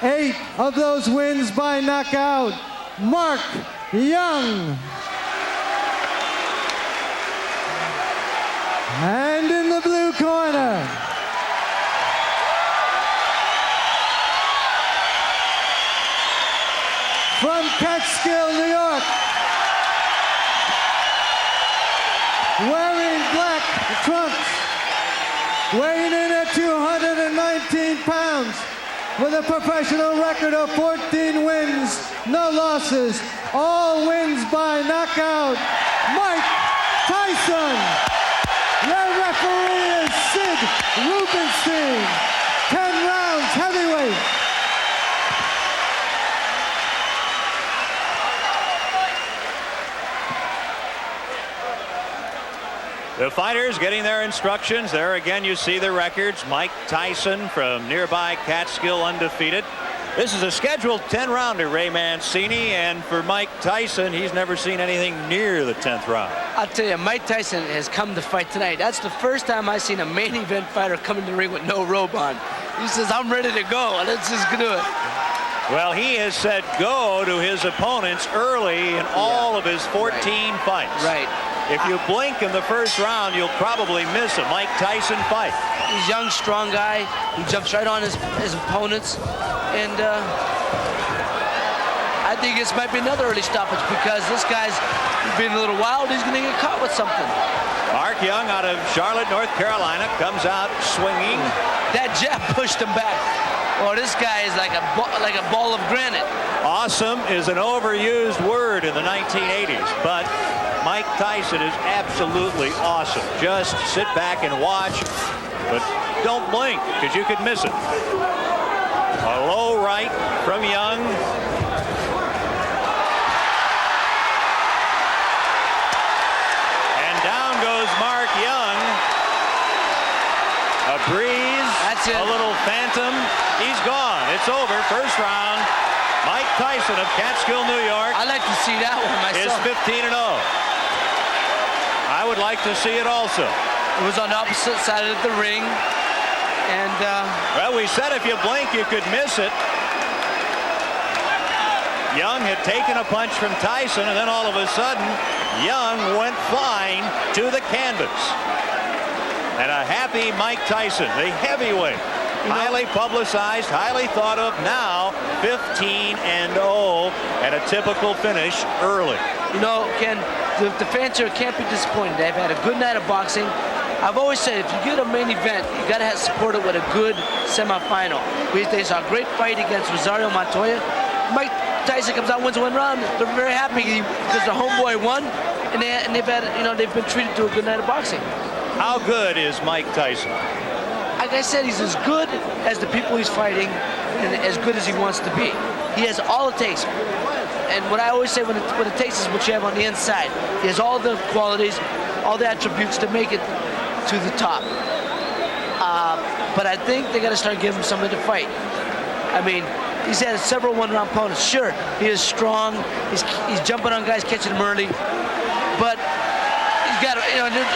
8 of those wins by knockout, Mark Young. And in the blue corner, from Catskill, New York, wearing black trunks, weighing in at 219 pounds, with a professional record of 14 wins, no losses, all wins by knockout, Mike Tyson. Your referee is Sid Rubenstein. 10 rounds heavyweight. The fighters getting their instructions. There again you see the records. Mike Tyson from nearby Catskill, undefeated. This is a scheduled 10-rounder, Ray Mancini, and for Mike Tyson, he's never seen anything near the 10th round. I'll tell you, Mike Tyson has come to fight tonight. That's the first time I've seen a main event fighter come in the ring with no robe on. He says, I'm ready to go. Let's just do it. Well, he has said go to his opponents early in all of his 14 fights. Right. If you blink in the first round, you'll probably miss a Mike Tyson fight. He's a young, strong guy. He jumps right on his opponents. And I think this might be another early stoppage because this guy's being a little wild. He going to get caught with something. Mark Young out of Charlotte, North Carolina, comes out swinging. That jab pushed him back. Oh, this guy is like a ball of granite. Awesome is an overused word in the 1980s, but Mike Tyson is absolutely awesome. Just sit back and watch, but don't blink because you could miss it. A low right from Young. And down goes Mark Young. A breeze. That's it. A little phantom. He's gone. It's over. First round. Mike Tyson of Catskill, New York. I like to see that one myself. Is 15-0. I would like to see it also. It was on the opposite side of the ring. And well, we said if you blink, you could miss it. Young had taken a punch from Tyson, and then all of a sudden, Young went flying to the canvas. And a happy Mike Tyson, the heavyweight, highly publicized, highly thought of, now 15-0, and a typical finish early. You know, Ken, the fans here can't be disappointed. They've had a good night of boxing. I've always said, if you get a main event, you got to have support it with a good semifinal. They saw a great fight against Rosario Montoya. Mike Tyson comes out, wins one round. They're very happy because the homeboy won, and they've been treated to a good night of boxing. How good is Mike Tyson? Like I said, he's as good as the people he's fighting, and as good as he wants to be. He has all it takes. And what I always say, what it takes is what you have on the inside. He has all the qualities, all the attributes to make it to the top. But I think they got to start giving him something to fight. I mean, he's had several one-round opponents. Sure, he is strong. He's jumping on guys, catching them early. But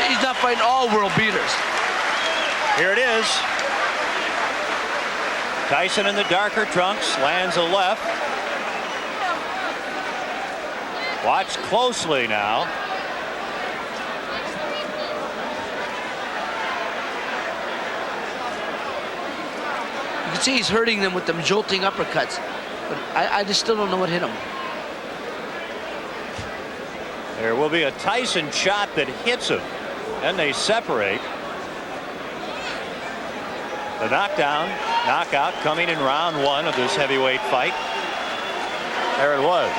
he's not fighting all world beaters. Here it is. Tyson in the darker trunks lands a left. Watch closely now. can see he's hurting them with them jolting uppercuts. But I just still don't know what hit him. There will be a Tyson shot that hits him. Then they separate. The knockout coming in round 1 of this heavyweight fight. There it was.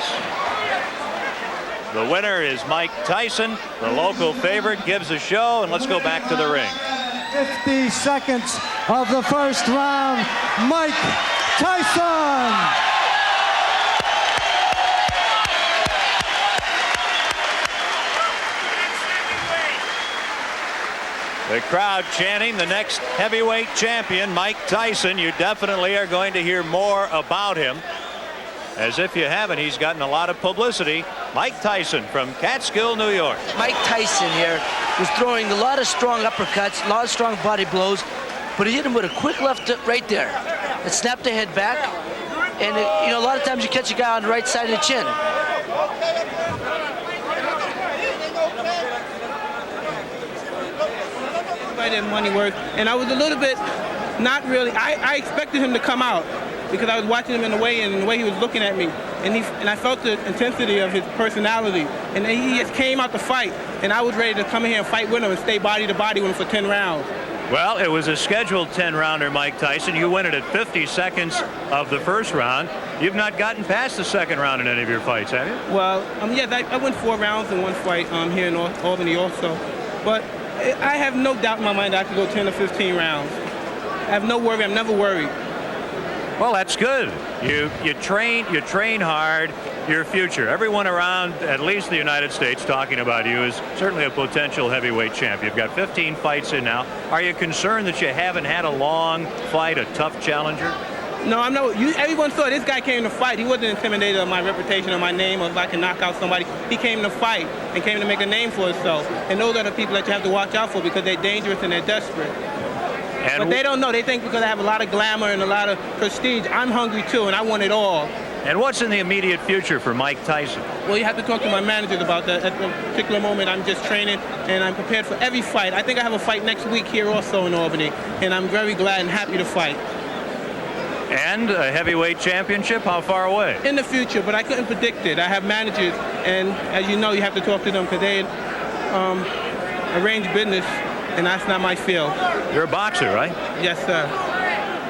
The winner is Mike Tyson. The local favorite gives a show, and let's go back to the ring. 50 seconds of the first round. Mike Tyson. The crowd chanting the next heavyweight champion, Mike Tyson. You definitely are going to hear more about him. As if you haven't, he's gotten a lot of publicity. Mike Tyson from Catskill, New York. Mike Tyson here was throwing a lot of strong uppercuts, a lot of strong body blows, but he hit him with a quick left right there. It snapped the head back, and a lot of times you catch a guy on the right side of the chin. And money work, and I was a little bit not really. I expected him to come out because I was watching him in the weigh-in and the way he was looking at me, and I felt the intensity of his personality, and then he just came out to fight, and I was ready to come in here and fight with him and stay body to body with him for 10 rounds. Well, it was a scheduled 10-rounder, Mike Tyson. You win it at 50 seconds of the first round. You've not gotten past the second round in any of your fights, have you? Well, yes, I went 4 rounds in one fight here in Albany also, but I have no doubt in my mind I could go 10 or 15 rounds. I have no worry. I'm never worried. Well, that's good. You train hard. Your future. Everyone around, at least the United States, talking about you is certainly a potential heavyweight champ. You've got 15 fights in now. Are you concerned that you haven't had a long fight, a tough challenger? No, I'm not. Everyone thought this guy came to fight. He wasn't intimidated of my reputation or my name or if I can knock out somebody. He came to fight and came to make a name for himself. And those are the people that you have to watch out for because they're dangerous and they're desperate. But they don't know. They think because I have a lot of glamour and a lot of prestige, I'm hungry too, and I want it all. And what's in the immediate future for Mike Tyson? Well, you have to talk to my managers about that. At the particular moment, I'm just training, and I'm prepared for every fight. I think I have a fight next week here also in Albany, and I'm very glad and happy to fight. And a heavyweight championship, how far away? In the future, but I couldn't predict it. I have managers, and as you know, you have to talk to them because they arrange business, and that's not my field. You're a boxer, right? Yes, sir.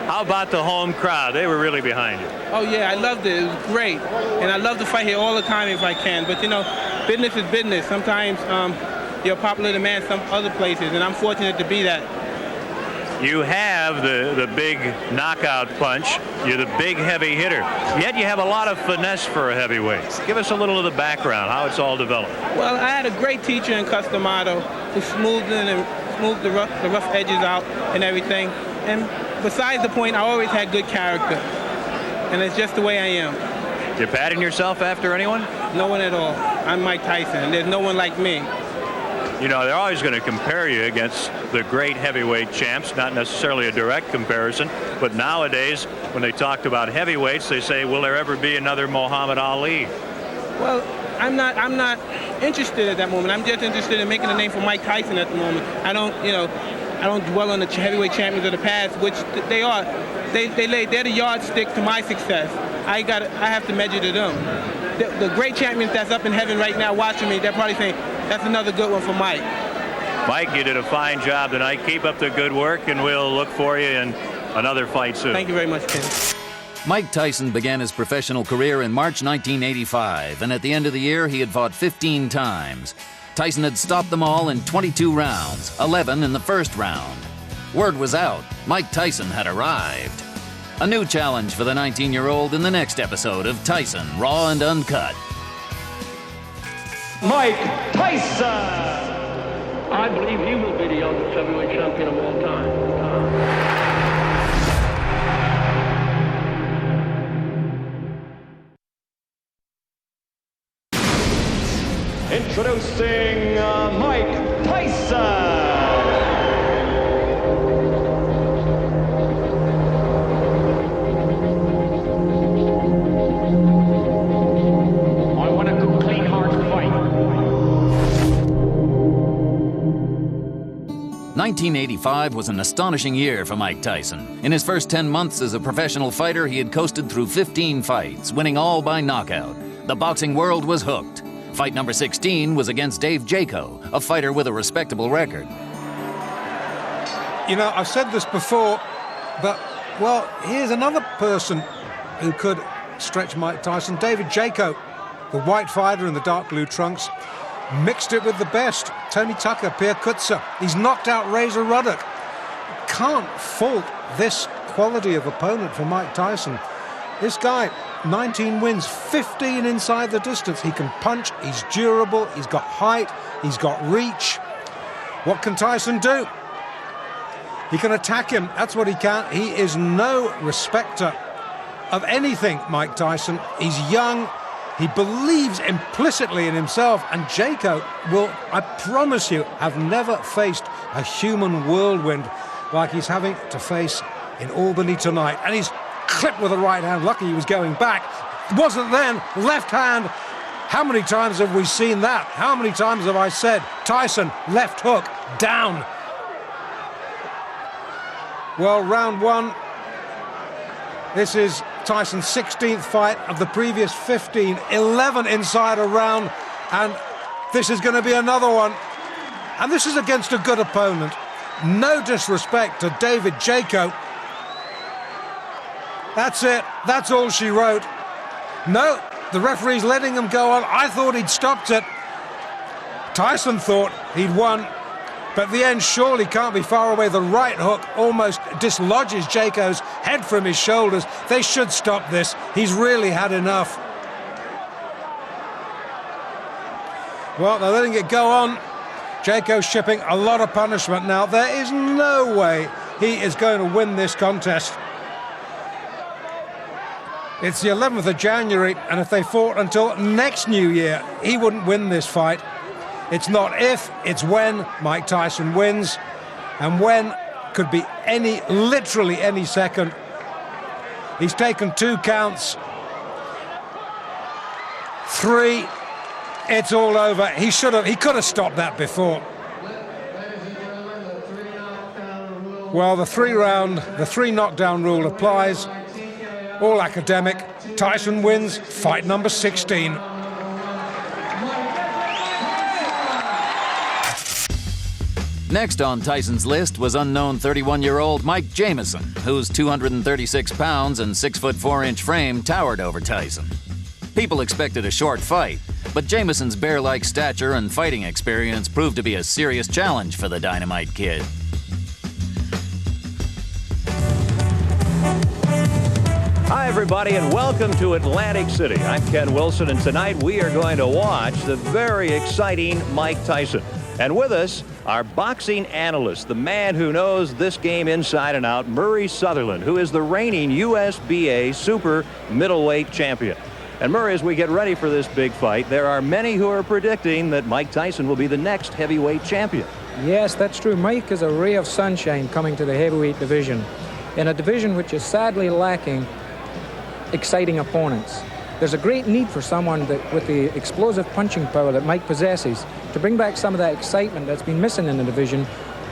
How about the home crowd? They were really behind you. Oh, yeah, I loved it. It was great. And I love to fight here all the time if I can. But, business is business. Sometimes you're a popular demand some other places, and I'm fortunate to be that. You have the big knockout punch. You're the big heavy hitter. Yet you have a lot of finesse for a heavyweight. Give us a little of the background, how it's all developed. Well, I had a great teacher in Customato who smoothed the rough edges out and everything. And besides the point, I always had good character. And it's just the way I am. You patting yourself after anyone? No one at all. I'm Mike Tyson. There's no one like me. They're always going to compare you against the great heavyweight champs, not necessarily a direct comparison, but nowadays, when they talked about heavyweights, they say, will there ever be another Muhammad Ali? Well, I'm not interested at that moment. I'm just interested in making a name for Mike Tyson at the moment. I don't dwell on the heavyweight champions of the past, which they are. They're the yardstick to my success. I have to measure to them. The great champions that's up in heaven right now watching me, they're probably saying, that's another good one for Mike. Mike, you did a fine job tonight. Keep up the good work, and we'll look for you in another fight soon. Thank you very much, Ken. Mike Tyson began his professional career in March 1985, and at the end of the year, he had fought 15 times. Tyson had stopped them all in 22 rounds, 11 in the first round. Word was out. Mike Tyson had arrived. A new challenge for the 19-year-old in the next episode of Tyson, Raw and Uncut. Mike Tyson! I believe he will be the youngest heavyweight champion of all time. Introducing Mike Tyson! I want a good, clean, hard fight. 1985 was an astonishing year for Mike Tyson. In his first 10 months as a professional fighter, he had coasted through 15 fights, winning all by knockout. The boxing world was hooked. Fight number 16 was against Dave Jaco, a fighter with a respectable record. You know, I've said this before, but, well, here's another person who could stretch Mike Tyson. David Jaco, the white fighter in the dark blue trunks, mixed it with the best. Tony Tucker, Pierre Kutzer. He's knocked out Razor Ruddock. Can't fault this quality of opponent for Mike Tyson. This guy, 19 wins, 15 inside the distance. He can punch, he's durable, he's got height, he's got reach. What can Tyson do? He can attack him, that's what he can. He is no respecter of anything, Mike Tyson. He's young, he believes implicitly in himself, and Jaco will, I promise you, have never faced a human whirlwind like he's having to face in Albany tonight. And he's clipped with the right hand. Lucky he was going back. Wasn't then. Left hand. How many times have we seen that? How many times have I said, Tyson, left hook, down? Well, round one. This is Tyson's 16th fight of the previous 15. 11 inside a round. And this is going to be another one. And this is against a good opponent. No disrespect to David Jaco. That's it. That's all she wrote. No, the referee's letting him go on. I thought he'd stopped it. Tyson thought he'd won. But the end surely can't be far away. The right hook almost dislodges Jaco's head from his shoulders. They should stop this. He's really had enough. Well, they're letting it go on. Jaco's shipping a lot of punishment now. There is no way he is going to win this contest. It's the 11th of January, and if they fought until next New Year, he wouldn't win this fight. It's not if, it's when Mike Tyson wins. And when could be literally any second. He's taken 2 counts. 3. It's all over. He could have stopped that before. Well, the 3 knockdown rule applies. All academic. Tyson wins fight number 16. Next on Tyson's list was unknown 31-year-old Mike Jamison, whose 236 pounds and 6'4" frame towered over Tyson. People expected a short fight, but Jamison's bear-like stature and fighting experience proved to be a serious challenge for the Dynamite Kid. Hi, everybody, and welcome to Atlantic City. I'm Ken Wilson, and tonight we are going to watch the very exciting Mike Tyson. And with us, our boxing analyst, the man who knows this game inside and out, Murray Sutherland, who is the reigning USBA super middleweight champion. And Murray, as we get ready for this big fight, there are many who are predicting that Mike Tyson will be the next heavyweight champion. Yes, that's true. Mike is a ray of sunshine coming to the heavyweight division, in a division which is sadly lacking exciting opponents. There's a great need for someone with the explosive punching power that Mike possesses to bring back some of that excitement that's been missing in the division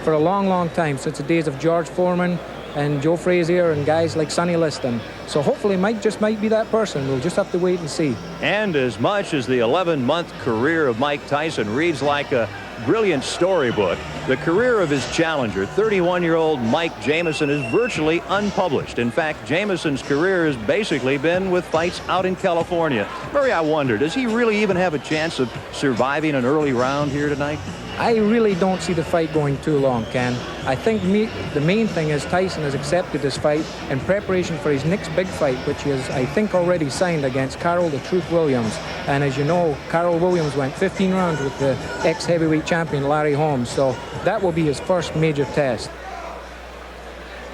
for a long, long time, since the days of George Foreman and Joe Frazier and guys like Sonny Liston. So hopefully Mike just might be that person. We'll just have to wait and see. And as much as the 11-month career of Mike Tyson reads like a brilliant storybook, the career of his challenger, 31-year-old Mike Jamison, is virtually unpublished. In fact, Jamison's career has basically been with fights out in California. Murray, I wonder, does he really even have a chance of surviving an early round here tonight? I really don't see the fight going too long, Ken. I think the main thing is Tyson has accepted this fight in preparation for his next big fight, which is, I think, already signed against Carroll the Truth Williams. And as you know, Carroll Williams went 15 rounds with the ex-heavyweight champion Larry Holmes, so that will be his first major test.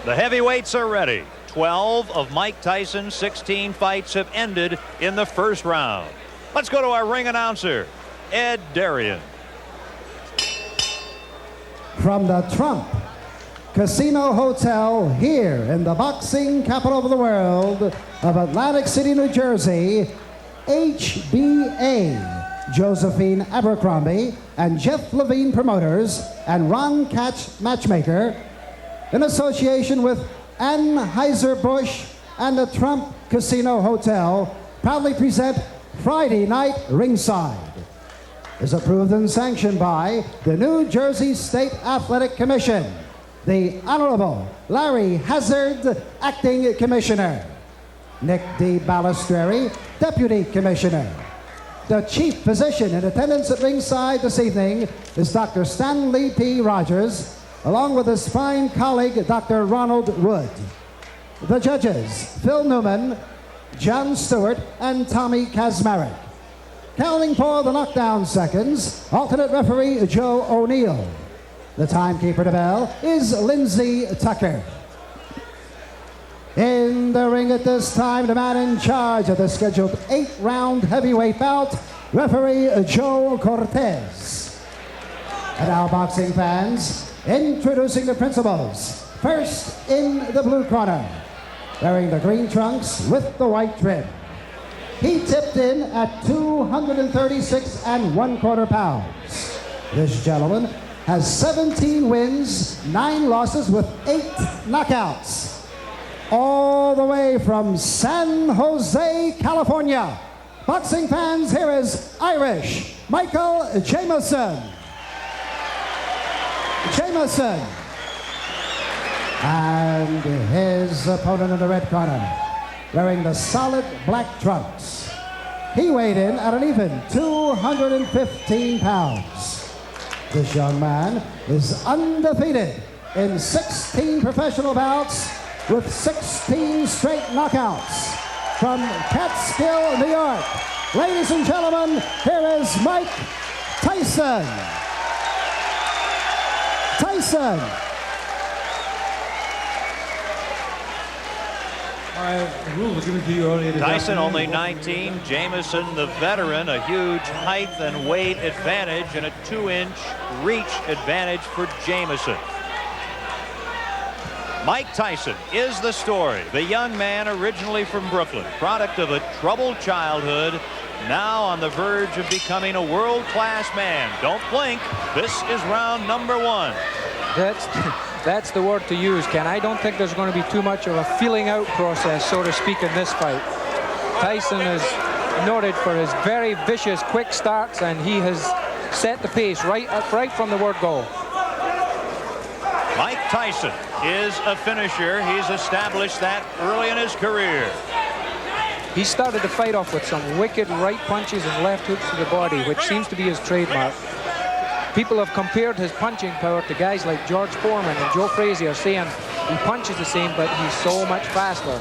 The heavyweights are ready. 12 of Mike Tyson's 16 fights have ended in the first round. Let's go to our ring announcer, Ed Darien. From the Trump Casino Hotel here in the boxing capital of the world of Atlantic City, New Jersey, HBA, Josephine Abercrombie, and Jeff Levine Promoters, and Ron Katz Matchmaker, in association with Anheuser-Busch and the Trump Casino Hotel, proudly present Friday Night Ringside. Is approved and sanctioned by the New Jersey State Athletic Commission, the Honorable Larry Hazard, Acting Commissioner, Nick D. Balistreri, Deputy Commissioner. The Chief Physician in attendance at ringside this evening is Dr. Stanley P. Rogers, along with his fine colleague, Dr. Ronald Wood. The judges, Phil Newman, John Stewart, and Tommy Kazmarek. Counting for the knockdown seconds, alternate referee Joe O'Neill. The timekeeper to bell is Lindsay Tucker. In the ring at this time, the man in charge of the scheduled 8-round heavyweight bout, referee Joe Cortez. And now, boxing fans, introducing the principals. First, in the blue corner, wearing the green trunks with the white trim. He tipped in at 236 1/4 pounds. This gentleman has 17 wins, 9 losses with 8 knockouts. All the way from San Jose, California. Boxing fans, here is Irish Michael Jameson. And his opponent in the red corner, wearing the solid black trunks. He weighed in at an even 215 pounds. This young man is undefeated in 16 professional bouts with 16 straight knockouts. From Catskill, New York, ladies and gentlemen, here is Mike Tyson. The rules were given to you earlier this Tyson afternoon. only 19, Jameson the veteran, a huge height and weight advantage and a 2-inch reach advantage for Jameson. Mike Tyson is the story. The young man originally from Brooklyn, product of a troubled childhood, now on the verge of becoming a world-class man. Don't blink. This is round number 1. That's the word to use, Ken. I don't think there's going to be too much of a feeling out process, so to speak, in this fight. Tyson is noted for his very vicious quick starts, and he has set the pace right from the word go. Mike Tyson is a finisher. He's established that early in his career. He started the fight off with some wicked right punches and left hooks to the body, which seems to be his trademark. People have compared his punching power to guys like George Foreman and Joe Frazier, saying he punches the same, but he's so much faster.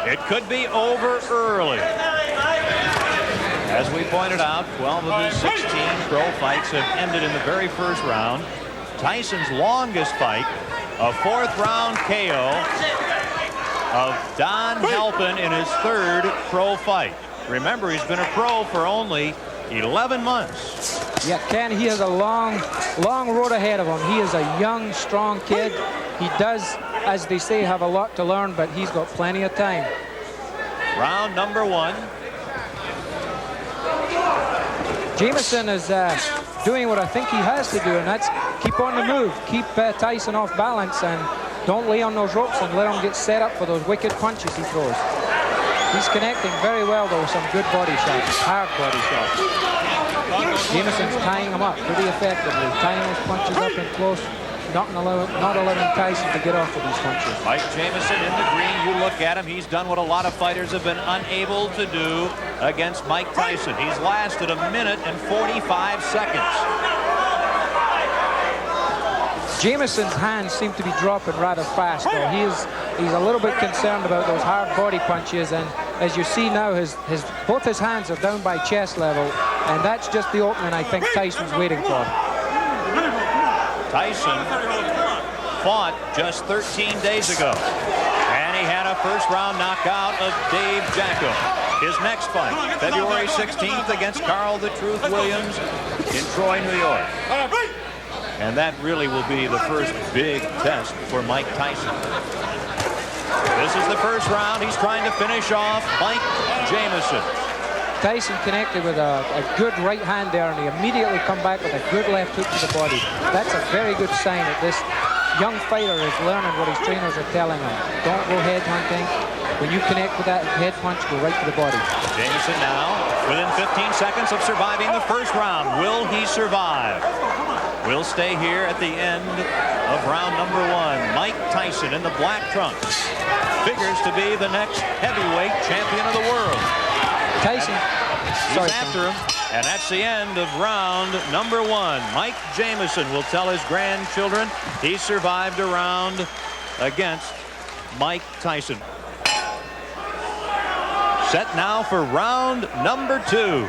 It could be over early. As we pointed out, 12 of his 16 pro fights have ended in the very first round. Tyson's longest fight, a 4th round KO of Don Halpin in his 3rd pro fight. Remember, he's been a pro for only 11 months. Yeah, Ken, he has a long road ahead of him. He is a young, strong kid. He does, as they say, have a lot to learn, but he's got plenty of time. Round number 1. Jameson is doing what I think he has to do, and that's keep on the move, keep Tyson off balance, and don't lay on those ropes and let him get set up for those wicked punches he throws. He's connecting very well, though, with some good body shots, hard body shots. Jameson's tying him up pretty effectively, tying those punches up in close, not allowing Tyson to get off of these punches. Mike Jameson in the green. You look at him, he's done what a lot of fighters have been unable to do against Mike Tyson. He's lasted 1 minute and 45 seconds. Jameson's hands seem to be dropping rather fast, though. He's a little bit concerned about those hard body punches, and as you see now, both his hands are down by chest level, and that's just the opening I think Tyson's waiting for. Tyson fought just 13 days ago, and he had a first-round knockout of Dave Jacko. His next fight, February 16th against Carl the Truth Williams in Troy, New York. And that really will be the first big test for Mike Tyson. This is the first round. He's trying to finish off Mike Jameson. Tyson connected with a good right hand there, and he immediately come back with a good left hook to the body. That's a very good sign that this young fighter is learning what his trainers are telling him. Don't go head hunting. When you connect with that head punch, go right to the body. Jamison now within 15 seconds of surviving the first round. Will he survive? We'll stay here at the end of round number 1. Mike Tyson in the black trunks figures to be the next heavyweight champion of the world. Tyson. He's after him. And that's the end of round number 1. Mike Jamison will tell his grandchildren he survived a round against Mike Tyson. Set now for round number 2.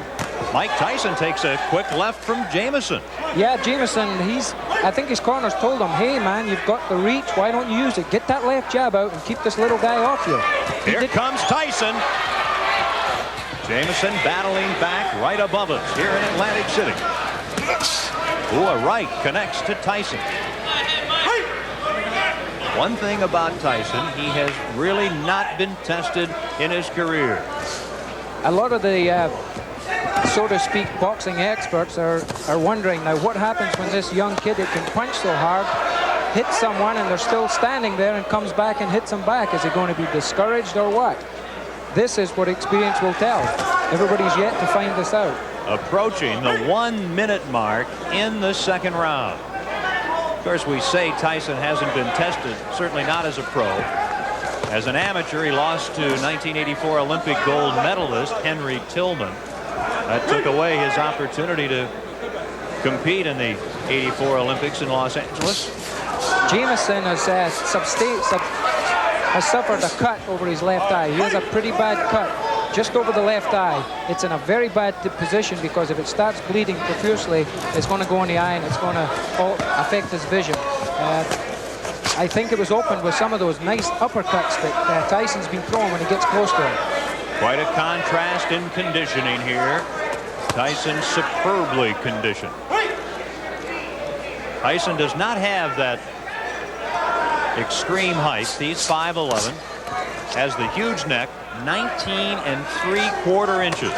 Mike Tyson takes a quick left from Jamison. Yeah, Jamison, I think his corners told him, hey man, you've got the reach, why don't you use it? Get that left jab out and keep this little guy off you. Here comes Tyson. Jamison battling back right above us here in Atlantic City. Ooh, a right connects to Tyson. One thing about Tyson, he has really not been tested in his career. A lot of the, so to speak, boxing experts are wondering now what happens when this young kid that can punch so hard hits someone and they're still standing there and comes back and hits them back. Is he going to be discouraged or what? This is what experience will tell. Everybody's yet to find this out. Approaching the 1-minute mark in the second round. Of course, we say Tyson hasn't been tested, certainly not as a pro. As an amateur, he lost to 1984 Olympic gold medalist Henry Tillman. That took away his opportunity to compete in the 84 Olympics in Los Angeles. Jamison has suffered a cut over his left eye. He has a pretty bad cut just over the left eye. It's in a very bad position because if it starts bleeding profusely, it's going to go in the eye and it's going to affect his vision. I think it was opened with some of those nice uppercuts that Tyson's been throwing when he gets close to him. Quite a contrast in conditioning here. Tyson superbly conditioned. Tyson does not have that extreme height. He's 5'11", has the huge neck, 19 3/4 inches.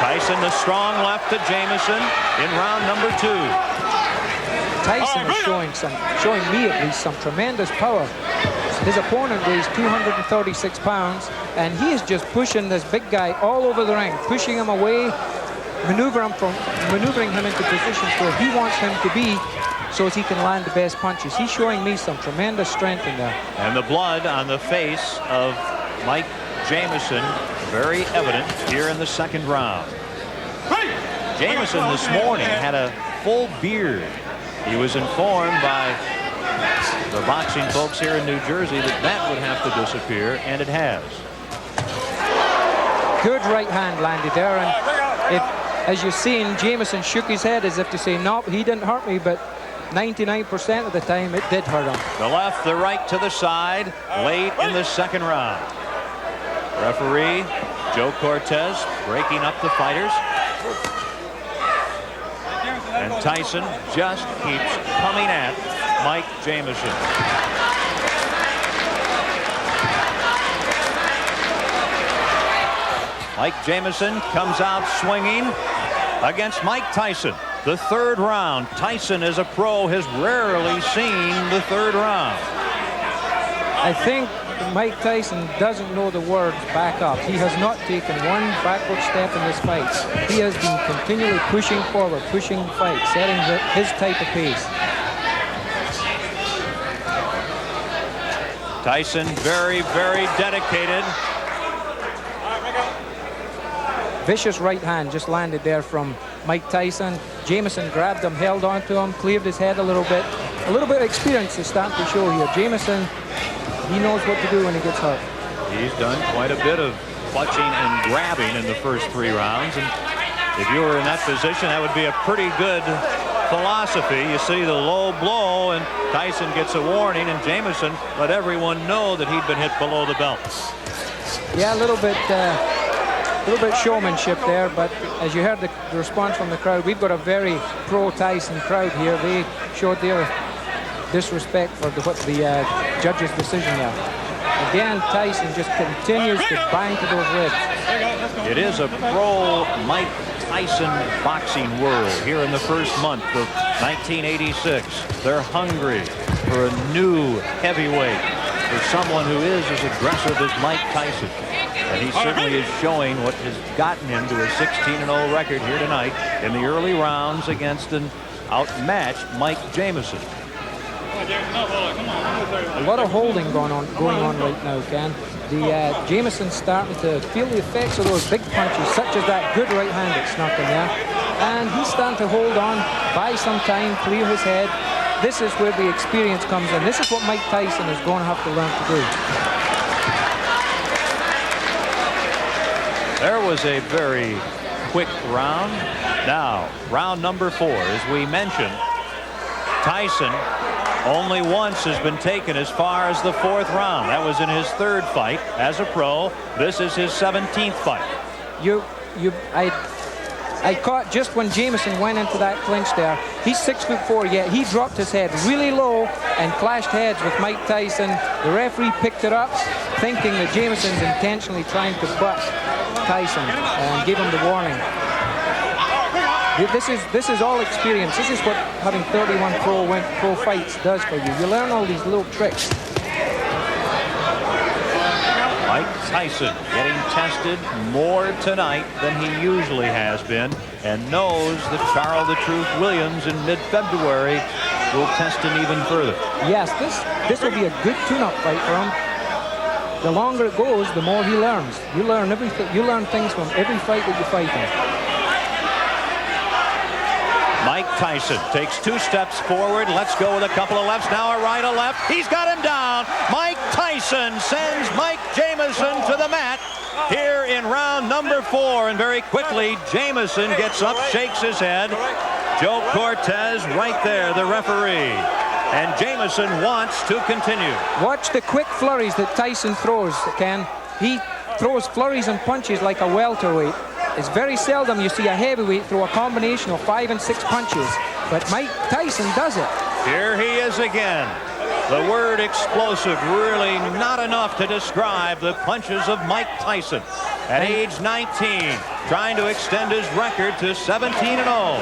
Tyson, the strong left to Jamison in round number 2. Tyson is showing me at least some tremendous power. His opponent weighs 236 pounds, and he is just pushing this big guy all over the ring, pushing him away, maneuvering him into positions where he wants him to be, so as he can land the best punches. He's showing me some tremendous strength in there. And the blood on the face of Mike Jamison very evident here in the second round. Jamison this morning had a full beard. He was informed by the boxing folks here in New Jersey that would have to disappear, and it has. Good right hand landed there, and as you've seen, Jamison shook his head as if to say, nope, he didn't hurt me, but 99% of the time it did hurt him. The left, the right to the side late in the second round. Referee Joe Cortez breaking up the fighters. And Tyson just keeps coming at Mike Jamison. Mike Jamison comes out swinging against Mike Tyson. The third round. Tyson, as a pro, has rarely seen the third round. I think Mike Tyson doesn't know the words back up. He has not taken one backward step in this fight. He has been continually pushing forward, pushing the fight, setting his type of pace. Tyson very, very dedicated. Vicious right hand just landed there from Mike Tyson. Jamison grabbed him, held on to him, cleaved his head a little bit. A little bit of experience is starting to show here. Jamison, he knows what to do when he gets hurt. He's done quite a bit of clutching and grabbing in the first 3 rounds. And if you were in that position, that would be a pretty good philosophy. You see the low blow, and Tyson gets a warning, and Jamison let everyone know that he'd been hit below the belt. Yeah, a little bit showmanship there, but as you heard the response from the crowd, we've got a very pro-Tyson crowd here. They showed their disrespect for the judge's decision there. Again, Tyson just continues to bang to those ribs. It is a pro Mike Tyson boxing world here in the first month of 1986. They're hungry for a new heavyweight, for someone who is as aggressive as Mike Tyson. And he certainly is showing what has gotten him to a 16-0 record here tonight in the early rounds against an outmatched Mike Jamison. A lot of holding going on right now, Ken. The Jamison's starting to feel the effects of those big punches, such as that good right hand that snuck in there. And he's starting to hold on, buy some time, clear his head. This is where the experience comes in. This is what Mike Tyson is going to have to learn to do. There was a very quick round. Now, round number 4, as we mentioned, Tyson only once has been taken as far as the 4th round. That was in his 3rd fight as a pro. This is his 17th fight. I caught just when Jamison went into that clinch there. He's 6'4", yet he dropped his head really low and clashed heads with Mike Tyson. The referee picked it up, thinking that Jamison's intentionally trying to butt Tyson and gave him the warning. This is all experience. This is what having 31 pro fights does for you. You learn all these little tricks. Mike Tyson getting tested more tonight than he usually has been, and knows that Charles the Truth Williams in mid-February will test him even further. Yes, this will be a good tune-up fight for him. The longer it goes, the more he learns. You learn everything. You learn things from every fight that you fight in. Mike Tyson takes 2 steps forward. Let's go with a couple of lefts. Now a right, a left. He's got him down. Mike Tyson sends Mike Jamison to the mat here in round number 4. And very quickly, Jamison gets up, shakes his head. Joe Cortez right there, the referee. And Jamison wants to continue. Watch the quick flurries that Tyson throws, Ken. He throws flurries and punches like a welterweight. It's very seldom you see a heavyweight throw a combination of 5 and 6 punches, but Mike Tyson does it. Here he is again. The word explosive really not enough to describe the punches of Mike Tyson. At age 19, trying to extend his record to 17-0.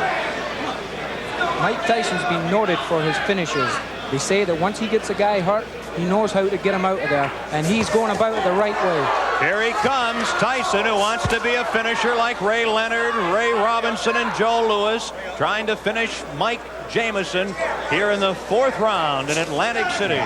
Mike Tyson's been noted for his finishes. They say that once he gets a guy hurt, he knows how to get him out of there, and he's going about it the right way. Here he comes, Tyson, who wants to be a finisher like Ray Leonard, Ray Robinson, and Joe Louis, trying to finish Mike Jamison here in the 4th round in Atlantic City.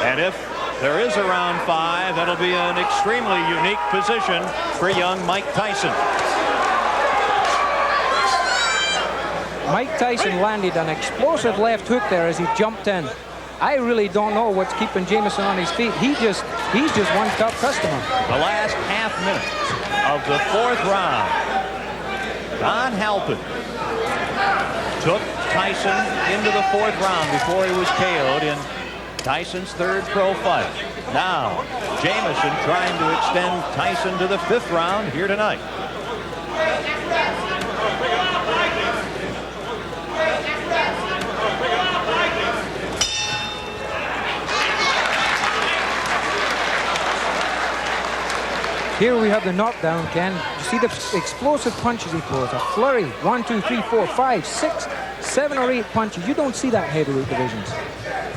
And if there is a round 5, that'll be an extremely unique position for young Mike Tyson. Mike Tyson landed an explosive left hook there as he jumped in. I really don't know what's keeping Jamison on his feet. He's just one tough customer. The last half minute of the 4th round. Don Halpin took Tyson into the 4th round before he was KO'd in Tyson's 3rd pro fight. Now, Jamison trying to extend Tyson to the 5th round here tonight. Here we have the knockdown, Ken. You see the explosive punches he throws. A flurry. 1, 2, 3, 4, 5, 6, 7 or 8 punches. You don't see that in heavyweight divisions.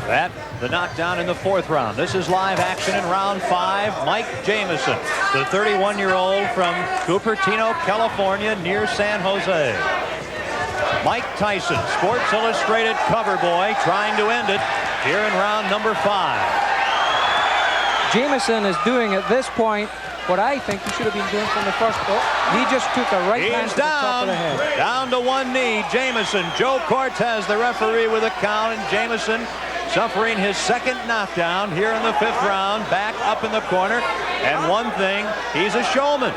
That, the knockdown in the 4th round. This is live action in round 5. Mike Jamison, the 31-year-old from Cupertino, California, near San Jose. Mike Tyson, Sports Illustrated cover boy, trying to end it here in round number 5. Jamison is doing at this point what I think he should have been doing from the first. He just took a right hand to the top of the head. Down to one knee, Jamison. Joe Cortez, the referee, with a count, and Jamison suffering his 2nd knockdown here in the 5th round, back up in the corner. And one thing, he's a showman.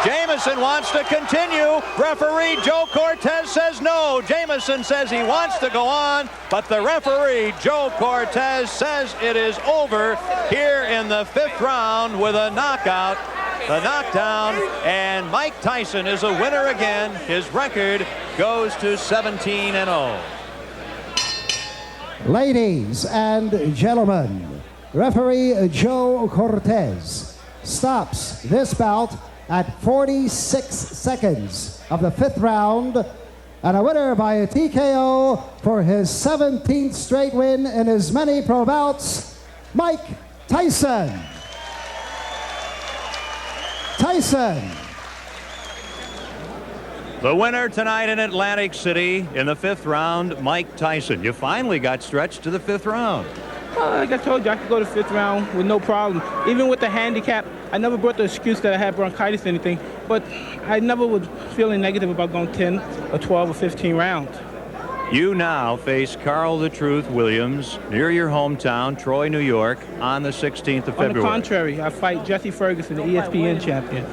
Jamison wants to continue. Referee Joe Cortez says no. Jamison says he wants to go on, but the referee Joe Cortez says it is over here in the 5th round with a knockout the knockdown, and Mike Tyson is a winner again. His record goes to 17-0. Ladies and gentlemen, referee Joe Cortez stops this bout at 46 seconds of the 5th round, and a winner by a TKO for his 17th straight win in as many pro bouts, Mike Tyson. Tyson. The winner tonight in Atlantic City in the 5th round, Mike Tyson. You finally got stretched to the 5th round. Like I told you, I could go to 5th round with no problem. Even with the handicap, I never brought the excuse that I had bronchitis or anything, but I never was feeling negative about going 10 or 12 or 15 rounds. You now face Carl the Truth Williams near your hometown, Troy, New York, on the 16th of February. On the contrary, I fight Jesse Ferguson, the ESPN champion.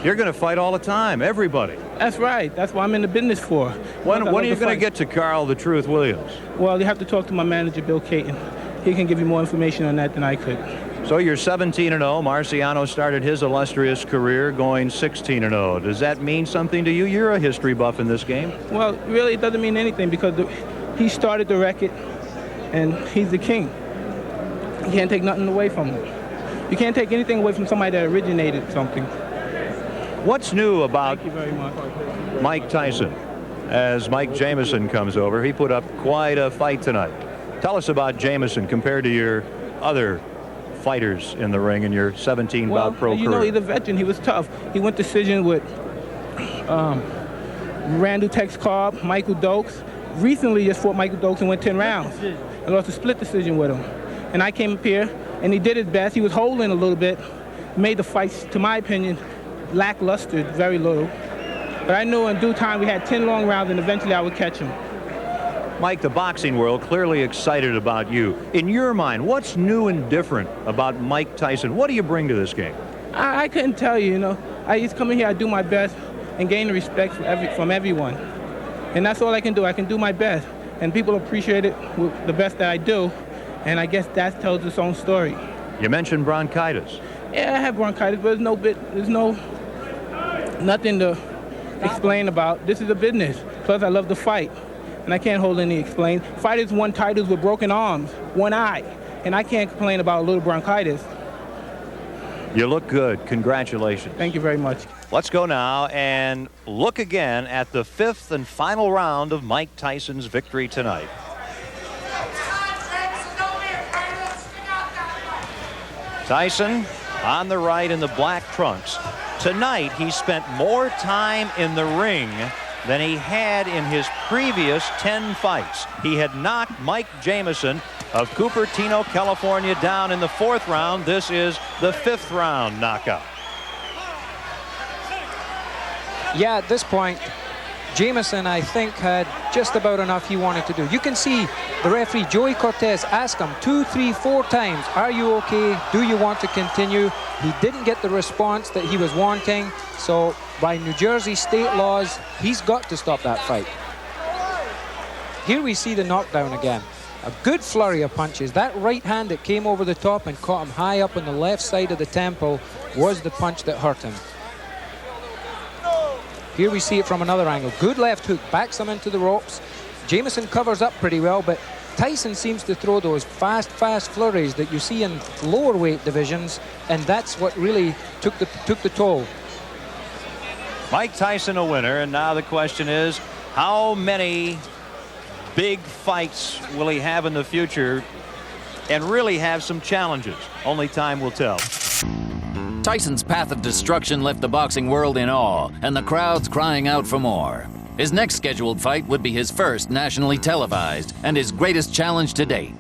You're going to fight all the time, everybody. That's right. That's what I'm in the business for. When are you going to get to Carl the Truth Williams? Well, you have to talk to my manager, Bill Caton. He can give you more information on that than I could. So you're 17-0. Marciano started his illustrious career going 16-0. Does that mean something to you? You're a history buff in this game. Well, really, it doesn't mean anything because he started the record, and he's the king. You can't take nothing away from him. You can't take anything away from somebody that originated something. What's new about Thank you very much. Mike Tyson? As Mike Jamison comes over, he put up quite a fight tonight. Tell us about Jamison compared to your other fighters in the ring in your 17-bout pro career. You know, he's a veteran. He was tough. He went decision with Randall Tex Cobb, Michael Dokes. Recently just fought Michael Dokes and went 10 rounds. I lost a split decision with him. And I came up here, and he did his best. He was holding a little bit, made the fights, to my opinion, lackluster, very little. But I knew in due time we had 10 long rounds, and eventually I would catch him. Mike, the boxing world clearly excited about you. In your mind, what's new and different about Mike Tyson? What do you bring to this game? I couldn't tell you, you know. I just come in here, I do my best, and gain the respect from everyone. And that's all I can do. I can do my best. And people appreciate it with the best that I do. And I guess that tells its own story. You mentioned bronchitis. Yeah, I have bronchitis, but there's nothing to explain about. This is a business. Plus, I love to fight. And I can't hold any explain. Fighters won titles with broken arms, one eye, and I can't complain about a little bronchitis. You look good. Congratulations. Thank you very much. Let's go now and look again at the 5th and final round of Mike Tyson's victory tonight. Tyson on the right in the black trunks. Tonight, he spent more time in the ring than he had in his previous 10 fights. He had knocked Mike Jamison of Cupertino, California, down in the 4th round. This is the 5th round knockout. Yeah, at this point, Jamison, I think, had just about enough he wanted to do. You can see the referee, Joey Cortez, ask him 2, 3, 4 times, are you okay? Do you want to continue? He didn't get the response that he was wanting, so by New Jersey state laws, he's got to stop that fight. Here we see the knockdown again. A good flurry of punches. That right hand that came over the top and caught him high up on the left side of the temple was the punch that hurt him. Here we see it from another angle. Good left hook, backs him into the ropes. Jamison covers up pretty well, but Tyson seems to throw those fast flurries that you see in lower weight divisions, and that's what really took the toll. Mike Tyson a winner, and now the question is, how many big fights will he have in the future and really have some challenges? Only time will tell. Tyson's path of destruction left the boxing world in awe, and the crowds crying out for more. His next scheduled fight would be his first nationally televised and his greatest challenge to date.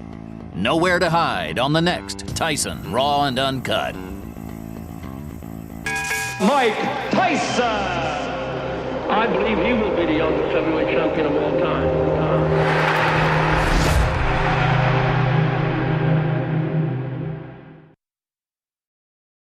Nowhere to hide on the next Tyson Raw and Uncut. Mike Tyson! I believe he will be the youngest heavyweight champion of all time.